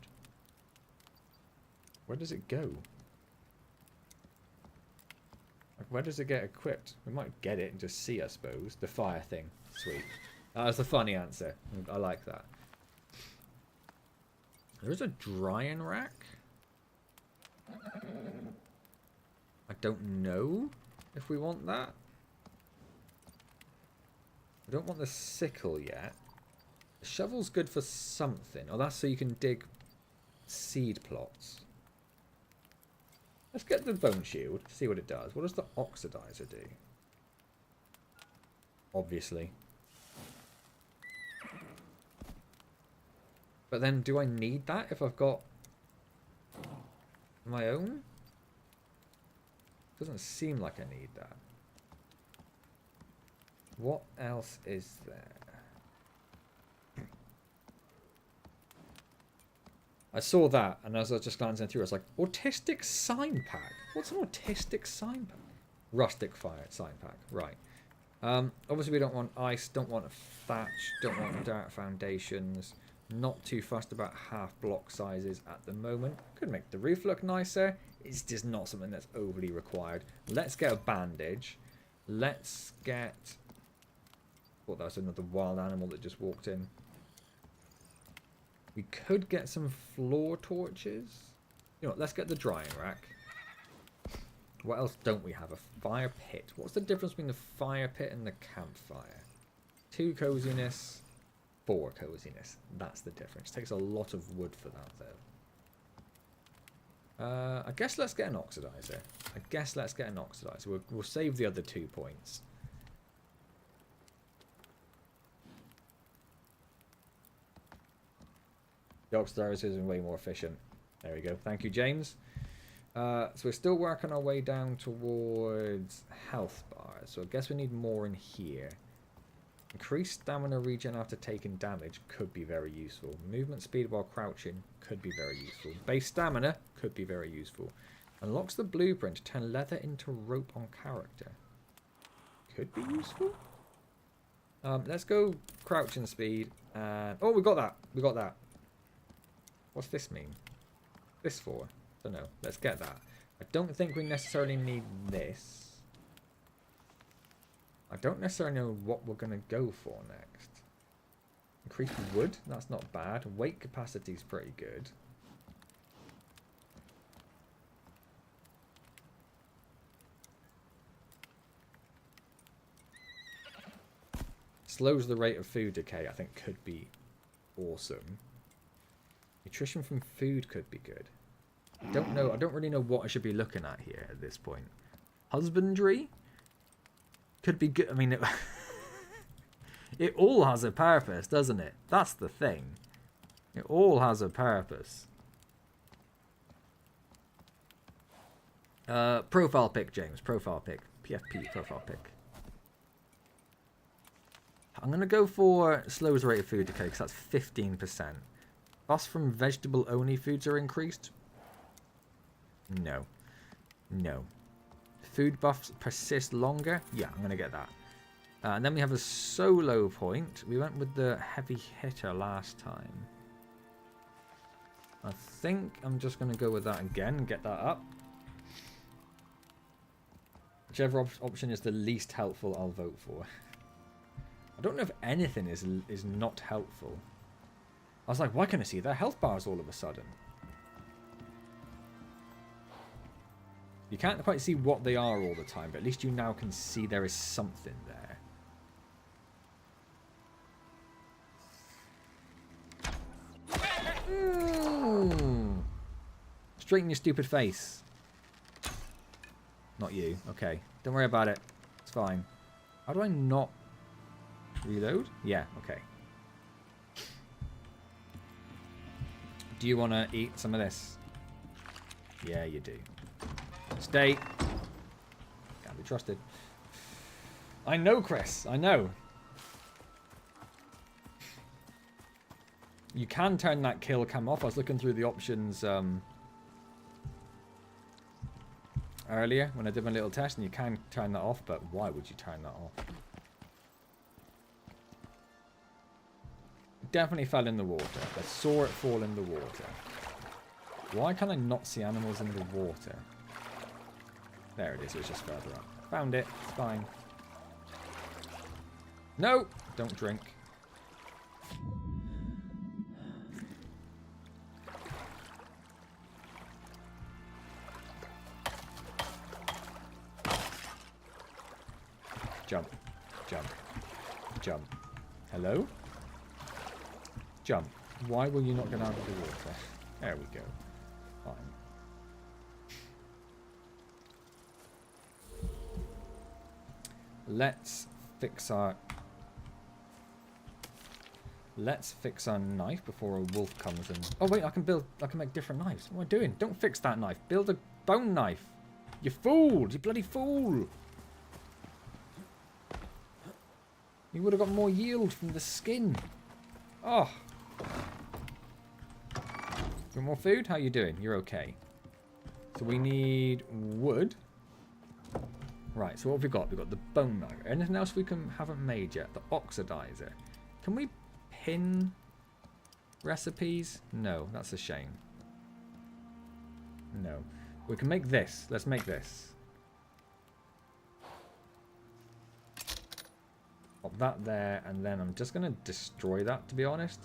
Where does it go? Like, where does it get equipped? We might get it and just see, I suppose. The fire thing. Sweet. That's a funny answer. I like that. There's a drying rack. I don't know if we want that. I don't want the sickle yet. The shovel's good for something. Oh, that's so you can dig seed plots. Let's get the bone shield, see what it does. What does the oxidizer do? Obviously. But then, do I need that if I've got my own? Doesn't seem like I need that. What else is there? I saw that, and as I was just glancing through, I was like, autistic sign pack? What's an autistic sign pack? Rustic fire sign pack, right. Obviously we don't want ice, don't want thatch, don't want dirt foundations. Not too fussed about half block sizes at the moment. Could make the roof look nicer. It's just not something that's overly required. Let's get a bandage. Let's get... Oh, that was another wild animal that just walked in. We could get some floor torches. You know what, let's get the drying rack. What else don't we have? A fire pit. What's the difference between the fire pit and the campfire? 2 coziness, 4 coziness. That's the difference. Takes a lot of wood for that, though. I guess let's get an oxidizer. We'll save the other 2 points. The oxidizers is way more efficient. There we go. Thank you, James. So we're still working our way down towards health bars. So I guess we need more in here. Increased stamina regen after taking damage could be very useful. Movement speed while crouching could be very useful. Base stamina could be very useful. Unlocks the blueprint to turn leather into rope on character. Could be useful. Let's go crouching speed. And oh, we got that. We got that. What's this mean? This for? Don't know. Let's get that. I don't think we necessarily need this. I don't necessarily know what we're going to go for next. Increased wood. That's not bad. Weight capacity is pretty good. Slows the rate of food decay, I think, could be awesome. Nutrition from food could be good. I don't know. I don't really know what I should be looking at here at this point. Husbandry could be good. I mean, it all has a purpose, doesn't it? That's the thing. It all has a purpose. Profile pick, James. Profile pick. PFP, profile pick. I'm going to go for slows rate of food decay because that's 15%. Buffs from vegetable-only foods are increased? No. No. Food buffs persist longer? Yeah, I'm going to get that. And then we have a solo point. We went with the heavy hitter last time. I think I'm just going to go with that again and get that up. Whichever option is the least helpful, I'll vote for. I don't know if anything is not helpful. I was like, why can't I see their health bars all of a sudden? You can't quite see what they are all the time, but at least you now can see there is something there. Straighten your stupid face. Not you. Okay. Don't worry about it. It's fine. How do I not reload? Yeah, okay. Do you want to eat some of this? Yeah, you do. Stay. Can't be trusted. I know, Chris. I know. You can turn that kill cam off. I was looking through the options earlier when I did my little test, and you can turn that off, but why would you turn that off? Definitely fell in the water. I saw it fall in the water. Why can I not see animals in the water? There it is. It was just further up. Found it. It's fine. No! Don't drink. Jump. Jump. Jump. Hello? Jump. Why will you not get out of the water? There we go. Fine. Let's fix our knife before a wolf comes in. Oh wait, I can make different knives. What am I doing? Don't fix that knife. Build a bone knife. You fool! You bloody fool! You would have got more yield from the skin. Oh. Want more food? How you doing? You're okay. So we need wood. Right, so what have we got? We've got the bone knife. Anything else we haven't made yet? The oxidizer. Can we pin recipes? No, that's a shame. No. We can make this. Let's make this. Pop that there, and then I'm just going to destroy that, to be honest.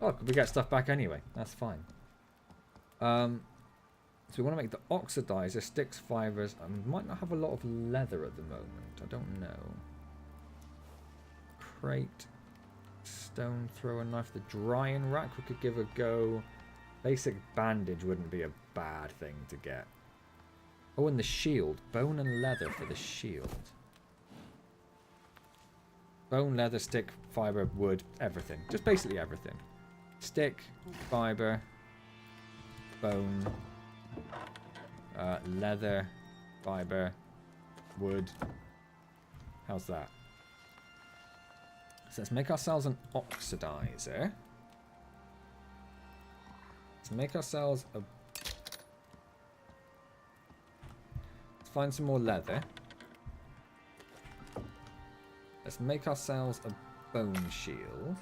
Oh, we get stuff back anyway. That's fine. So we want to make the oxidizer, sticks, fibers. I might not have a lot of leather at the moment. I don't know. Crate. Stone thrower knife. The drying rack we could give a go. Basic bandage wouldn't be a bad thing to get. Oh, and the shield. Bone and leather for the shield. Bone, leather, stick, fiber, wood, everything. Just basically everything. Stick, fiber, bone, leather, fiber, wood. How's that? So let's make ourselves an oxidizer. Let's make ourselves a... Let's find some more leather. Let's make ourselves a bone shield.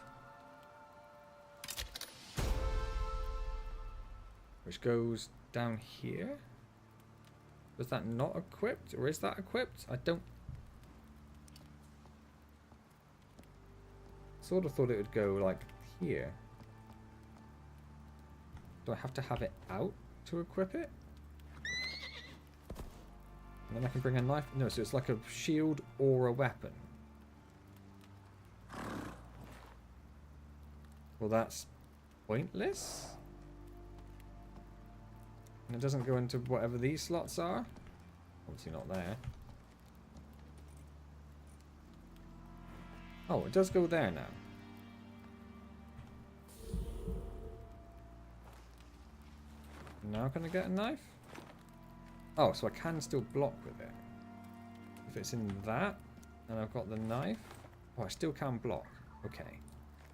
Which goes down here. Was that not equipped? Or is that equipped? I don't... Sort of thought it would go like here. Do I have to have it out to equip it? And then I can bring a knife? No, so it's like a shield or a weapon. Well, that's pointless. And it doesn't go into whatever these slots are. Obviously not there. Oh, it does go there now. Now can I get a knife? Oh, so I can still block with it. If it's in that, and I've got the knife. Oh, I still can block. Okay.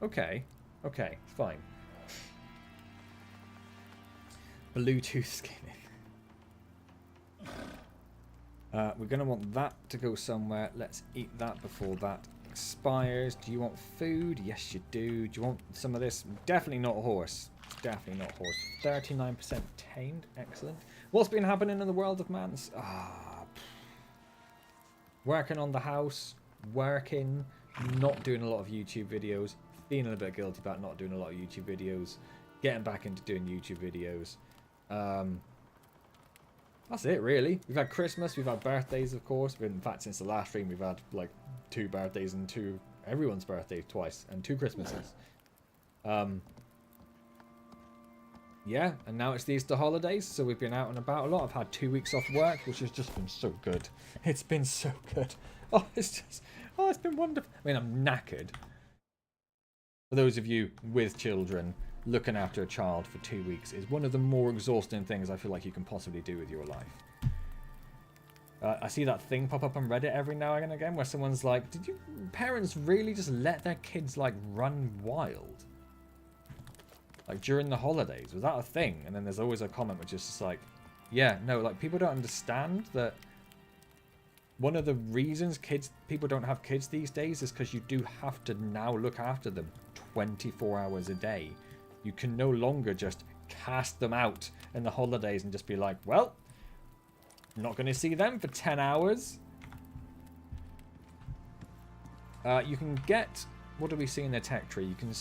Okay. Okay, fine. Bluetooth skinning. We're going to want that to go somewhere. Let's eat that before that expires. Do you want food? Yes, you do. Do you want some of this? Definitely not a horse. Definitely not a horse. 39% tamed. Excellent. What's been happening in the world of Mans? Working on the house. Working. Not doing a lot of YouTube videos. Feeling a bit guilty about not doing a lot of YouTube videos. Getting back into doing YouTube videos. That's it, really. We've had Christmas, we've had birthdays, of course. In fact, since the last stream, we've had like 2 birthdays and everyone's birthday twice, and 2 Christmases. Yeah, and now it's the Easter holidays, so we've been out and about a lot. I've had 2 weeks off work, which has just been so good. It's been so good. Oh, it's been wonderful. I mean, I'm knackered. For those of you with children, looking after a child for 2 weeks is one of the more exhausting things I feel like you can possibly do with your life. I see that thing pop up on Reddit every now and again where someone's like, did you parents really just let their kids like run wild? Like during the holidays, was that a thing? And then there's always a comment which is just like, yeah, no, like people don't understand that one of the reasons people don't have kids these days is because you do have to now look after them 24 hours a day. You can no longer just cast them out in the holidays and just be like, well, I'm not going to see them for 10 hours. You can get, what do we see in the tech tree? You can,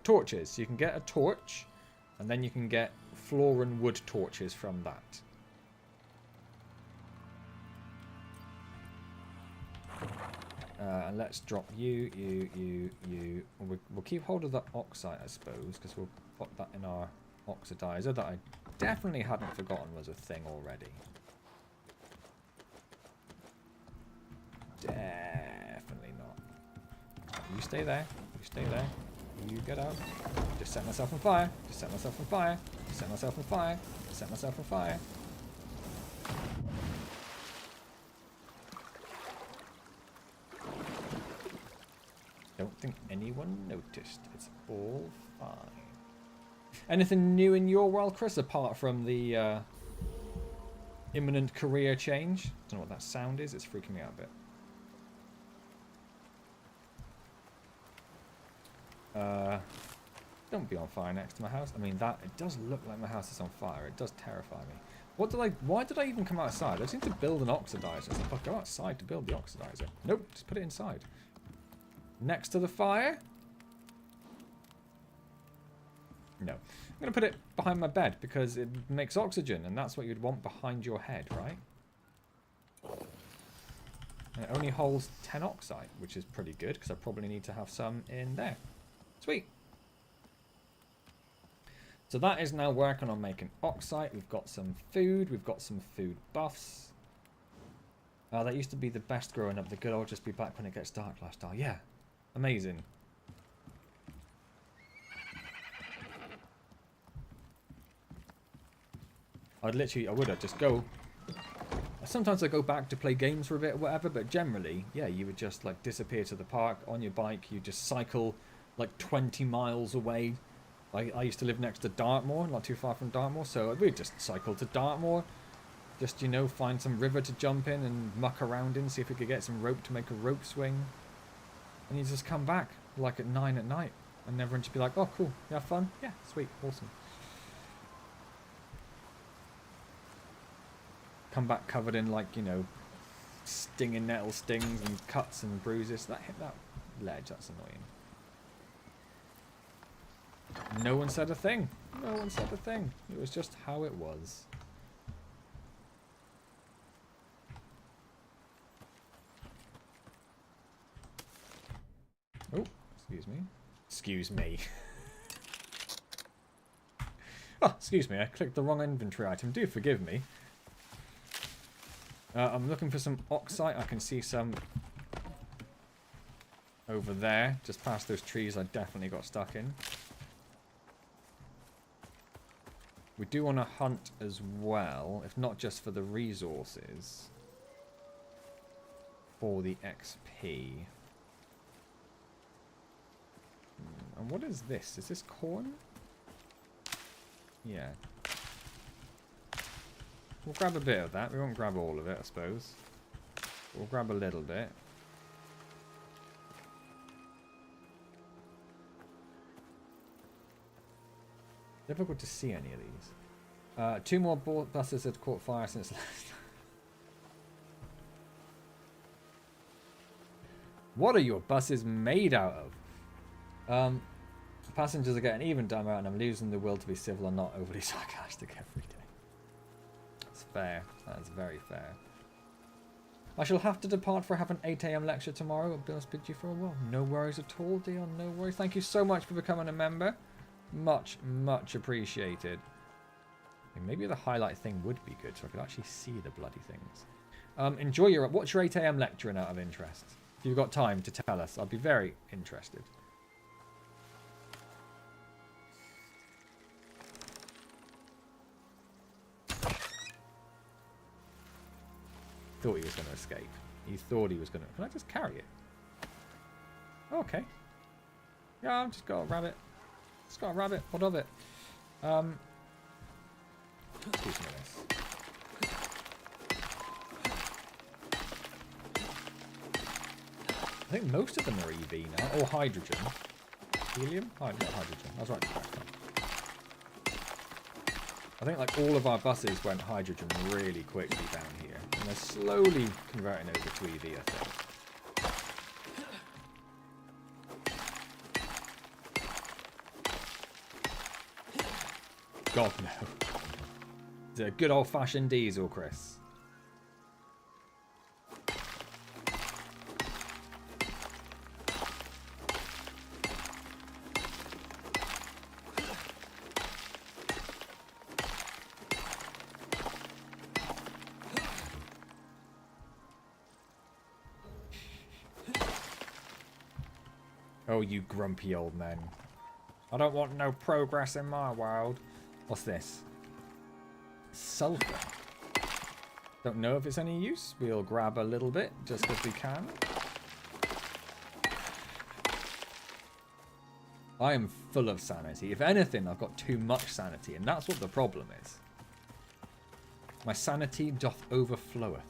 torches. You can get a torch, and then you can get floor and wood torches from that. And let's drop you. We'll keep hold of the oxide, I suppose, because we'll put that in our oxidizer that I definitely hadn't forgotten was a thing already. Definitely not. You stay there. You stay there. You get out. Just set myself on fire. Just set myself on fire. Just set myself on fire. Just set myself on fire. Don't think anyone noticed. It's all fine. Anything new in your world, Chris, apart from the imminent career change? Don't know what that sound is. It's freaking me out a bit. Don't be on fire next to my house. I mean, it does look like my house is on fire. It does terrify me. Why did I even come outside? I just need to build an oxidizer. So I'll go outside to build the oxidizer. Nope, just put it inside. Next to the fire? No. I'm going to put it behind my bed because it makes oxygen, and that's what you'd want behind your head, right? And it only holds 10 oxide, which is pretty good because I probably need to have some in there. Sweet. So that is now working on making oxide. We've got some food. We've got some food buffs. That used to be the best growing up. The good old just be back when it gets dark lifestyle. Yeah. Amazing. I would have just go. Sometimes I go back to play games for a bit or whatever, but generally, yeah, you would just like disappear to the park on your bike. You just cycle like 20 miles away. I used to live next to Dartmoor, not too far from Dartmoor, so we'd just cycle to Dartmoor. Just, you know, find some river to jump in and muck around in, see if we could get some rope to make a rope swing. And you just come back like at 9 at night. And everyone just be like, oh, cool, you have fun? Yeah, sweet, awesome. Come back covered in, like, you know, stinging nettle stings and cuts and bruises. That hit that ledge, that's annoying. No one said a thing. No one said a thing. It was just how it was. Oh, excuse me. Excuse me. Oh, excuse me. I clicked the wrong inventory item. Do forgive me. I'm looking for some oxite. I can see some over there. Just past those trees I definitely got stuck in. We do want to hunt as well, if not just for the resources, for the XP. And what is this? Is this corn? Yeah. We'll grab a bit of that. We won't grab all of it, I suppose. We'll grab a little bit. Difficult to see any of these. 2 more buses had caught fire since last time. What are your buses made out of? Passengers are getting even dumber and I'm losing the will to be civil and not overly sarcastic every day. That's fair. That's very fair. I shall have to depart for have an 8 AM lecture tomorrow. I'll be honest with you for a while. No worries at all, Dion. No worries. Thank you so much for becoming a member. Much, much appreciated. Maybe the highlight thing would be good so I could actually see the bloody things. Enjoy your... What's your 8 AM lecturing out of interest? If you've got time to tell us, I'd be very interested. Thought he was going to escape. He thought he was going to... Can I just carry it? Oh, okay. Yeah, I've just got a rabbit. Just got a rabbit. What of it? Excuse me this. I think most of them are EV now. Or hydrogen. Helium? Not hydrogen. I was right. I think like all of our buses went hydrogen really quickly down here. And they're slowly converting over to EV, I think. God, no. It's a good old-fashioned diesel, Chris. Oh, you grumpy old men. I don't want no progress in my world. What's this? Sulfur. Don't know if it's any use. We'll grab a little bit just because we can. I am full of sanity. If anything, I've got too much sanity, and that's what the problem is. My sanity doth overfloweth.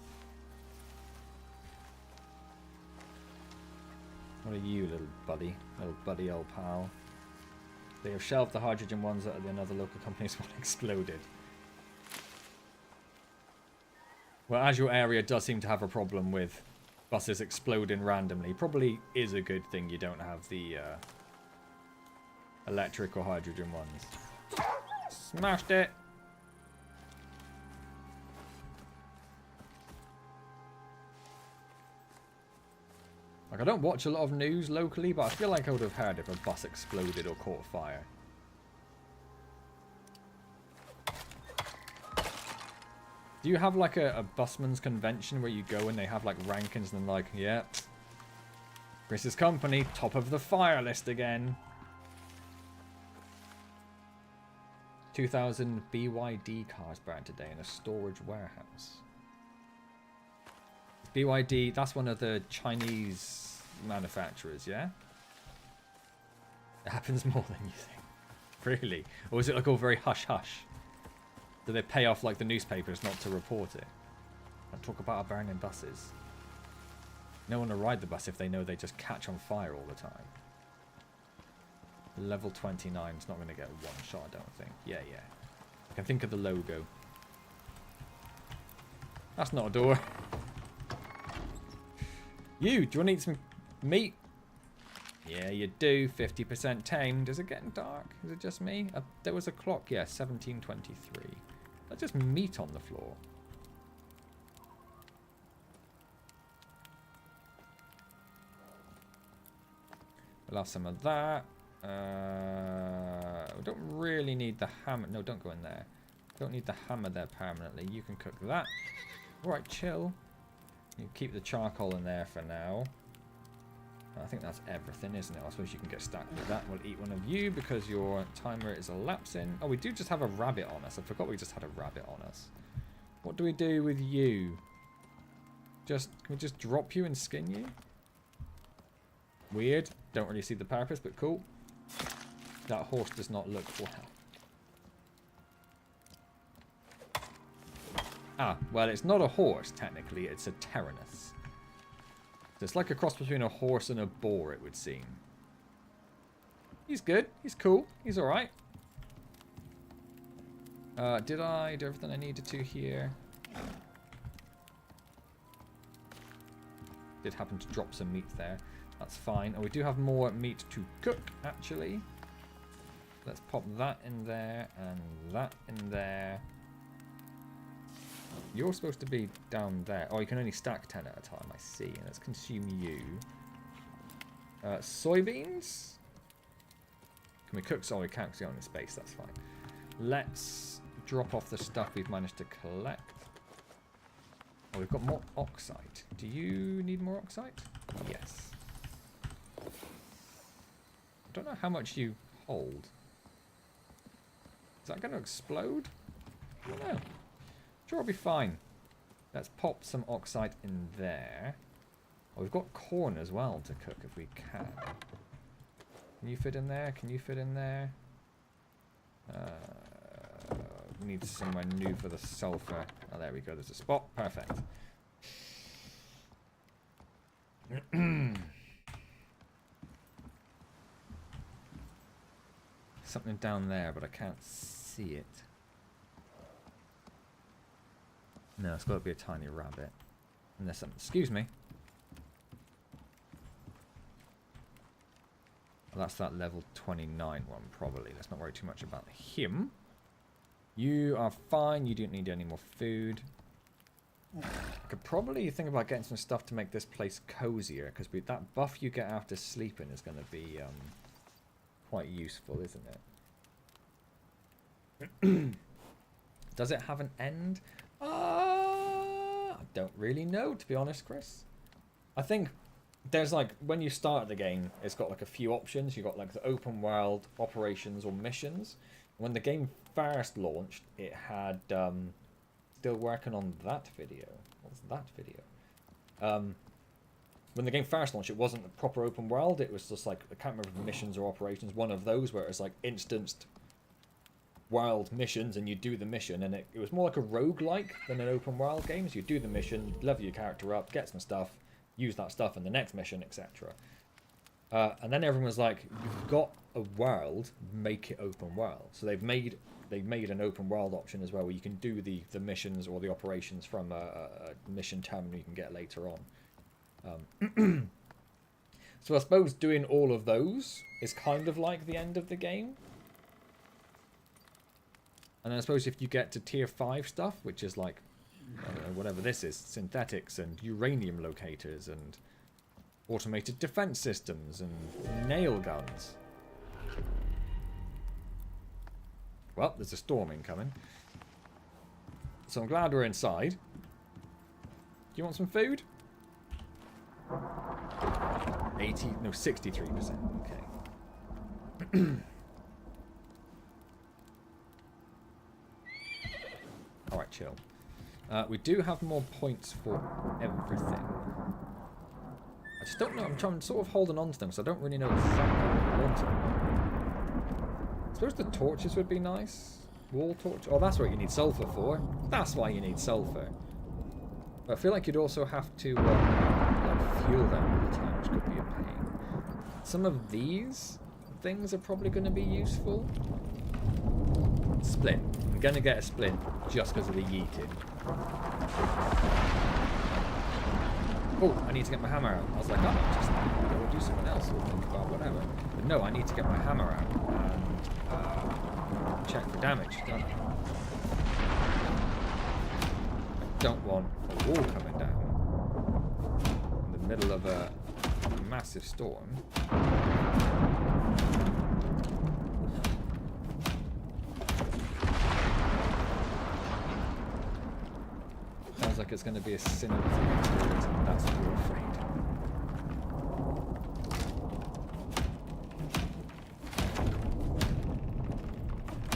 What are you, little buddy old pal? They have shelved the hydrogen ones that another local company's one exploded. Well, as your area does seem to have a problem with buses exploding randomly, probably is a good thing you don't have the electric or hydrogen ones. Smashed it! Like, I don't watch a lot of news locally, but I feel like I would have heard if a bus exploded or caught fire. Do you have like a busman's convention where you go and they have like rankings and like, yeah, Chris's company, top of the fire list again. 2,000 BYD cars burned today in a storage warehouse. BYD, that's one of the Chinese manufacturers, yeah? It happens more than you think. Really? Or is it like all very hush-hush? Do they pay off like the newspapers not to report it? Don't talk about our burning buses. No one will ride the bus if they know they just catch on fire all the time. Level 29 is not going to get one shot, I don't think. Yeah. I can think of the logo. That's not a door. You, do you want to eat some meat? Yeah, you do. 50% tamed. Is it getting dark? Is it just me? There was a clock. Yeah, 17:23. That's just meat on the floor. We'll have some of that. We don't really need the hammer. No, don't go in there. Don't need the hammer there permanently. You can cook that. Alright, chill. You keep the charcoal in there for now. I think that's everything, isn't it? I suppose you can get stacked with that. We'll eat one of you because your timer is elapsing. Oh, we do just have a rabbit on us. I forgot we just had a rabbit on us. What do we do with you? Can we just drop you and skin you? Weird. Don't really see the purpose, but cool. That horse does not look well. Ah, well, it's not a horse, technically. It's a Tyrannus. So it's like a cross between a horse and a boar, it would seem. He's good. He's cool. He's alright. Did I do everything I needed to here? Did happen to drop some meat there. That's fine. And we do have more meat to cook, actually. Let's pop that in there and that in there. You're supposed to be down there. Oh, you can only stack 10 at a time, I see. And let's consume you. Soybeans? Can we cook? Oh, we can't because we don't have space. That's fine. Let's drop off the stuff we've managed to collect. Oh, we've got more oxide. Do you need more oxide? Yes. I don't know how much you hold. Is that going to explode? I don't know. Sure, it'll be fine. Let's pop some oxide in there. Oh, we've got corn as well to cook if we can. Can you fit in there? Can you fit in there? We need somewhere new for the sulfur. Oh, there we go. There's a spot. Perfect. Something down there, but I can't see it. No, it's got to be a tiny rabbit. And there's something. Excuse me. Well, that's that level 29 one, probably. Let's not worry too much about him. You are fine. You don't need any more food. I could probably think about getting some stuff to make this place cozier, because that buff you get after sleeping is going to be quite useful, isn't it? Does it have an end? I don't really know, to be honest, Chris. I think there's like, when you start the game, it's got like a few options. You've got like the open world, operations, or missions. When the game first launched, it had, still working on that video. What's that video? When the game first launched, it wasn't a proper open world. It was just like, I can't remember if missions or operations, one of those where it was like instanced world missions and you do the mission, and it was more like a roguelike than an open world game. So you do the mission, level your character up, get some stuff, use that stuff in the next mission, etc. And then everyone was like, you've got a world, make it open world. So they've made an open world option as well, where you can do the missions or the operations from a mission terminal you can get later on. So I suppose doing all of those is kind of like the end of the game. And I suppose if you get to tier 5 stuff, which is like, I don't know, whatever this is, synthetics and uranium locators and automated defense systems and nail guns. Well, there's a storm incoming. So I'm glad we're inside. Do you want some food? 63%, okay. Alright, chill. We do have more points for everything. I just don't know. I'm sort of holding on to them, so I don't really know exactly what I want them. I suppose the torches would be nice. Wall torch. Oh, that's what you need sulfur for. That's why you need sulfur. But I feel like you'd also have to like fuel them all the time, which could be a pain. Some of these things are probably going to be useful. Splint. I'm going to get a splint just because of the yeeting. Oh, I need to get my hammer out. I was like, oh, just go do something else or think about whatever. But no, I need to get my hammer out and check for damage, don't I? I don't want a wall coming down in the middle of a massive storm. Sounds like it's going to be a cinematic experience, and that's what we're afraid.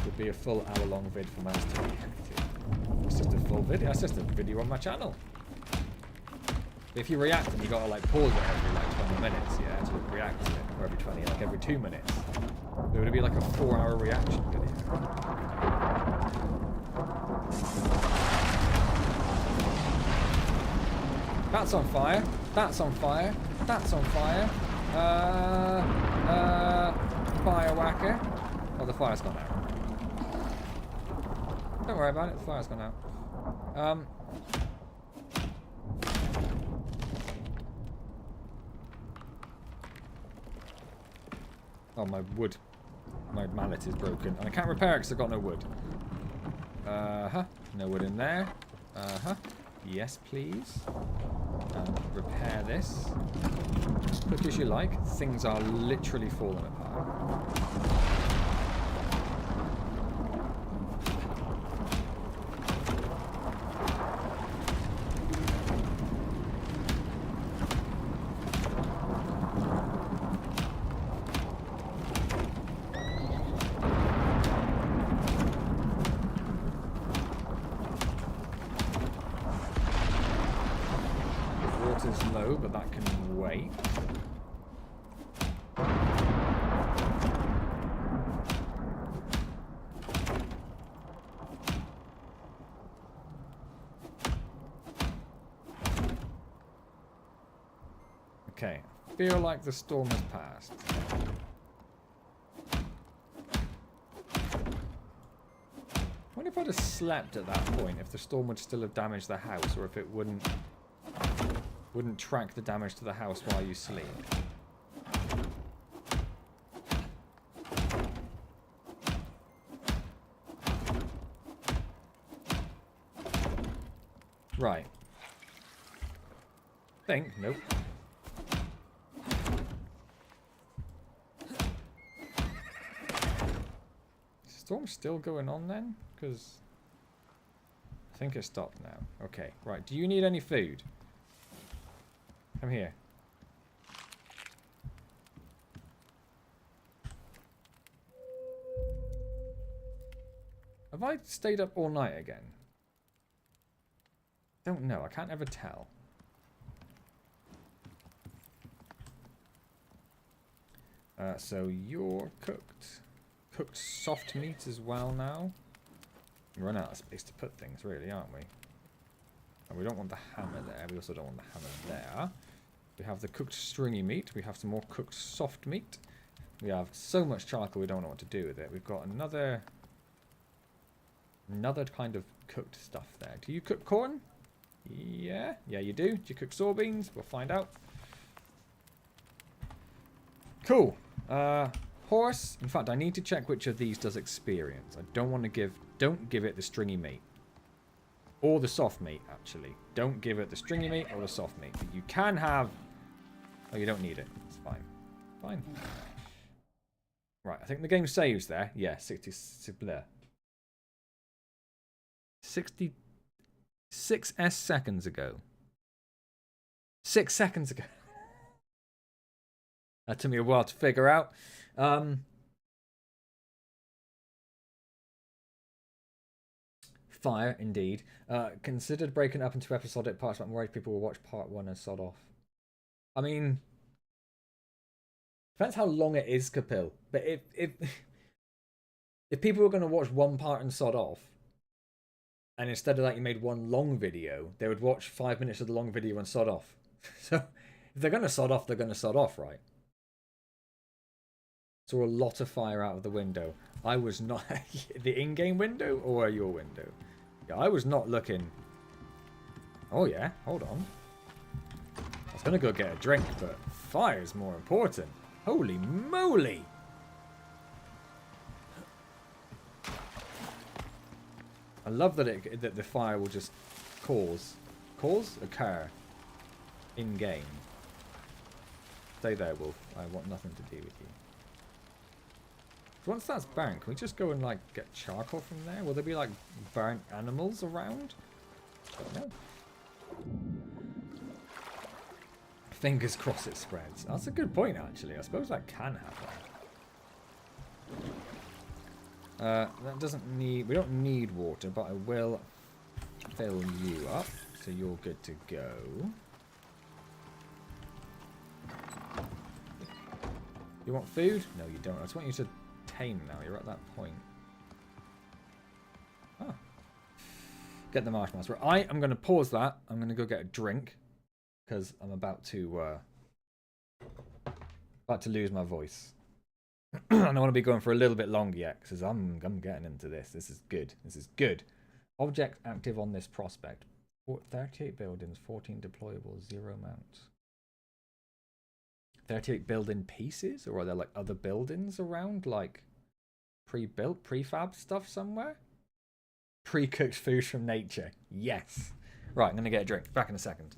Would be a full hour-long vid for Mans to react to. It's just a full video. It's just a video on my channel. If you react and you gotta like pause it every like 20 minutes, yeah, to react to it, or every 20, like every 2 minutes, it would be like a 4-hour reaction video. That's on fire. That's on fire. That's on fire. Fire whacker. Oh, the fire's gone out. Don't worry about it. The fire's gone out. Oh, my wood. My mallet is broken. And I can't repair it because I've got no wood. No wood in there. Yes, please. Repair this. As quick as you like. Things are literally falling apart. Low, but that can wait. Okay, feel like the storm has passed. I wonder if I'd have slept at that point, if the storm would still have damaged the house, or if it wouldn't track the damage to the house while you sleep. Right. Nope. Storm's still going on then? Because I think it stopped now. Okay, right. Do you need any food? Come here. Have I stayed up all night again? Don't know. I can't ever tell. So you're cooked. Cooked soft meat as well now. We run out of space to put things, really, aren't we? And we don't want the hammer there. We also don't want the hammer there. We have the cooked stringy meat. We have some more cooked soft meat. We have so much charcoal we don't know what to do with it. We've got another kind of cooked stuff there. Do you cook corn? Yeah. Yeah, you do. Do you cook soybeans? We'll find out. Cool. Horse. In fact, I need to check which of these does experience. I don't want to give... Don't give it the stringy meat. Or the soft meat, actually. Don't give it the stringy meat or the soft meat. But you can have... Oh, you don't need it. It's fine. Fine. Right, I think the game saves there. Yeah, 66 seconds ago. 6 seconds ago. That took me a while to figure out. Fire, indeed. Considered breaking up into episodic parts, but I'm worried people will watch part 1 and sod off. I mean, depends how long it is, Kapil. But if people were going to watch one part and sod off, and instead of that you made one long video, they would watch 5 minutes of the long video and sod off. So if they're going to sod off, they're going to sod off, right? Saw a lot of fire out of the window. I was not... the in-game window or your window? Yeah, I was not looking... Oh yeah, hold on. I was going to go get a drink, but fire's more important. Holy moly! I love that that the fire will just occur in-game. Stay there, Wolf. I want nothing to do with you. So once that's burnt, can we just go and like get charcoal from there? Will there be like burnt animals around? Don't know. Fingers crossed it spreads. That's a good point, actually. I suppose that can happen. That doesn't need... We don't need water, but I will fill you up, so you're good to go. You want food? No, you don't. I just want you to tame now. You're at that point. Ah. Get the marshmallows. Right, I am going to pause that. I'm going to go get a drink, because I'm about to lose my voice. I don't want to be going for a little bit longer yet, because I'm getting into this. This is good. This is good. Object active on this prospect. 38 buildings, 14 deployables, 0 mounts. 38 building pieces? Or are there like other buildings around? Like pre-built, prefab stuff somewhere? Pre-cooked food from nature. Yes. Right, I'm going to get a drink. Back in a second.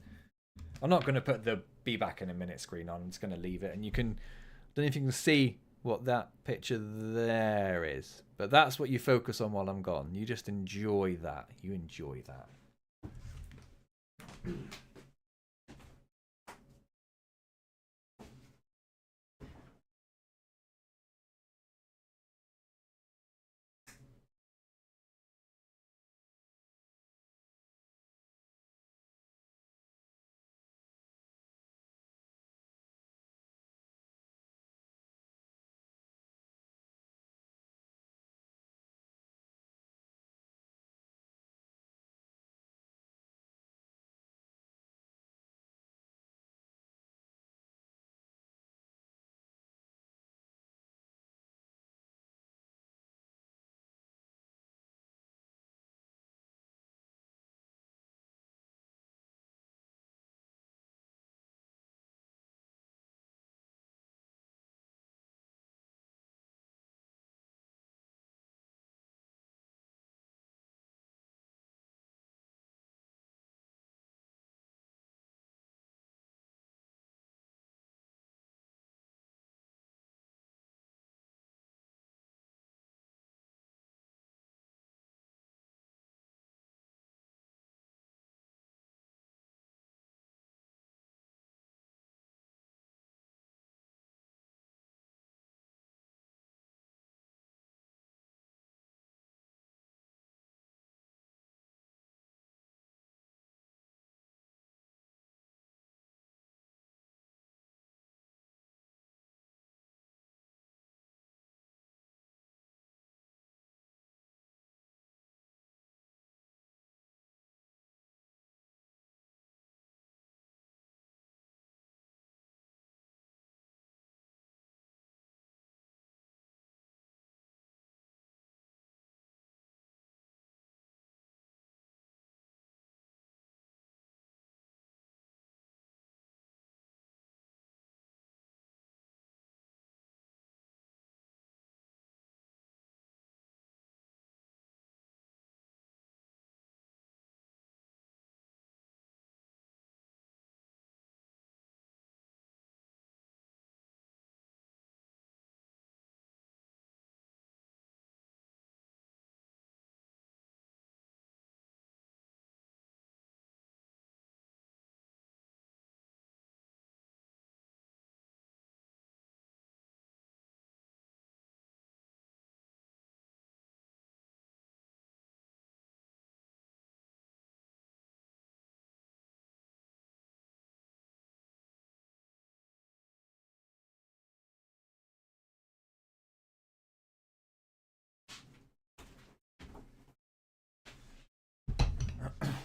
I'm not going to put the be back in a minute screen on. I'm just going to leave it. And you can... I don't know if you can see what that picture there is, but that's what you focus on while I'm gone. You just enjoy that. You enjoy that.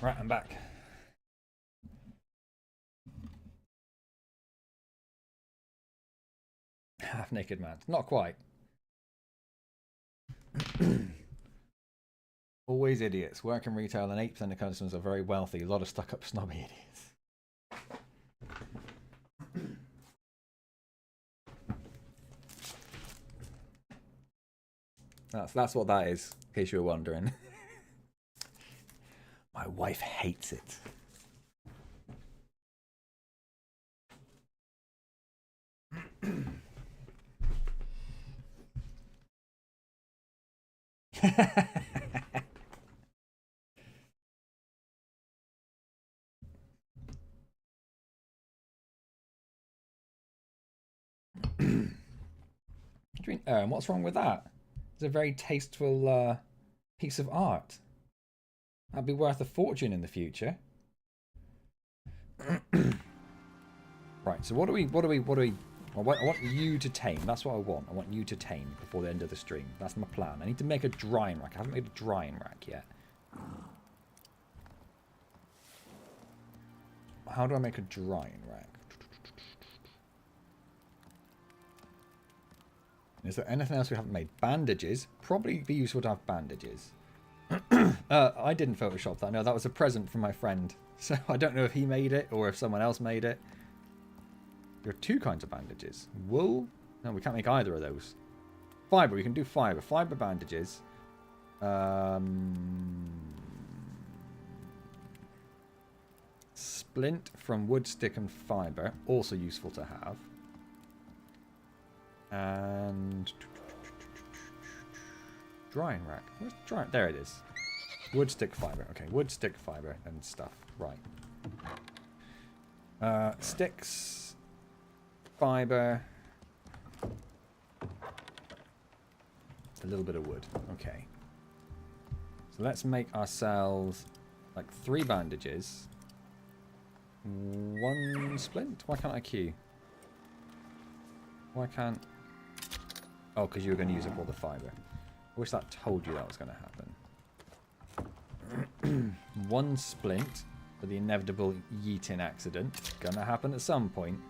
Right, I'm back. Half naked man. Not quite. Always idiots. Work in retail and 8% of customers are very wealthy. A lot of stuck-up snobby idiots. That's what that is, in case you were wondering. My wife hates it. What's wrong with that? It's a very tasteful piece of art. That'd be worth a fortune in the future. Right, so what do we I want you to tame. That's what I want. I want you to tame before the end of the stream. That's my plan. I need to make a drying rack. I haven't made a drying rack yet. How do I make a drying rack? Is there anything else we haven't made? Bandages. Probably be useful to have bandages. I didn't Photoshop that. No, that was a present from my friend. So I don't know if he made it or if someone else made it. There are two kinds of bandages. Wool. No, we can't make either of those. Fiber. We can do fiber. Fiber bandages. Splint from wood, stick, and fiber. Also useful to have. And drying rack. Where's the drying? There it is. Wood, stick, fiber. Okay, wood, stick, fiber, and stuff. Right. Sticks, fiber, a little bit of wood. Okay. So let's make ourselves like 3 bandages, 1 splint. Why can't I queue? Why can't? Oh, because you were going to use up all the fiber. I wish that told you that was going to happen. 1 splint for the inevitable yeeting accident. Gonna happen at some point.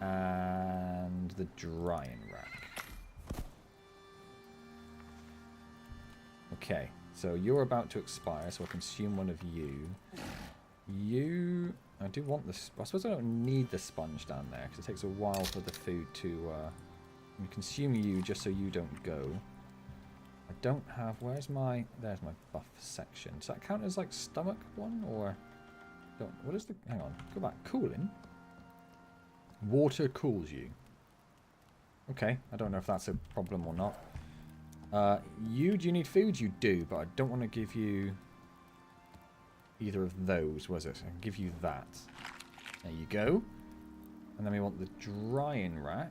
And the drying rack. Okay, so you're about to expire, so I'll consume one of you. You... I do want this... I suppose I don't need the sponge down there, because it takes a while for the food to... consume you just so you don't go. I don't have... Where's my... There's my buff section. Does that count as, like, stomach one, or... Don't... What is the... Hang on. Go back. Cooling? Water cools you. Okay. I don't know if that's a problem or not. Do you need food? You do, but I don't want to give you... either of those, was it? I can give you that. There you go. And then we want the drying rack.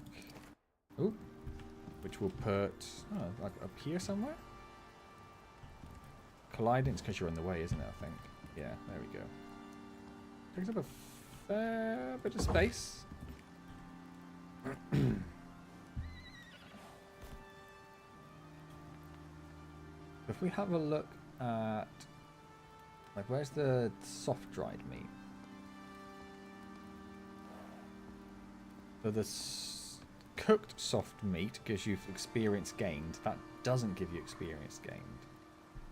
Oh, which we'll put like up here somewhere. Colliding, it's because you're in the way, isn't it? I think. Yeah, there we go. Takes up a fair bit of space. If we have a look at, like, where's the soft dried meat? So the cooked soft meat gives you experience gained. That doesn't give you experience gained.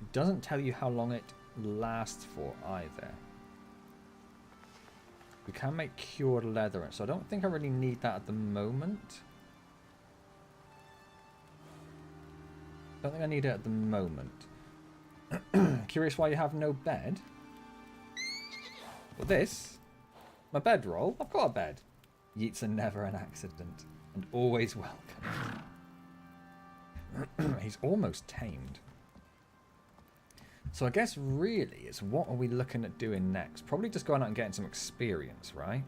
It doesn't tell you how long it lasts for either. We can make cured leather, so I don't think I really need that at the moment. Don't think I need it at the moment. Curious why you have no bed? Well, this, my bedroll. I've got a bed. Yeets are never an accident, and always welcome. He's almost tamed. So I guess really it's what are we looking at doing next? Probably just going out and getting some experience, right?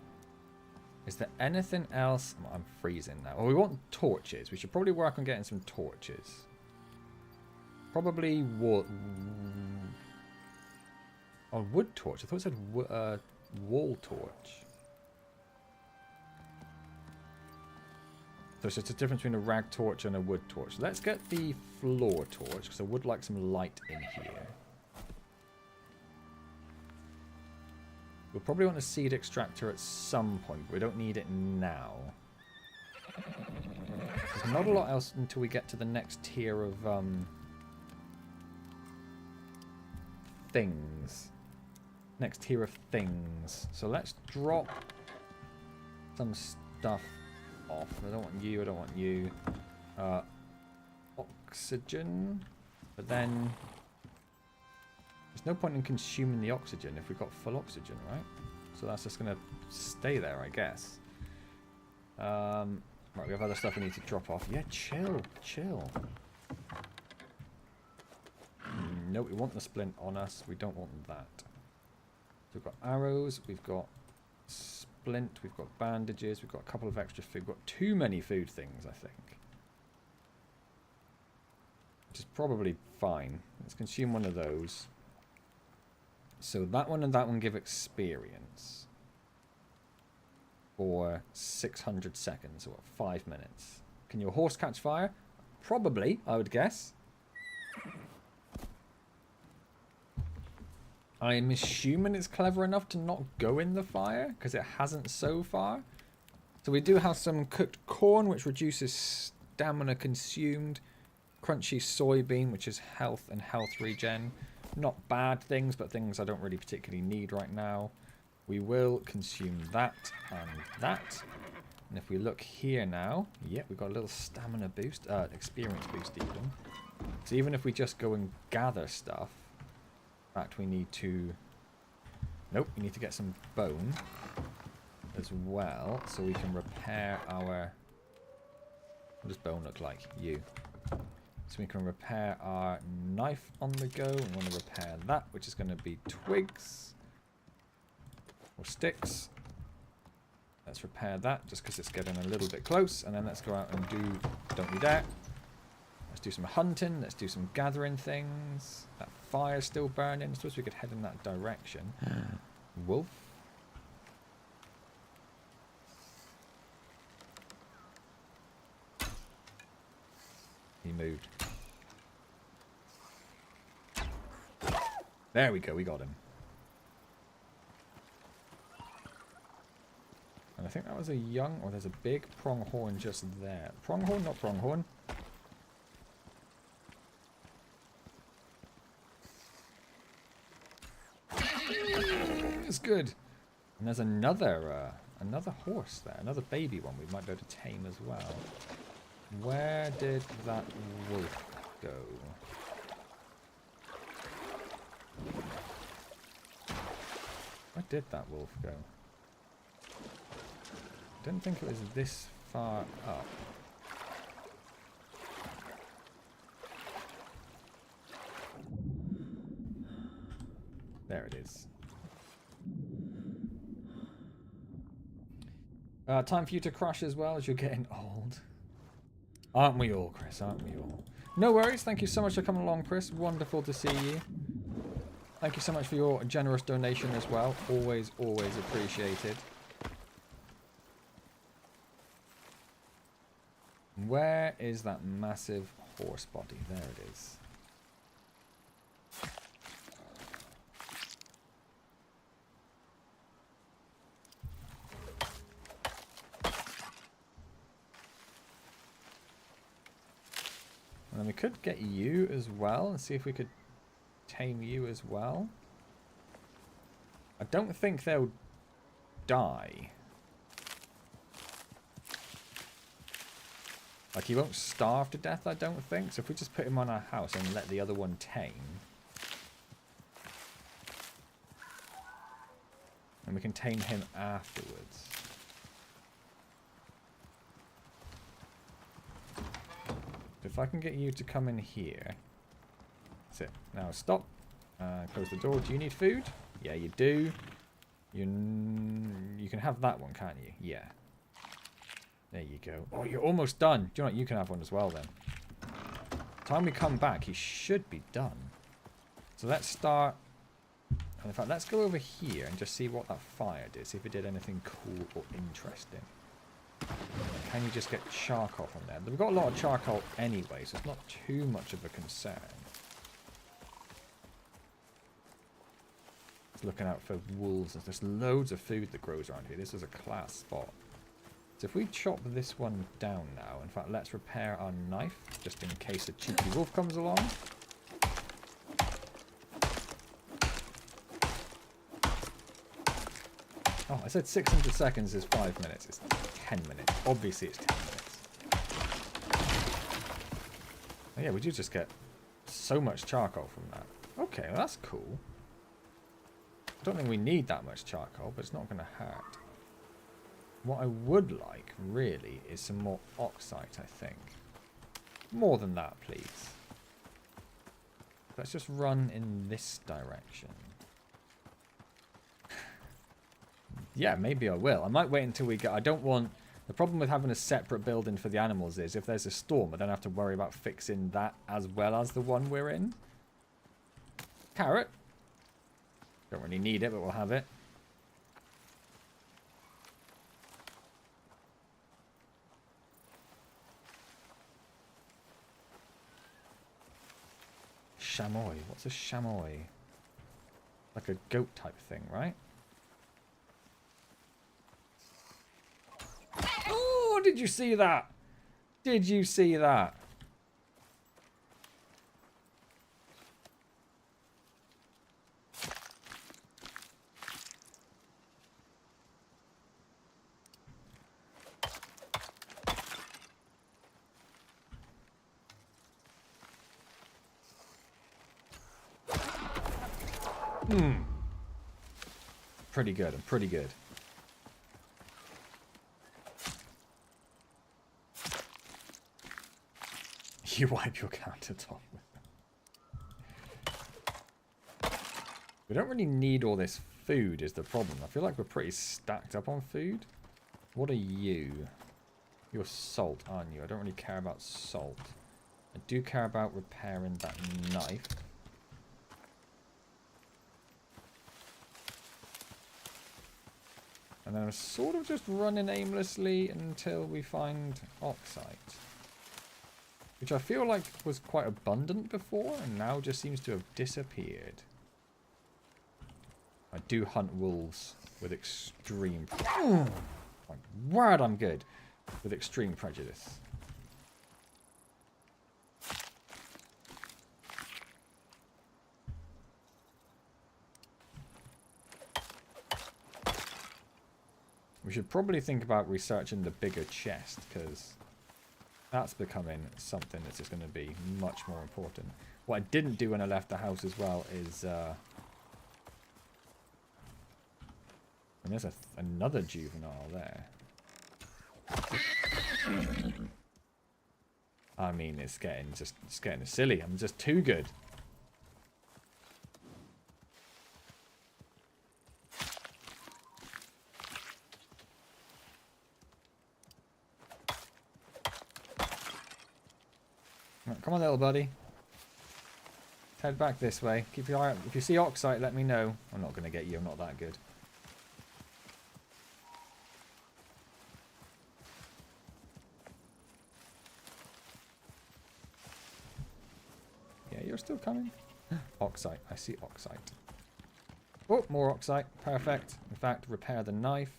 Is there anything else? Oh, I'm freezing now. Well, we want torches. We should probably work on getting some torches. Probably wood. Oh, wood torch. I thought it said wall torch. So it's just a difference between a rag torch and a wood torch. Let's get the floor torch because I would like some light in here. We'll probably want a seed extractor at some point, but we don't need it now. There's not a lot else until we get to the next tier of things. Next tier of things. So let's drop some stuff off. I don't want you, I don't want you. Oxygen. But then there's no point in consuming the oxygen if we've got full oxygen, right? So that's just going to stay there, I guess. Right, we have other stuff we need to drop off. Yeah, chill, chill. No, we want the splint on us. We don't want that. So we've got arrows, we've got splint, we've got bandages, we've got a couple of extra food. We've got too many food things, I think. Which is probably fine. Let's consume one of those. So that one and that one give experience. For 600 seconds, or 5 minutes. Can your horse catch fire? Probably, I would guess. I'm assuming it's clever enough to not go in the fire, because it hasn't so far. So we do have some cooked corn, which reduces stamina consumed. Crunchy soybean, which is health and health regen. Not bad things, but things I don't really particularly need right now. We will consume that and that. And if we look here now, yeah, we've got a little stamina boost, experience boost even. So even if we just go and gather stuff, in fact, we need to... Nope, we need to get some bone as well, so we can repair our... What does bone look like? You. So we can repair our knife on the go. We want to repair that, which is going to be twigs. Or sticks. Let's repair that, just because it's getting a little bit close. And then let's go out and do... Don't you dare. Let's do some hunting. Let's do some gathering things. That fire's still burning. I suppose we could head in that direction. Wolf. He moved. There we go. We got him. And I think that was a young... Or there's a big pronghorn just there. Pronghorn? Not pronghorn. It's good. And there's another horse there. Another baby one we might be able to tame as well. Where did that wolf go? Where did that wolf go? I didn't think it was this far up. There it is. Time for you to crash as well, as you're getting old. Aren't we all, Chris? Aren't we all? No worries. Thank you so much for coming along, Chris. Wonderful to see you. Thank you so much for your generous donation as well. Always, always appreciated. Where is that massive horse body? There it is. And then we could get you as well and see if we could tame you as well. I don't think they'll die. Like, he won't starve to death, I don't think. So if we just put him on our house and let the other one tame. And we can tame him afterwards. If I can get you to come in here. That's it. Now stop. Close the door. Do you need food? Yeah, you do. You can have that one, can't you? Yeah. There you go. Oh, you're almost done. Do you know what? You can have one as well then. Time we come back, he should be done. So let's start. In fact, let's go over here and just see what that fire did. See if it did anything cool or interesting. Can you just get charcoal from there? We've got a lot of charcoal anyway, so it's not too much of a concern. looking out for wolves. There's loads of food that grows around here. This is a class spot. So if we chop this one down now, in fact, let's repair our knife, just in case a cheeky wolf comes along. Oh, I said 600 seconds is 5 minutes. It's 10 minutes. Obviously, it's 10 minutes. Oh, yeah, we do just get so much charcoal from that. Okay, well, that's cool. I don't think we need that much charcoal, but it's not going to hurt. What I would like, really, is some more oxite, I think. More than that, please. Let's just run in this direction. Yeah, maybe I will. I might wait until we get... I don't want... The problem with having a separate building for the animals is if there's a storm, I don't have to worry about fixing that as well as the one we're in. Carrot. Don't really need it, but we'll have it. Chamois. What's a chamois? Like a goat type thing, right? Oh, did you see that? Did you see that? Pretty good. I'm pretty good. You wipe your countertop with them. We don't really need all this food is the problem. I feel like we're pretty stacked up on food. What are you? You're salt, aren't you? I don't really care about salt. I do care about repairing that knife. And then I'm sort of just running aimlessly until we find oxite. Which I feel like was quite abundant before, and now just seems to have disappeared. I do hunt wolves with extreme... My word, I'm good. With extreme prejudice. We should probably think about researching the bigger chest, because that's becoming something that's just going to be much more important. What I didn't do when I left the house as well is... and there's another juvenile there. I mean, it's getting silly. I'm just too good. Right, come on, little buddy. Head back this way. Keep your eye out. If you see oxite, let me know. I'm not going to get you. I'm not that good. Yeah, you're still coming. Oxite. I see oxite. Oh, more oxite. Perfect. In fact, repair the knife.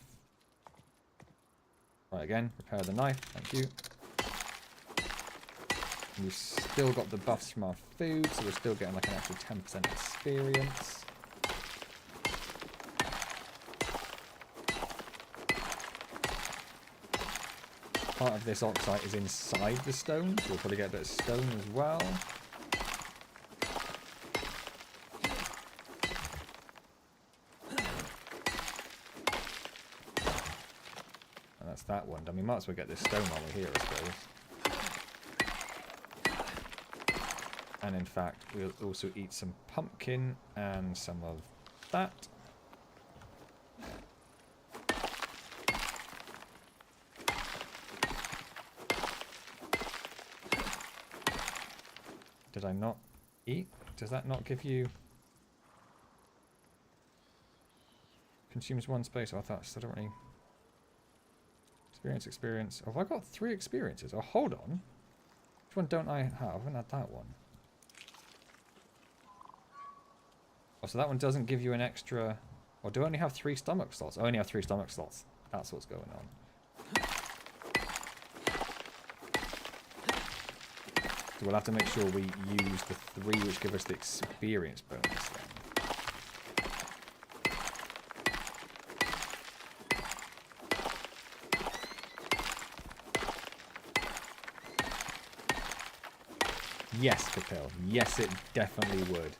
Right, again. Repair the knife. Thank you. We've still got the buffs from our food, so we're still getting like an extra 10% experience. Part of this oxite is inside the stone, so we'll probably get a bit of stone as well. And that's that one. I mean, might as well get this stone while we're here, I suppose. And in fact, we'll also eat some pumpkin and some of that. Did I not eat? Does that not give you... Consumes one space. Oh, I thought I don't really... Experience. Oh, have I got 3 experiences? Oh, hold on. Which one don't I have? I haven't had that one. Oh, so that one doesn't give you an extra... Or do I only have 3 stomach slots? I only have 3 stomach slots. That's what's going on. So we'll have to make sure we use the 3 which give us the experience bonus then. Yes, Capil. Yes, it definitely would.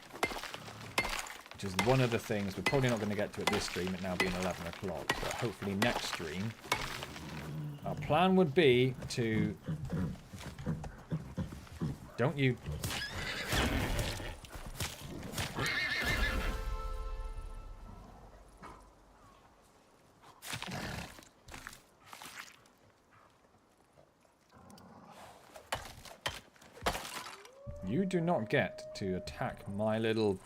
Which is one of the things we're probably not going to get to at this stream, it now being 11 o'clock. But hopefully next stream, our plan would be to... Don't you... You do not get to attack my little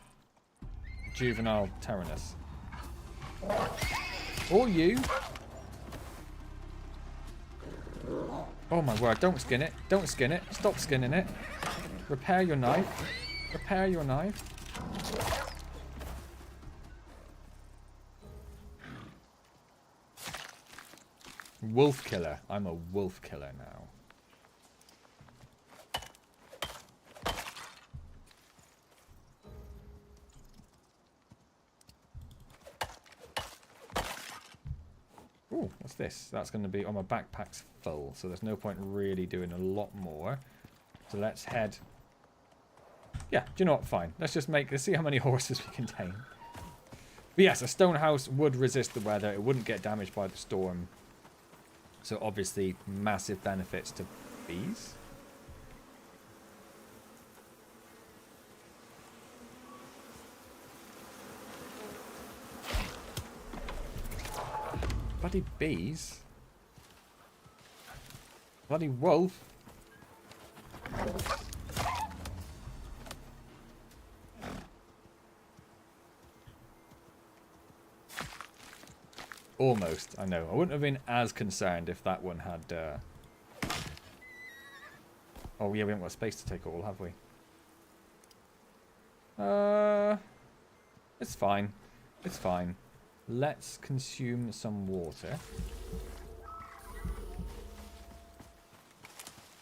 juvenile Tyrannus. Or you. Oh my word, don't skin it. Don't skin it. Stop skinning it. Repair your knife. Repair your knife. Wolf killer. I'm a wolf killer now. Ooh, what's this? That's going to be... Oh, my backpack's full, so there's no point really doing a lot more. So let's head... Yeah, do you know what? Fine. Let's just let's see how many horses we contain. But yes, a stone house would resist the weather. It wouldn't get damaged by the storm. So obviously, massive benefits to bees. Bloody bees. Bloody wolf. Almost, I know. I wouldn't have been as concerned if that one had... Oh yeah, we haven't got space to take it all, have we? It's fine. It's fine. Let's consume some water.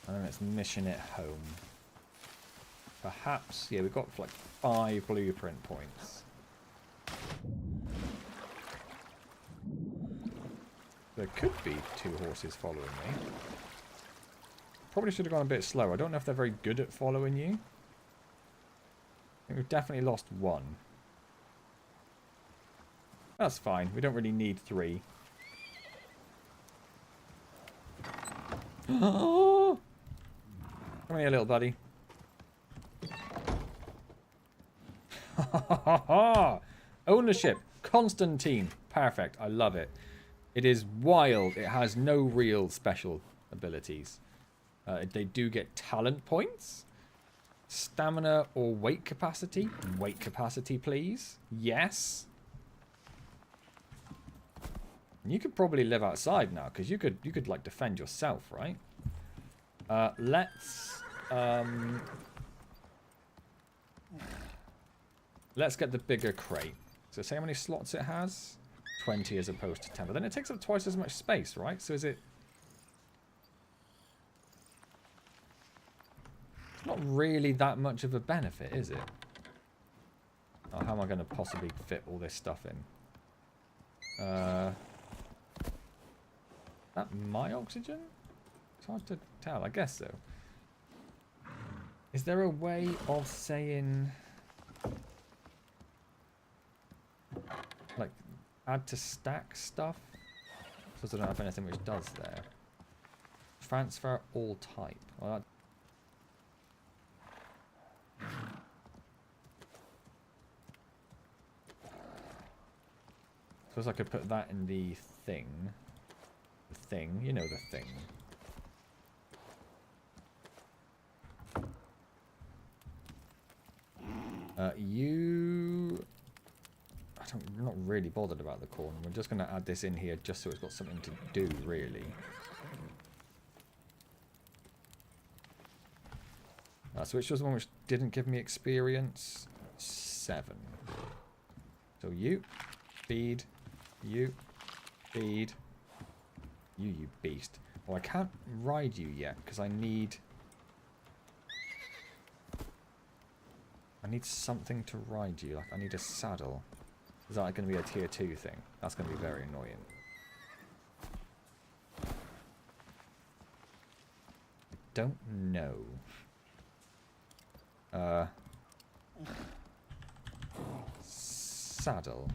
And then let's mission it home. Perhaps, yeah, we've got like 5 blueprint points. There could be 2 horses following me. Probably should have gone a bit slower. I don't know if they're very good at following you. I think we've definitely lost 1. That's fine. We don't really need 3. Come here, little buddy. Ownership. Constantine. Perfect. I love it. It is wild. It has no real special abilities. They do get talent points. Stamina or weight capacity. Weight capacity, please. Yes. You could probably live outside now, because you could like defend yourself, right? Let's get the bigger crate. So say how many slots it has? 20 as opposed to 10. But then it takes up twice as much space, right? So is it... It's not really that much of a benefit, is it? Oh, how am I going to possibly fit all this stuff in? That my oxygen? It's hard to tell. I guess so. Is there a way of saying... Like, add to stack stuff? Because I don't have anything which does there. Transfer all type. Well, that... Suppose I could put that in the thing. The thing, you know the thing. I'm not really bothered about the corn. We're just going to add this in here just so it's got something to do, really. So which was the one which didn't give me experience? 7. So you, feed, you, feed, you beast. Oh, I can't ride you yet because I need something to ride you. Like I need a saddle. Is that going to be a tier 2 thing? That's going to be very annoying. I don't know. Saddle.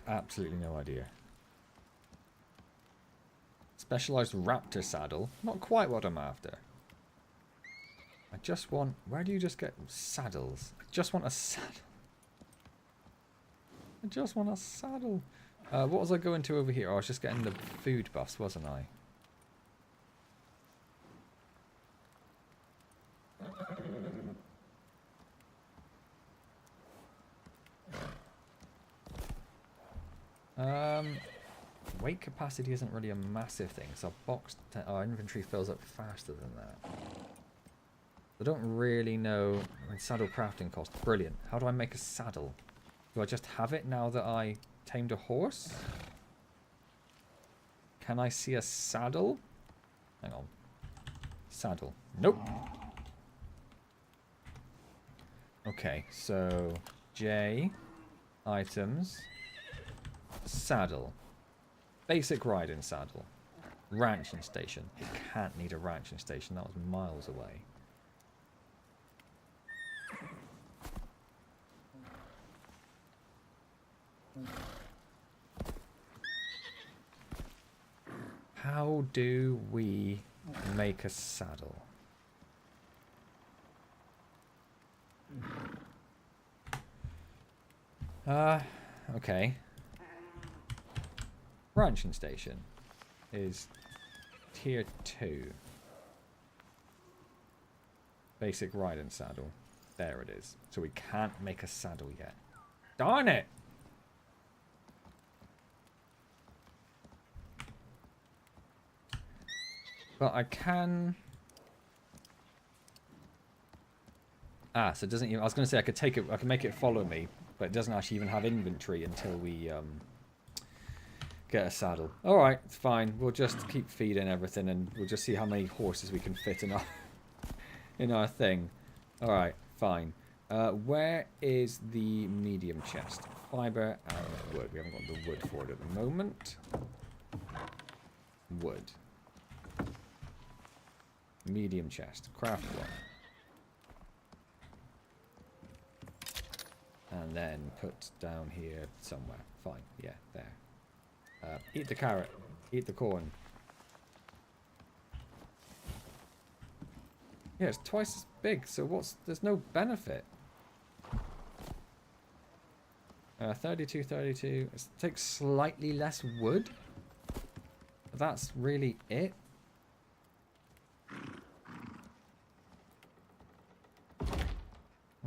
Absolutely no idea. Specialized raptor saddle. Not quite what I'm after. I just want... Where do you just get saddles? I just want a saddle. I just want a saddle. What was I going to over here? Oh, I was just getting the food buffs, wasn't I? Weight capacity isn't really a massive thing, so our inventory fills up faster than that. I don't really know. Saddle crafting cost. Brilliant. How do I make a saddle? Do I just have it now that I tamed a horse? Can I see a saddle? Hang on. Saddle. Nope. Okay, so J, items, saddle. Basic riding saddle. Ranching station. You can't need a ranching station. That was miles away. How do we make a saddle? Okay. Ranching station is tier 2. Basic riding saddle. There it is. So we can't make a saddle yet. Darn it! But I can... Ah, so it doesn't even... I was going to say I could take it... I can make it follow me, but it doesn't actually even have inventory until we get a saddle. Alright, it's fine. We'll just keep feeding everything and we'll just see how many horses we can fit in our, in our thing. Alright, fine. Where is the medium chest? Fiber and wood. We haven't got the wood for it at the moment. Wood. Medium chest. Craft one. And then put down here somewhere. Fine. Yeah, there. Eat the carrot. Eat the corn. Yeah, it's twice as big, so what's... There's no benefit. 32, 32. It takes slightly less wood. That's really it.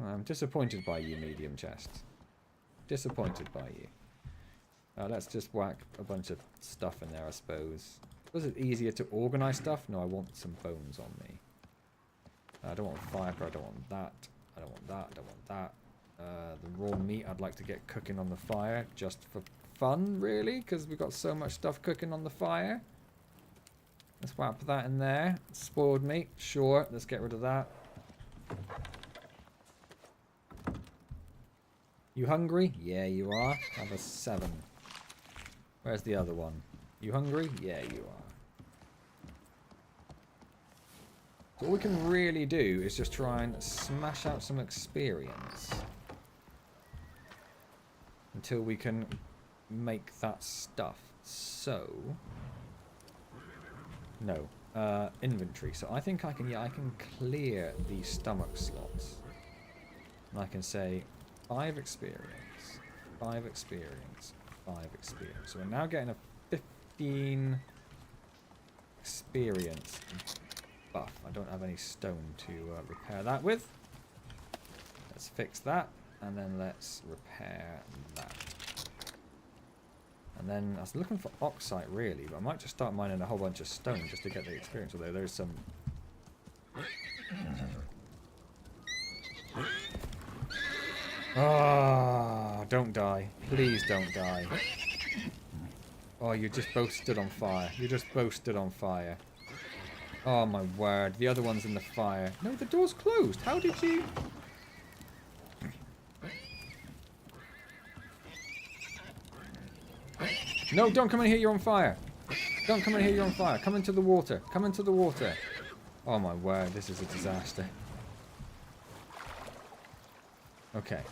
I'm disappointed by you, medium chest. Disappointed by you. Let's just whack a bunch of stuff in there, I suppose. Was it easier to organize stuff? No, I want some bones on me. I don't want fiber, I don't want that. I don't want that, I don't want that. The raw meat I'd like to get cooking on the fire, just for fun, really, because we've got so much stuff cooking on the fire. Let's whap that in there. Spoiled meat, sure, let's get rid of that. You hungry? Yeah, you are. Have a 7. Where's the other one? You hungry? Yeah, you are. So all we can really do is just try and smash out some experience until we can make that stuff. So, no, inventory. So I think I can, yeah, I can clear the stomach slots. And I can say 5 experience, 5 experience, 5 experience. So we're now getting a 15 experience buff. I don't have any stone to repair that with. Let's fix that, and then let's repair that. And then I was looking for oxite really, but I might just start mining a whole bunch of stone just to get the experience, although there's some... Ah, don't die. Please don't die. Oh, you just both stood on fire. You just both stood on fire. Oh my word, the other one's in the fire. No, the door's closed. How did you... No, don't come in here, you're on fire. Don't come in here, you're on fire. Come into the water. Come into the water. Oh my word, this is a disaster. Okay.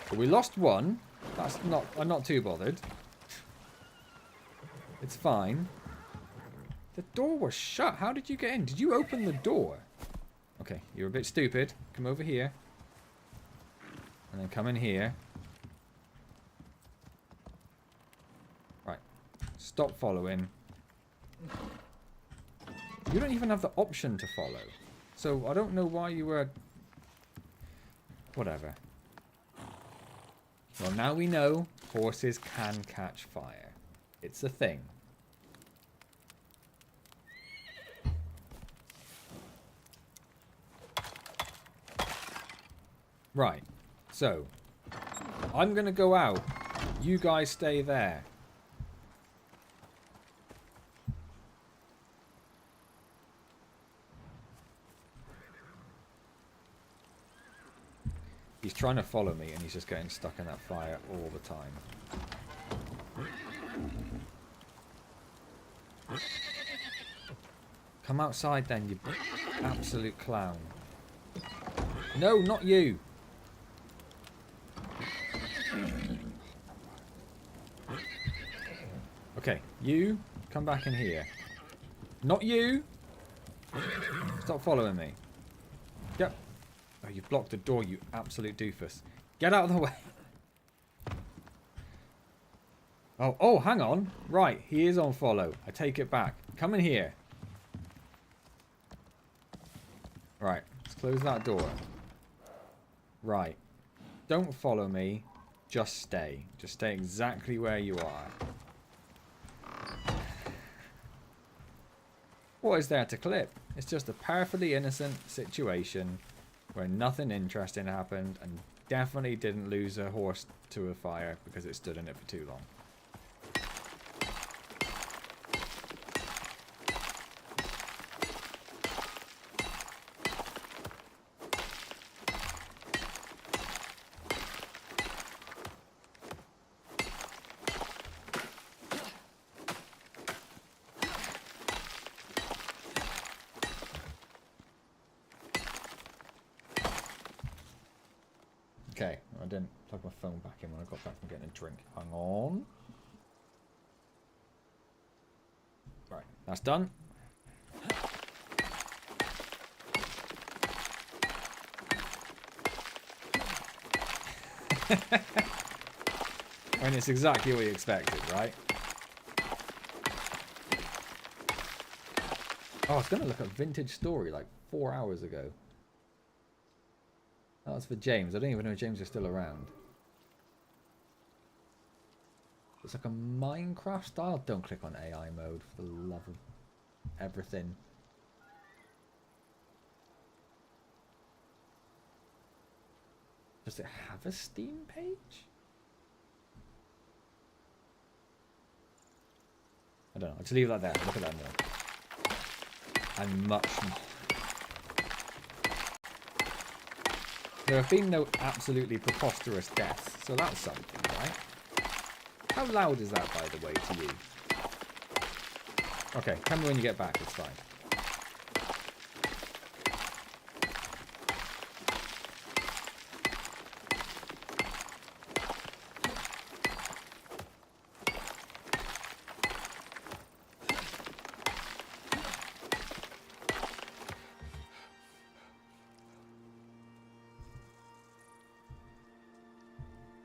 But we lost one. That's not... I'm not too bothered. It's fine. The door was shut. How did you get in? Did you open the door? Okay, you're a bit stupid. Come over here. And then come in here. Right. Stop following. You don't even have the option to follow. So I don't know why you were... Whatever. Well, now we know horses can catch fire. It's a thing. Right. So, I'm going to go out. You guys stay there. He's trying to follow me and he's just getting stuck in that fire all the time. Come outside then, you absolute clown. No, not you. Okay, you come back in here. Not you. Stop following me. Yep. Oh, you blocked the door, you absolute doofus. Get out of the way. Oh, hang on. Right, he is on follow. I take it back. Come in here. Right, let's close that door. Right. Don't follow me. Just stay. Just stay exactly where you are. What is there to clip? It's just a perfectly innocent situation where nothing interesting happened and definitely didn't lose a horse to a fire because it stood in it for too long. Okay, I didn't plug my phone back in when I got back from getting a drink. Hang on. Right, that's done. I mean, it's exactly what you expected, right? Oh, I was going to look at Vintage Story like 4 hours ago. That was for James. I don't even know if James is still around. It's like a Minecraft style. Don't click on AI mode for the love of everything. Does it have a Steam page? I don't know. I'll just leave that there. Look at that more. And much more. There have been no absolutely preposterous deaths, so that's something, right? How loud is that, by the way, to you? Okay, tell me when you get back, it's fine.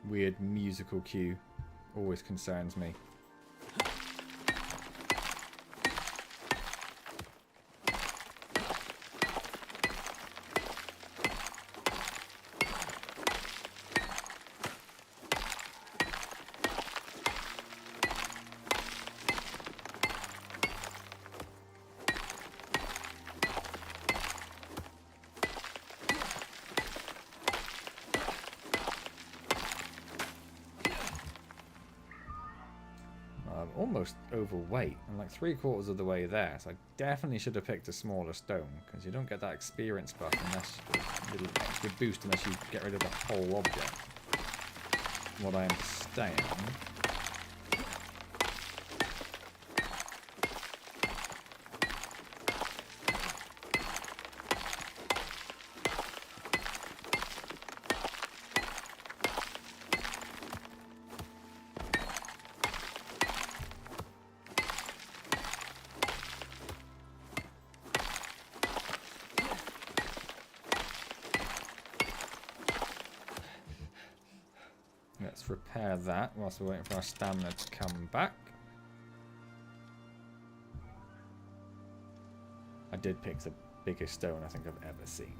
Weird musical cue always concerns me. almost overweight. I'm like 3/4 of the way there, so I definitely should have picked a smaller stone, because you don't get that experience buff unless little extra boost unless you get rid of the whole object. From what I understand. Let's repair that whilst we're waiting for our stamina to come back. I did pick the biggest stone I think I've ever seen.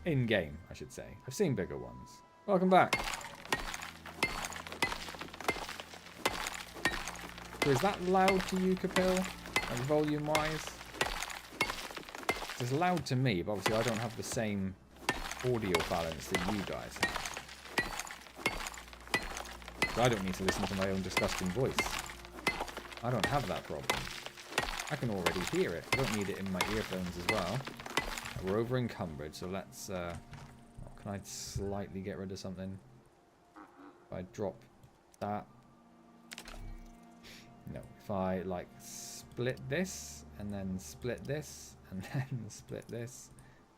In game, I should say. I've seen bigger ones. Welcome back. So is that loud to you, Kapil? Like volume-wise? It's loud to me, but obviously I don't have the same audio balance that you guys have. I don't need to listen to my own disgusting voice. I don't have that problem. I can already hear it. I don't need it in my earphones as well. We're over encumbered, so let's... can I slightly get rid of something? If I drop that... No. If I, like, split this, and then split this, and then split this,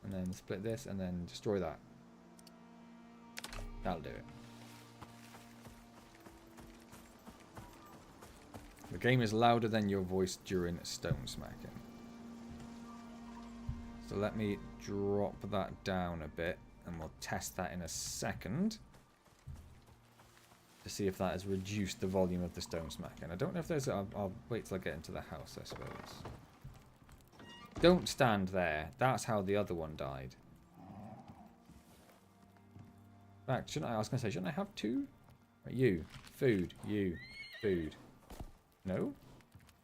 and then split this, and then destroy that. That'll do it. The game is louder than your voice during stone smacking. So let me drop that down a bit, and we'll test that in a second to see if that has reduced the volume of the stone smacking. I don't know if there's... I'll wait till I get into the house, I suppose. Don't stand there. That's how the other one died. In fact, shouldn't I was going to say, shouldn't I have two? Right, you. Food. You. Food. No?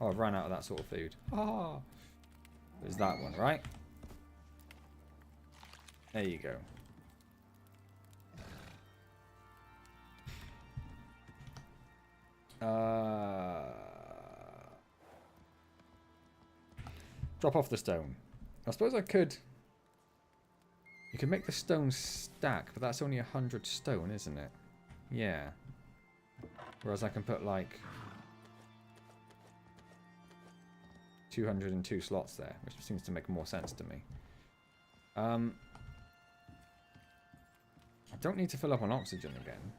Oh, I've ran out of that sort of food. Ah! There's that one, right? There you go. Drop off the stone. I suppose I could... You can make the stone stack, but that's only 100 stone, isn't it? Yeah. Whereas I can put, like... 202 slots there, which seems to make more sense to me. I don't need to fill up on oxygen again.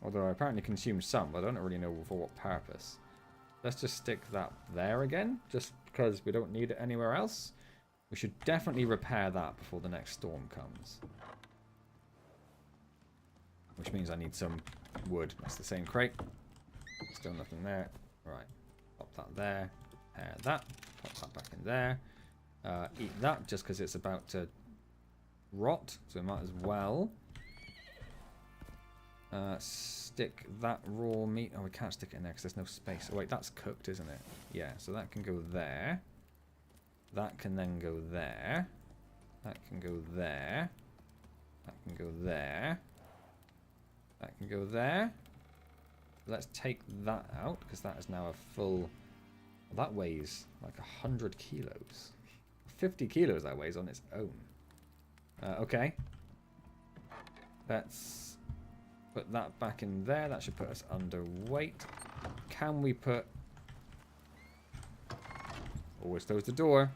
Although I apparently consumed some, but I don't really know for what purpose. Let's just stick that there again, just because we don't need it anywhere else. We should definitely repair that before the next storm comes. Which means I need some wood. That's the same crate. Still nothing there. Right. Pop that there. Repair that. Pop that back in there. Eat that just because it's about to rot. So we might as well. Stick that raw meat. Oh, we can't stick it in there because there's no space. Oh, wait, that's cooked, isn't it? Yeah, so that can go there. That can then go there. That can go there. That can go there. That can go there. Let's take that out because that is now a full... Well, that weighs like 100 kilos. 50 kilos that weighs on its own. Okay. Let's put that back in there. That should put us underweight. Can we put... Always close the door.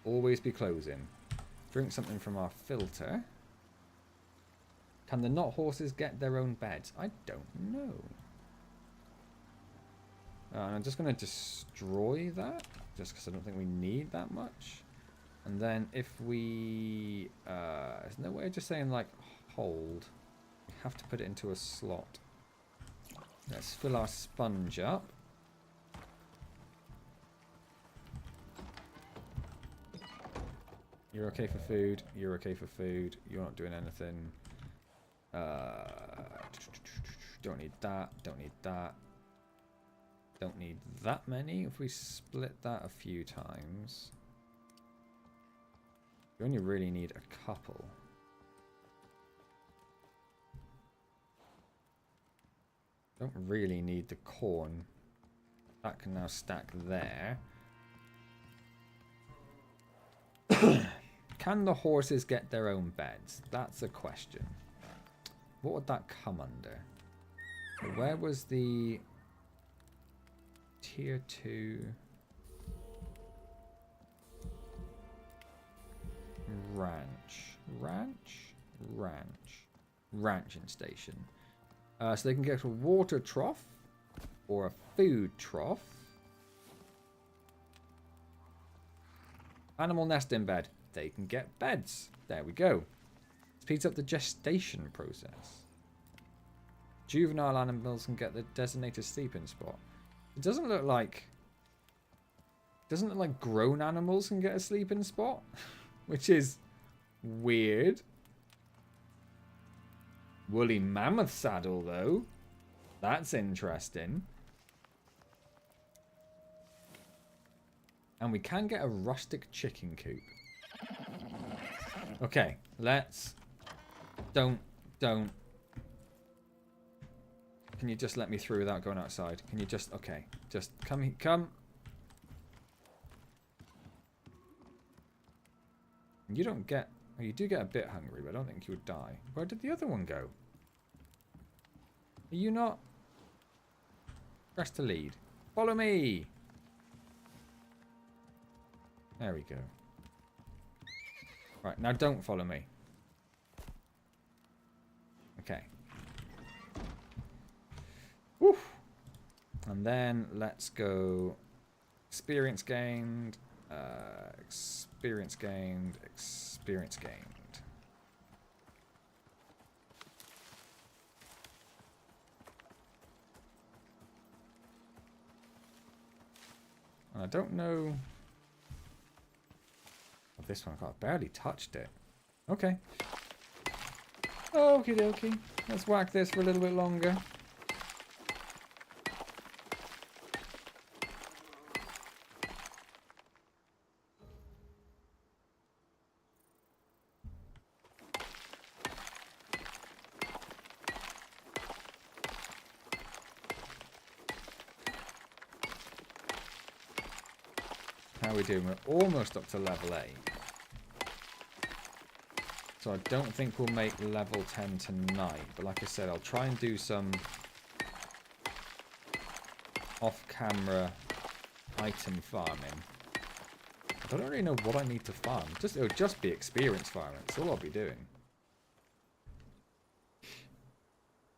Always be closing. Drink something from our filter. Can the not horses get their own beds? I don't know. I'm just going to destroy that. Just because I don't think we need that much. And then if we... there's no way of just saying like hold. We have to put it into a slot. Let's fill our sponge up. You're okay for food. You're okay for food. You're not doing anything. Don't need that. Don't need that. Don't need that many. If we split that a few times. You only really need a couple. Don't really need the corn. That can now stack there. Can the horses get their own beds? That's a question. What would that come under? Where was the tier 2 ranching station? So they can get a water trough or a food trough. Animal nest in bed. They can get beds. There we go. Speeds up the gestation process. Juvenile animals can get the designated sleeping spot. It doesn't look like grown animals can get a sleeping spot, which is weird. Woolly mammoth saddle though. That's interesting. And we can get a rustic chicken coop. Okay, let's... Don't. Can you just let me through without going outside? Can you just... Okay, just come. You don't get... Well, you do get a bit hungry, but I don't think you would die. Where did the other one go? Are you not... Press to lead. Follow me! There we go. Right, now don't follow me. Okay. Woo! And then let's go... Experience gained. Experience gained. Experience gained. And I don't know... Oh, this one, I barely touched it. Okay. Okie dokie. Let's whack this for a little bit longer. How are we doing? We're almost up to level 8. So I don't think we'll make level 10 tonight. But like I said, I'll try and do some off-camera item farming. I don't really know what I need to farm. It'll just be experience farming. That's all I'll be doing.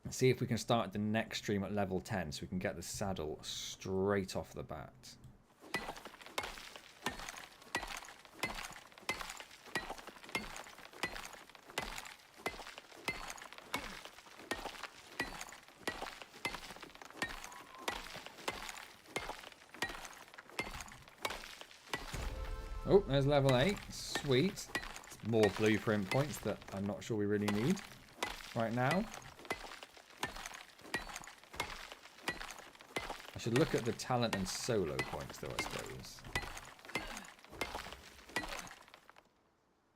Let's see if we can start the next stream at level 10 so we can get the saddle straight off the bat. Oh, there's level 8. Sweet. More blueprint points that I'm not sure we really need right now. I should look at the talent and solo points though, I suppose.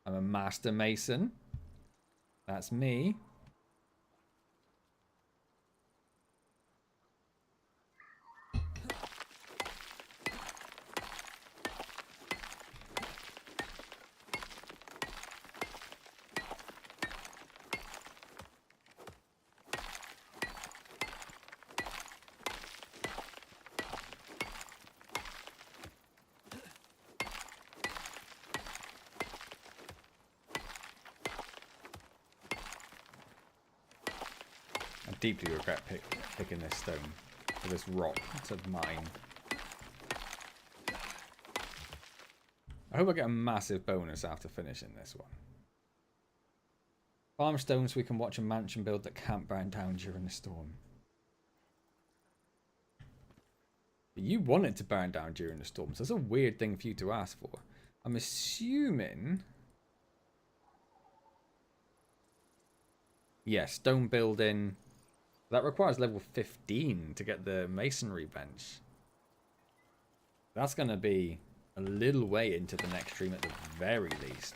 I'm a master mason. That's me. Deeply regret picking this stone, or this rock to mine. I hope I get a massive bonus after finishing this one. Farm stones so we can watch a mansion build that can't burn down during a storm. But you want it to burn down during the storm, so that's a weird thing for you to ask for. I'm assuming... Yeah, stone building... That requires level 15 to get the masonry bench. That's going to be a little way into the next stream at the very least.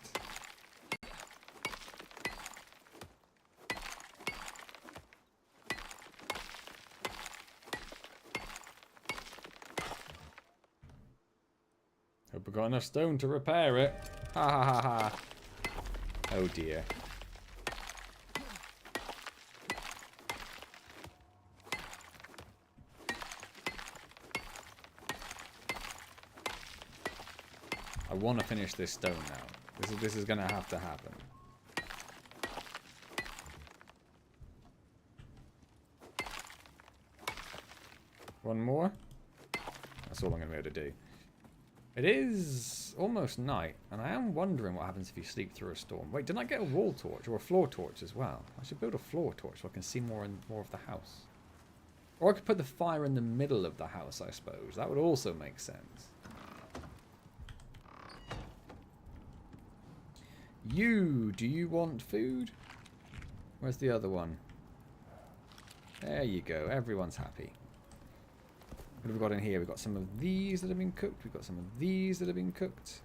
Hope we got enough stone to repair it. Ha ha ha ha. Oh dear. I want to finish this stone now. This is going to have to happen. One more. That's all I'm going to be able to do. It is almost night, and I am wondering what happens if you sleep through a storm. Wait, didn't I get a wall torch or a floor torch as well? I should build a floor torch so I can see more of the house. Or I could put the fire in the middle of the house, I suppose. That would also make sense. Do you want food? Where's the other one? There you go. Everyone's happy. What have we got in here? We've got some of these that have been cooked. We've got some of these that have been cooked.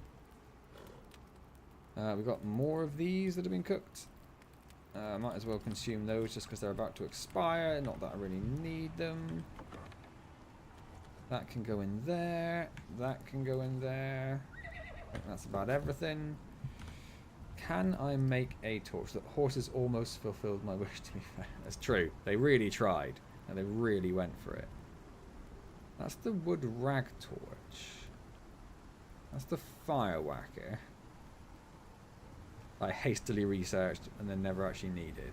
We've got more of these that have been cooked. Might as well consume those just because they're about to expire. Not that I really need them. That can go in there. That can go in there. I think that's about everything. Can I make a torch? The horses almost fulfilled my wish, to be fair. That's true. They really tried. And they really went for it. That's the wood rag torch. That's the fire whacker. I hastily researched and then never actually needed.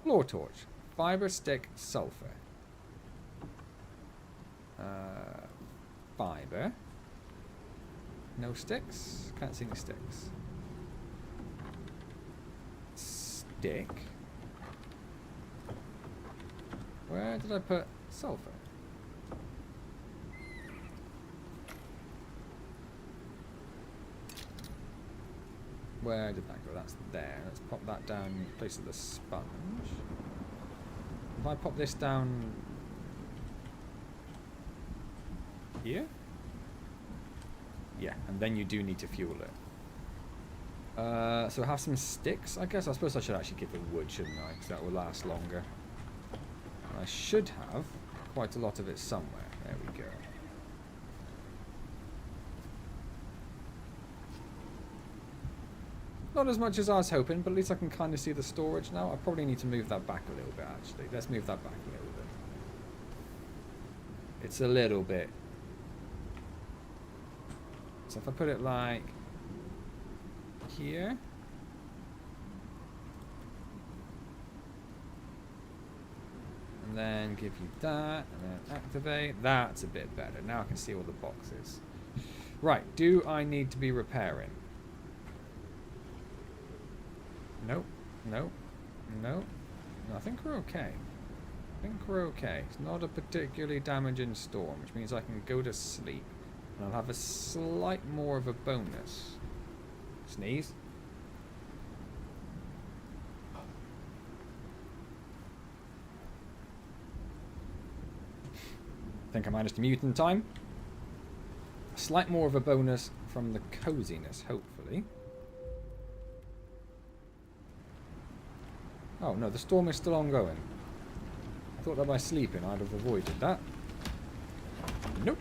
Floor torch. Fiber, stick, sulfur. Fiber. No sticks. Can't see any sticks. Stick. Where did I put sulfur? Where did that go? That's there. Let's pop that down in place of the sponge. If I pop this down here? Yeah, and then you do need to fuel it. So have some sticks, I guess. I suppose I should actually give it wood, shouldn't I? Because that will last longer. I should have quite a lot of it somewhere. There we go. Not as much as I was hoping, but at least I can kind of see the storage now. I probably need to move that back a little bit, actually. Let's move that back a little bit. It's a little bit. So if I put it like here. And then give you that, and then activate. That's a bit better. Now I can see all the boxes. Right, do I need to be repairing? Nope, nope, nope. No, I think we're okay. I think we're okay. It's not a particularly damaging storm, which means I can go to sleep. And I'll have a slight more of a bonus. Sneeze. I think I managed to mute in time. A slight more of a bonus from the coziness, hopefully. Oh no, the storm is still ongoing. I thought that by sleeping I'd have avoided that. Nope.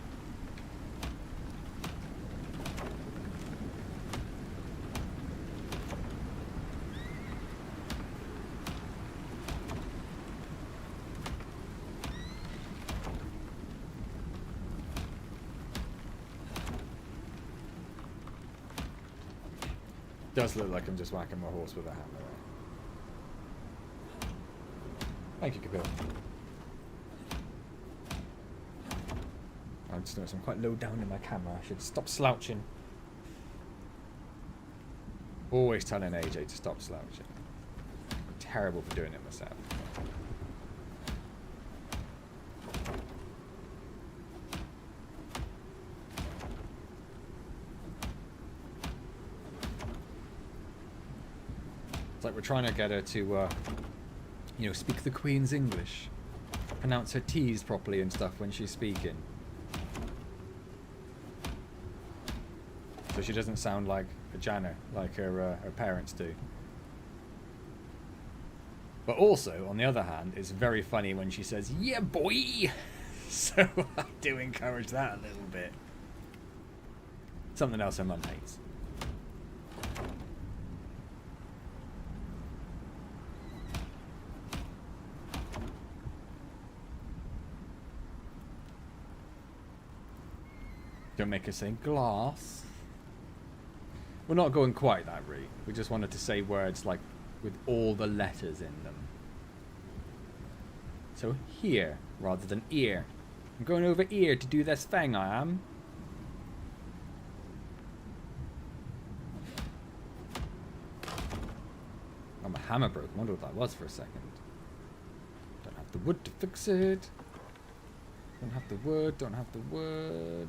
Does look like I'm just whacking my horse with a hammer. Thank you, Kabir. I just noticed I'm quite low down in my camera. I should stop slouching. Always telling AJ to stop slouching. I'm terrible for doing it myself. It's like we're trying to get her to, you know, speak the Queen's English. Pronounce her T's properly and stuff when she's speaking. So she doesn't sound like a Janner, like her parents do. But also, on the other hand, it's very funny when she says, "Yeah, boy!" So I do encourage that a little bit. Something else her mum hates. Don't make her say glass. We're not going quite that route. We just wanted to say words like with all the letters in them. So here rather than ear. I'm going over here to do this thing, I am. Oh, my hammer broke. I wonder what that was for a second. Don't have the wood to fix it. Don't have the wood, don't have the wood.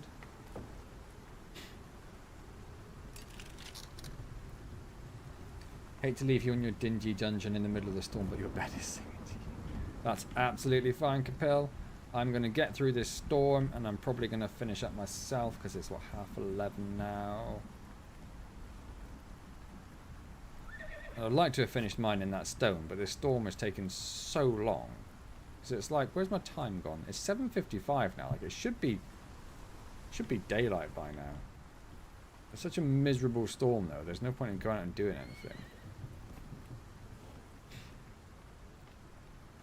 Hate to leave you in your dingy dungeon in the middle of the storm, but your bed is singing to you. That's absolutely fine, Capel. I'm going to get through this storm, and I'm probably going to finish up myself, because it's, what, 11:30 now? I'd like to have finished mine in that stone, but this storm has taken so long. So it's like, where's my time gone? It's 7:55 now. Like, it should be daylight by now. It's such a miserable storm, though. There's no point in going out and doing anything.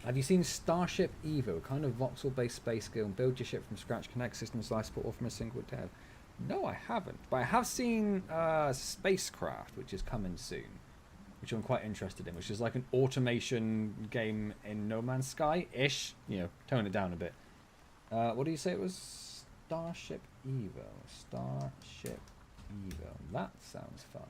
Have you seen Starship Evo? Kind of voxel-based space game. Build your ship from scratch, connect systems, life support, all from a single dev. No, I haven't. But I have seen Spacecraft, which is coming soon. Which I'm quite interested in. Which is like an automation game in No Man's Sky-ish. You know, tone it down a bit. What do you say it was? Starship Evo. Starship Evo. That sounds fun.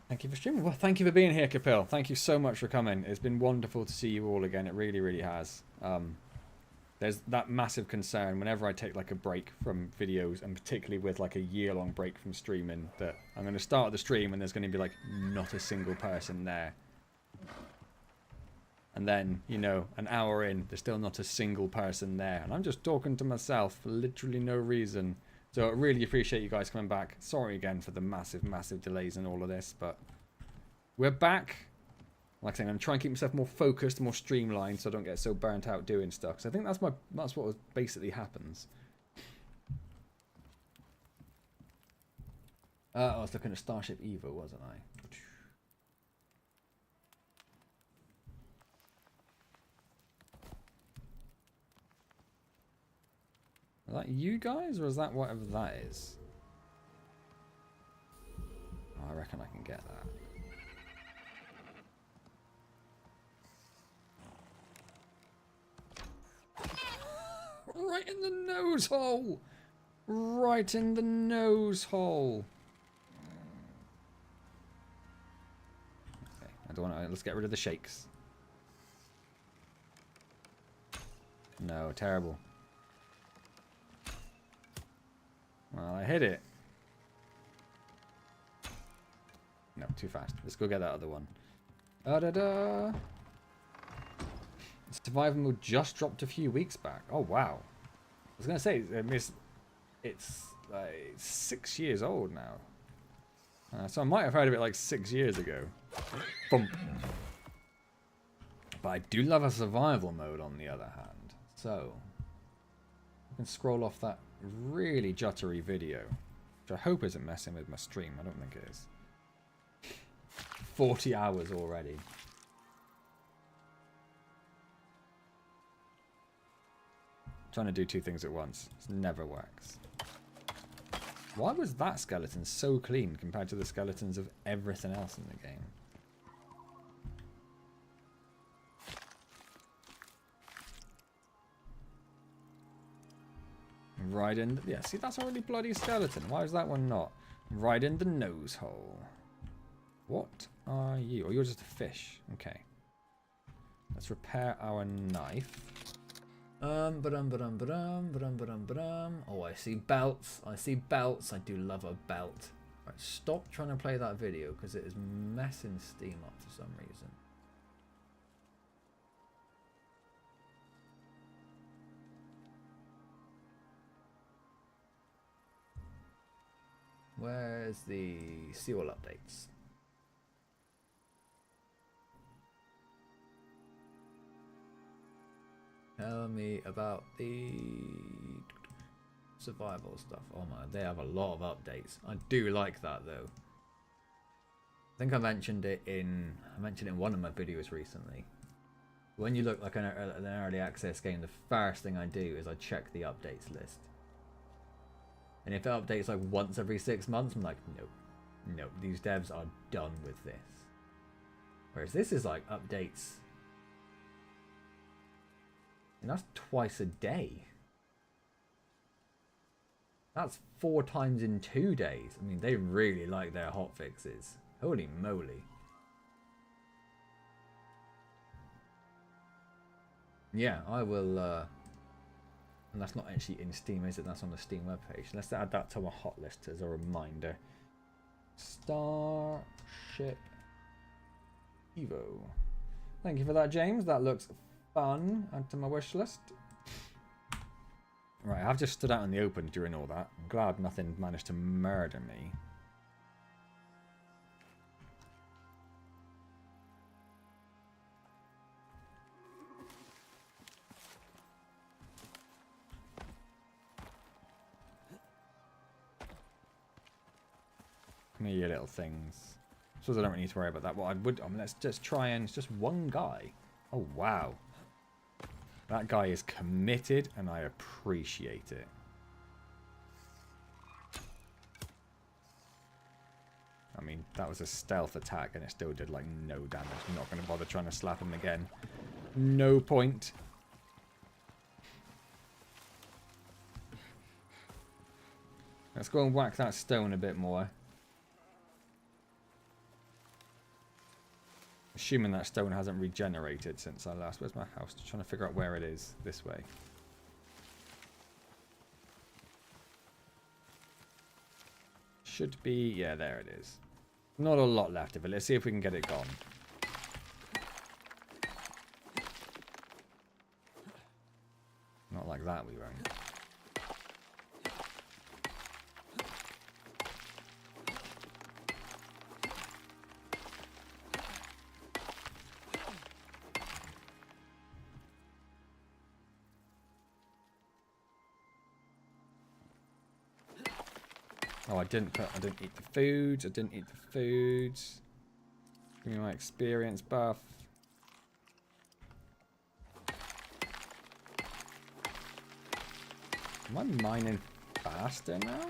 Thank you for streaming. Well, thank you for being here, Capel. Thank you so much for coming. It's been wonderful to see you all again. It really, really has. There's that massive concern whenever I take like a break from videos, and particularly with like a year-long break from streaming, that I'm going to start the stream and there's going to be like not a single person there. And then, you know, an hour in, there's still not a single person there. And I'm just talking to myself for literally no reason. So I really appreciate you guys coming back. Sorry again for the massive, massive delays in all of this, but we're back. Like I said, I'm going to try and keep myself more focused, more streamlined, so I don't get so burnt out doing stuff. So I think that's what basically happens. I was looking at Starship Evo, wasn't I? Is that you guys, or is that whatever that is? Oh, I reckon I can get that. Right in the nose hole! Right in the nose hole! Okay, I don't want to. Let's get rid of the shakes. No, terrible. Well, I hit it. No, too fast. Let's go get that other one. Da-da-da! Survival mode just dropped a few weeks back. Oh, wow. I was going to say, it's like 6 years old now. So I might have heard of it like 6 years ago. Boom. But I do love a survival mode on the other hand. So, I can scroll off that really juttery video, which I hope isn't messing with my stream. I don't think it is. 40 hours already. Trying to do two things at once. It never works. Why was that skeleton so clean compared to the skeletons of everything else in the game? Right in... Yeah, see, that's a really bloody skeleton. Why is that one not? Right in the nose hole. What are you? Oh, you're just a fish. Okay. Let's repair our knife. Oh, I see belts. I see belts. I do love a belt. Right, stop trying to play that video because it is messing Steam up for some reason. Where's the Seawall updates? Tell me about the survival stuff. Oh my, they have a lot of updates. I do like that though. I think I mentioned it in one of my videos recently. When you look like an early access game, the first thing I do is I check the updates list. And if it updates like once every 6 months, I'm like, nope, these devs are done with this. Whereas this is like updates, and that's twice a day. That's 4 times in 2 days. I mean, they really like their hotfixes. Holy moly. Yeah, I will, and that's not actually in Steam, is it? That's on the Steam webpage. Let's add that to my hot list as a reminder. Starship Evo. Thank you for that, James. That looks fun. Add to my wish list. Right, I've just stood out in the open during all that. I'm glad nothing managed to murder me. Come here, you little things. Suppose I don't really need to worry about that. What I would, let's just try and, it's just one guy. Oh, wow. That guy is committed, and I appreciate it. I mean, that was a stealth attack, and it still did, like, no damage. I'm not going to bother trying to slap him again. No point. Let's go and whack that stone a bit more. Assuming that stone hasn't regenerated since I last... Where's my house? Just trying to figure out where it is. This way. Should be... Yeah, there it is. Not a lot left of it. Let's see if we can get it gone. Not like that, we won't. Oh, I didn't eat the foods. I didn't eat the foods. Give me my experience buff. Am I mining faster now?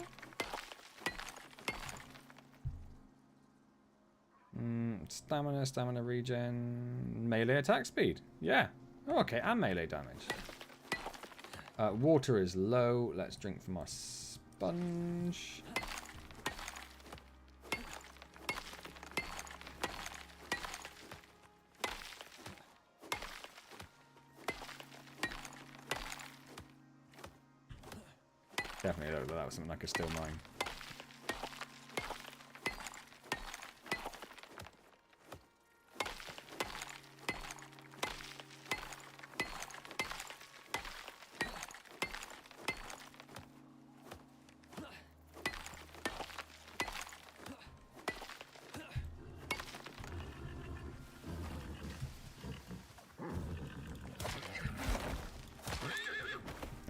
Stamina regen, melee attack speed. Yeah. Oh, okay, and melee damage. Water is low. Let's drink from our sponge. Definitely looked like that was something I could still mine.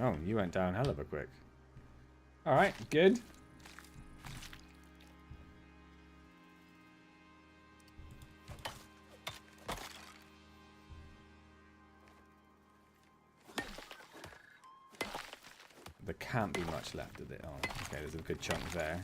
Oh, you went down hell of a quick. Alright, good. There can't be much left of it. Oh, okay, there's a good chunk there.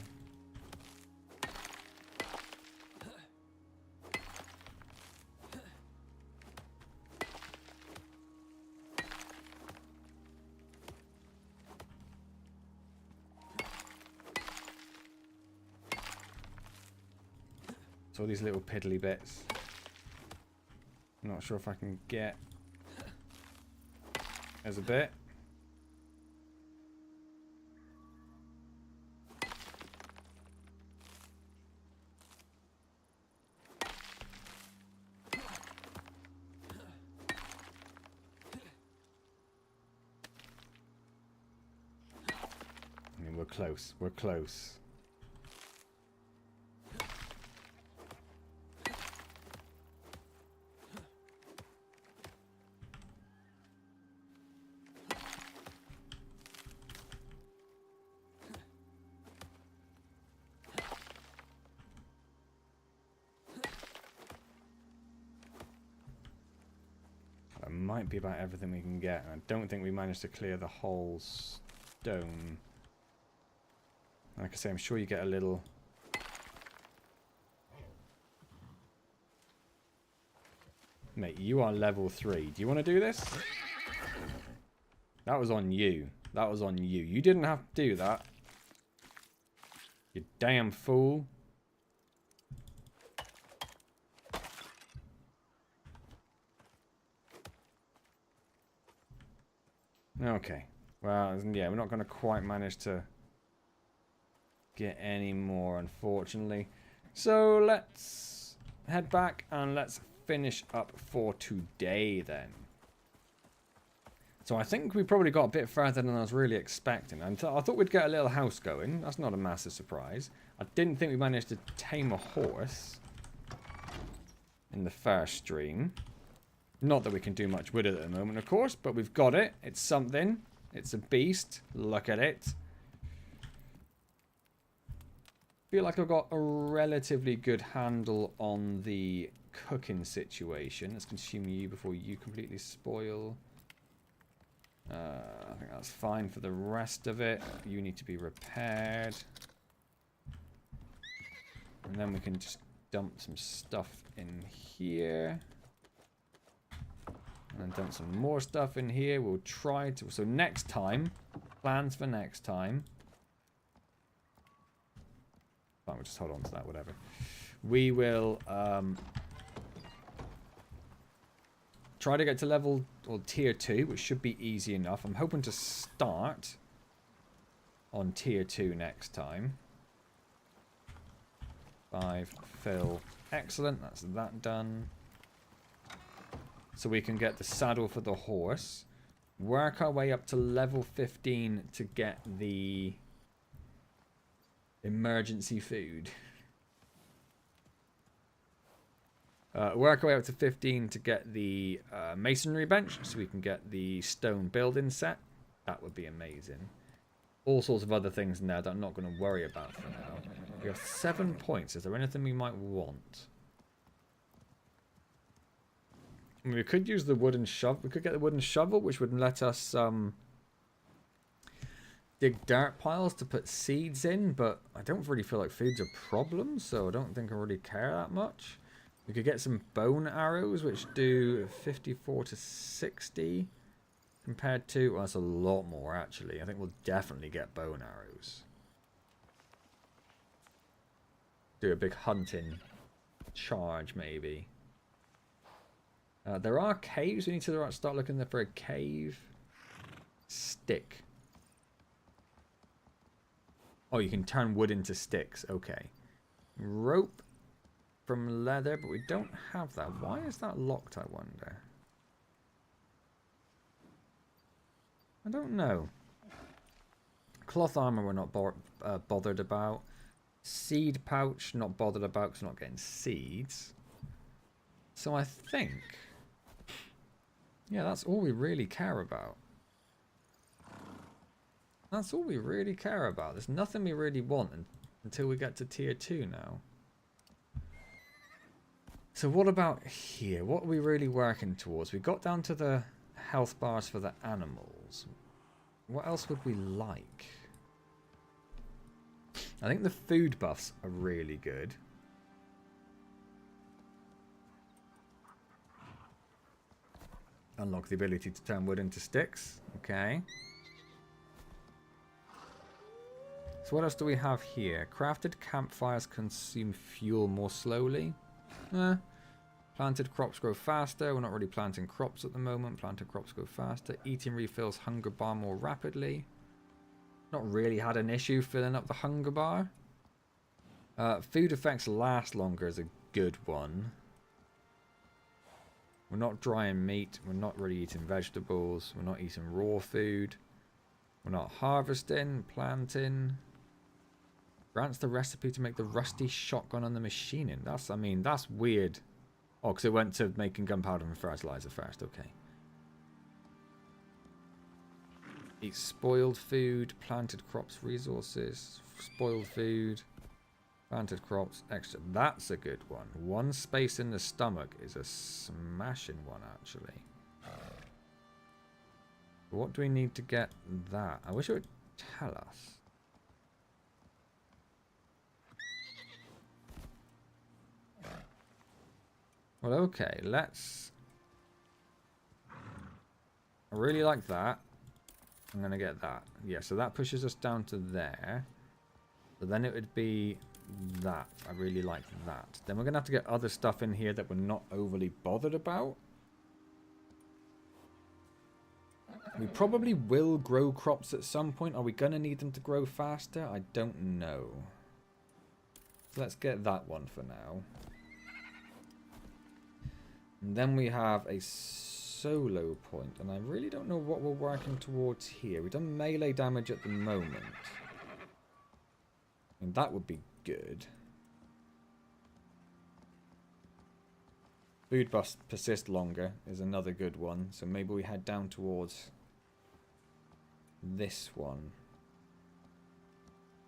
All these little piddly bits. I'm not sure if I can get. There's a bit. I mean, we're close. We're close. might be about everything we can get. I don't think we managed to clear the whole stone. Like I say, I'm sure you get a little... Mate, you are level 3. Do you want to do this? That was on you. That was on you. You didn't have to do that. You damn fool. Okay. Well, yeah, we're not going to quite manage to get any more, unfortunately. So let's head back and let's finish up for today then. So I think we probably got a bit further than I was really expecting. I thought we'd get a little house going. That's not a massive surprise. I didn't think we managed to tame a horse in the first stream. Not that we can do much with it at the moment, of course, but we've got it. It's something. It's a beast. Look at it. Feel like I've got a relatively good handle on the cooking situation. Let's consume you before you completely spoil. I think that's fine for the rest of it. You need to be repaired. And then we can just dump some stuff in here. And then dump some more stuff in here. We'll try to... So next time, plans for next time. Fine, we'll just hold on to that, whatever. We will try to get to level, or tier 2, which should be easy enough. I'm hoping to start on tier 2 next time. 5, fill. Excellent, that's that done. So we can get the saddle for the horse. Work our way up to level 15 to get the emergency food. Work our way up to 15 to get the masonry bench, so we can get the stone building set. That would be amazing. All sorts of other things in there that I'm not going to worry about for now. We have 7 points. Is there anything we might want? I mean, we could use the wooden shovel. We could get the wooden shovel, which would let us dig dirt piles to put seeds in, but I don't really feel like food's a problem, so I don't think I really care that much. We could get some bone arrows, which do 54 to 60 compared to... Well, that's a lot more, actually. I think we'll definitely get bone arrows. Do a big hunting charge, maybe. There are caves. We need to start looking there for a cave. Stick. Oh, you can turn wood into sticks. Okay. Rope from leather, but we don't have that. Why is that locked, I wonder? I don't know. Cloth armor we're not bothered about. Seed pouch, not bothered about because we're not getting seeds. So I think... Yeah, that's all we really care about. That's all we really care about. There's nothing we really want until we get to tier 2 now. So what about here? What are we really working towards? We got down to the health bars for the animals. What else would we like? I think the food buffs are really good. Unlock the ability to turn wood into sticks. Okay. So what else do we have here? Crafted campfires consume fuel more slowly. Planted crops grow faster. We're not really planting crops at the moment. Planted crops grow faster. Eating refills hunger bar more rapidly. Not really had an issue filling up the hunger bar. Food effects last longer is a good one. We're not drying meat. We're not really eating vegetables. We're not eating raw food. We're not harvesting, planting. Grants the recipe to make the rusty shotgun on the machining. That's, I mean, that's weird. Oh, because it went to making gunpowder and fertilizer first. Okay. Eat spoiled food, planted crops, resources, spoiled food, planted crops, extra. That's a good one. One space in the stomach is a smashing one, actually. What do we need to get that? I wish it would tell us. Well, okay, let's... I really like that. I'm going to get that. Yeah, so that pushes us down to there. So then it would be that. I really like that. Then we're going to have to get other stuff in here that we're not overly bothered about. We probably will grow crops at some point. Are we going to need them to grow faster? I don't know. So let's get that one for now. And then we have a solo point, and I really don't know what we're working towards here. We've done melee damage at the moment. And that would be good. Food buffs persist longer is another good one. So maybe we head down towards this one.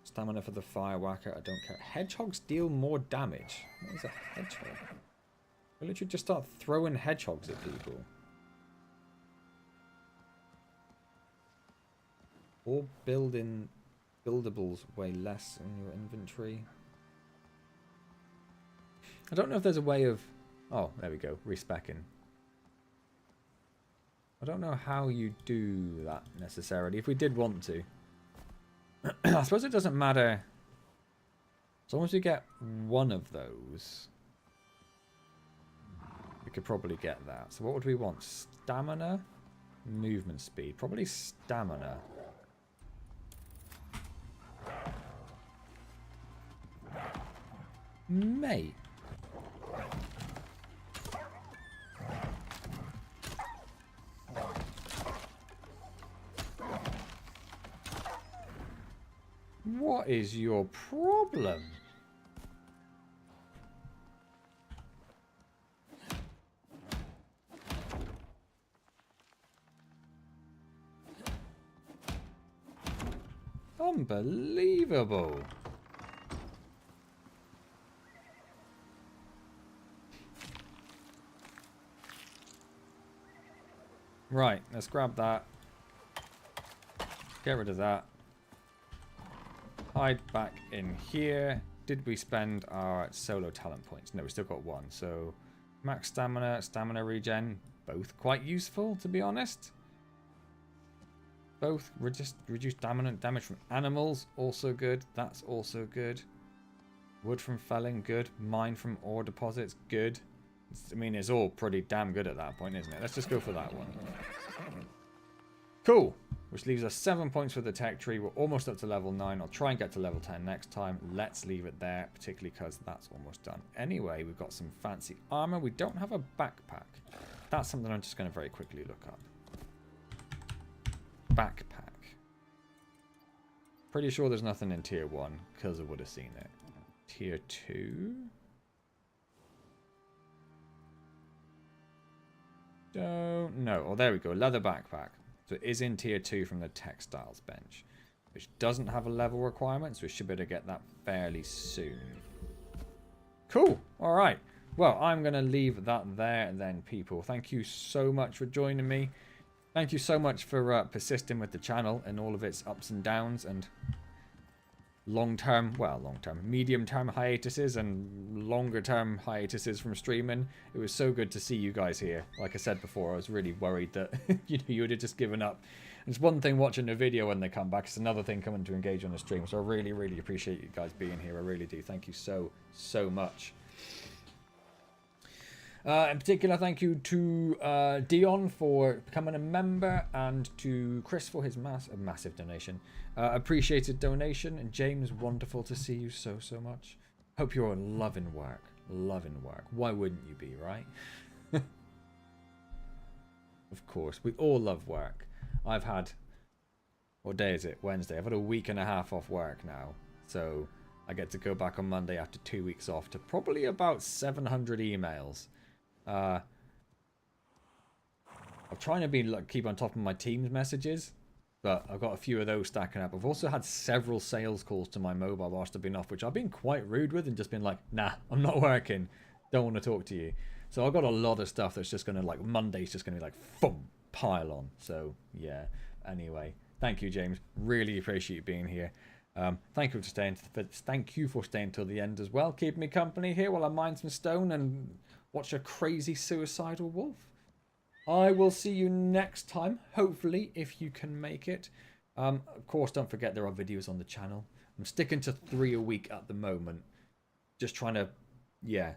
Stamina for the firewhacker, I don't care. Hedgehogs deal more damage. What is a hedgehog? We literally just start throwing hedgehogs at people. Or buildables weigh less in your inventory. I don't know if there's a way of... Oh, there we go. Respecking. I don't know how you do that necessarily. If we did want to. I suppose it doesn't matter. As long as we get one of those. We could probably get that. So what would we want? Stamina? Movement speed. Probably stamina. Mate. What is your problem? Unbelievable. Right, let's grab that. Get rid of that. Hide back in here. Did we spend our solo talent points? No, we still got one. So max stamina, stamina regen, both quite useful to be honest. Both reduce damage from animals, also good. That's also good. Wood from felling, good. Mine from ore deposits, good. I mean, it's all pretty damn good at that point, isn't it? Let's just go for that one. Cool. Which leaves us 7 points for the tech tree. We're almost up to level 9. I'll try and get to level 10 next time. Let's leave it there, particularly because that's almost done. Anyway, we've got some fancy armor. We don't have a backpack. That's something I'm just going to very quickly look up. Backpack. Pretty sure there's nothing in tier 1 because I would have seen it. Tier 2? Don't know. Oh, there we go. Leather backpack. So it is in tier 2 from the textiles bench, which doesn't have a level requirement, so we should be able to get that fairly soon. Cool. All right. Well, I'm going to leave that there then, people. Thank you so much for joining me. Thank you so much for persisting with the channel and all of its ups and downs and long-term, medium-term hiatuses and longer-term hiatuses from streaming. It was so good to see you guys here. Like I said before, I was really worried that you would have just given up. It's one thing watching a video when they come back. It's another thing coming to engage on the stream. So I really, really appreciate you guys being here. I really do. Thank you so, so much. In particular, thank you to Dion for becoming a member and to Chris for his massive donation. Appreciated donation. And James, wonderful to see you so, so much. Hope you're loving work. Loving work. Why wouldn't you be, right? Of course. We all love work. I've had... What day is it? Wednesday. I've had a week and a half off work now. So I get to go back on Monday after 2 weeks off to probably about 700 emails. I'm trying to keep on top of my team's messages, but I've got a few of those stacking up. I've also had several sales calls to my mobile whilst I've been off, which I've been quite rude with and just been like, nah, I'm not working, don't want to talk to you. So I've got a lot of stuff that's just going to, like, Monday's just going to be like, boom, pile-on. So, yeah. Anyway, thank you, James. Really appreciate you being here. Thank you for staying till the end as well. Keeping me company here while I mine some stone and watch a crazy suicidal wolf. I will see you next time, hopefully, if you can make it. Of course, don't forget there are videos on the channel. I'm sticking to 3 a week at the moment. Just trying to, yeah,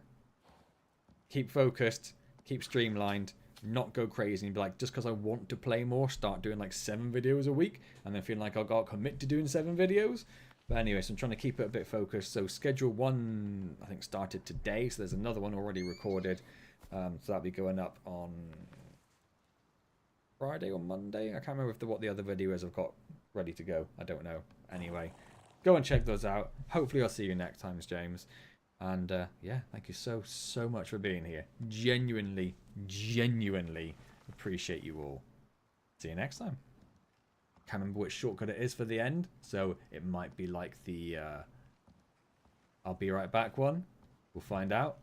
keep focused, keep streamlined, not go crazy and be like, just because I want to play more, start doing like 7 videos a week, and then feeling like I've got to commit to doing 7 videos. But anyway, so I'm trying to keep it a bit focused. So schedule 1, I think, started today. So there's another one already recorded. So that'll be going up on Friday or Monday. I can't remember what the other video is I've got ready to go. I don't know. Anyway, go and check those out. Hopefully I'll see you next time, James. And yeah, thank you so much for being here. Genuinely appreciate you all. See you next time. Can't remember which shortcut it is for the end, so it might be like the I'll be right back one. We'll find out.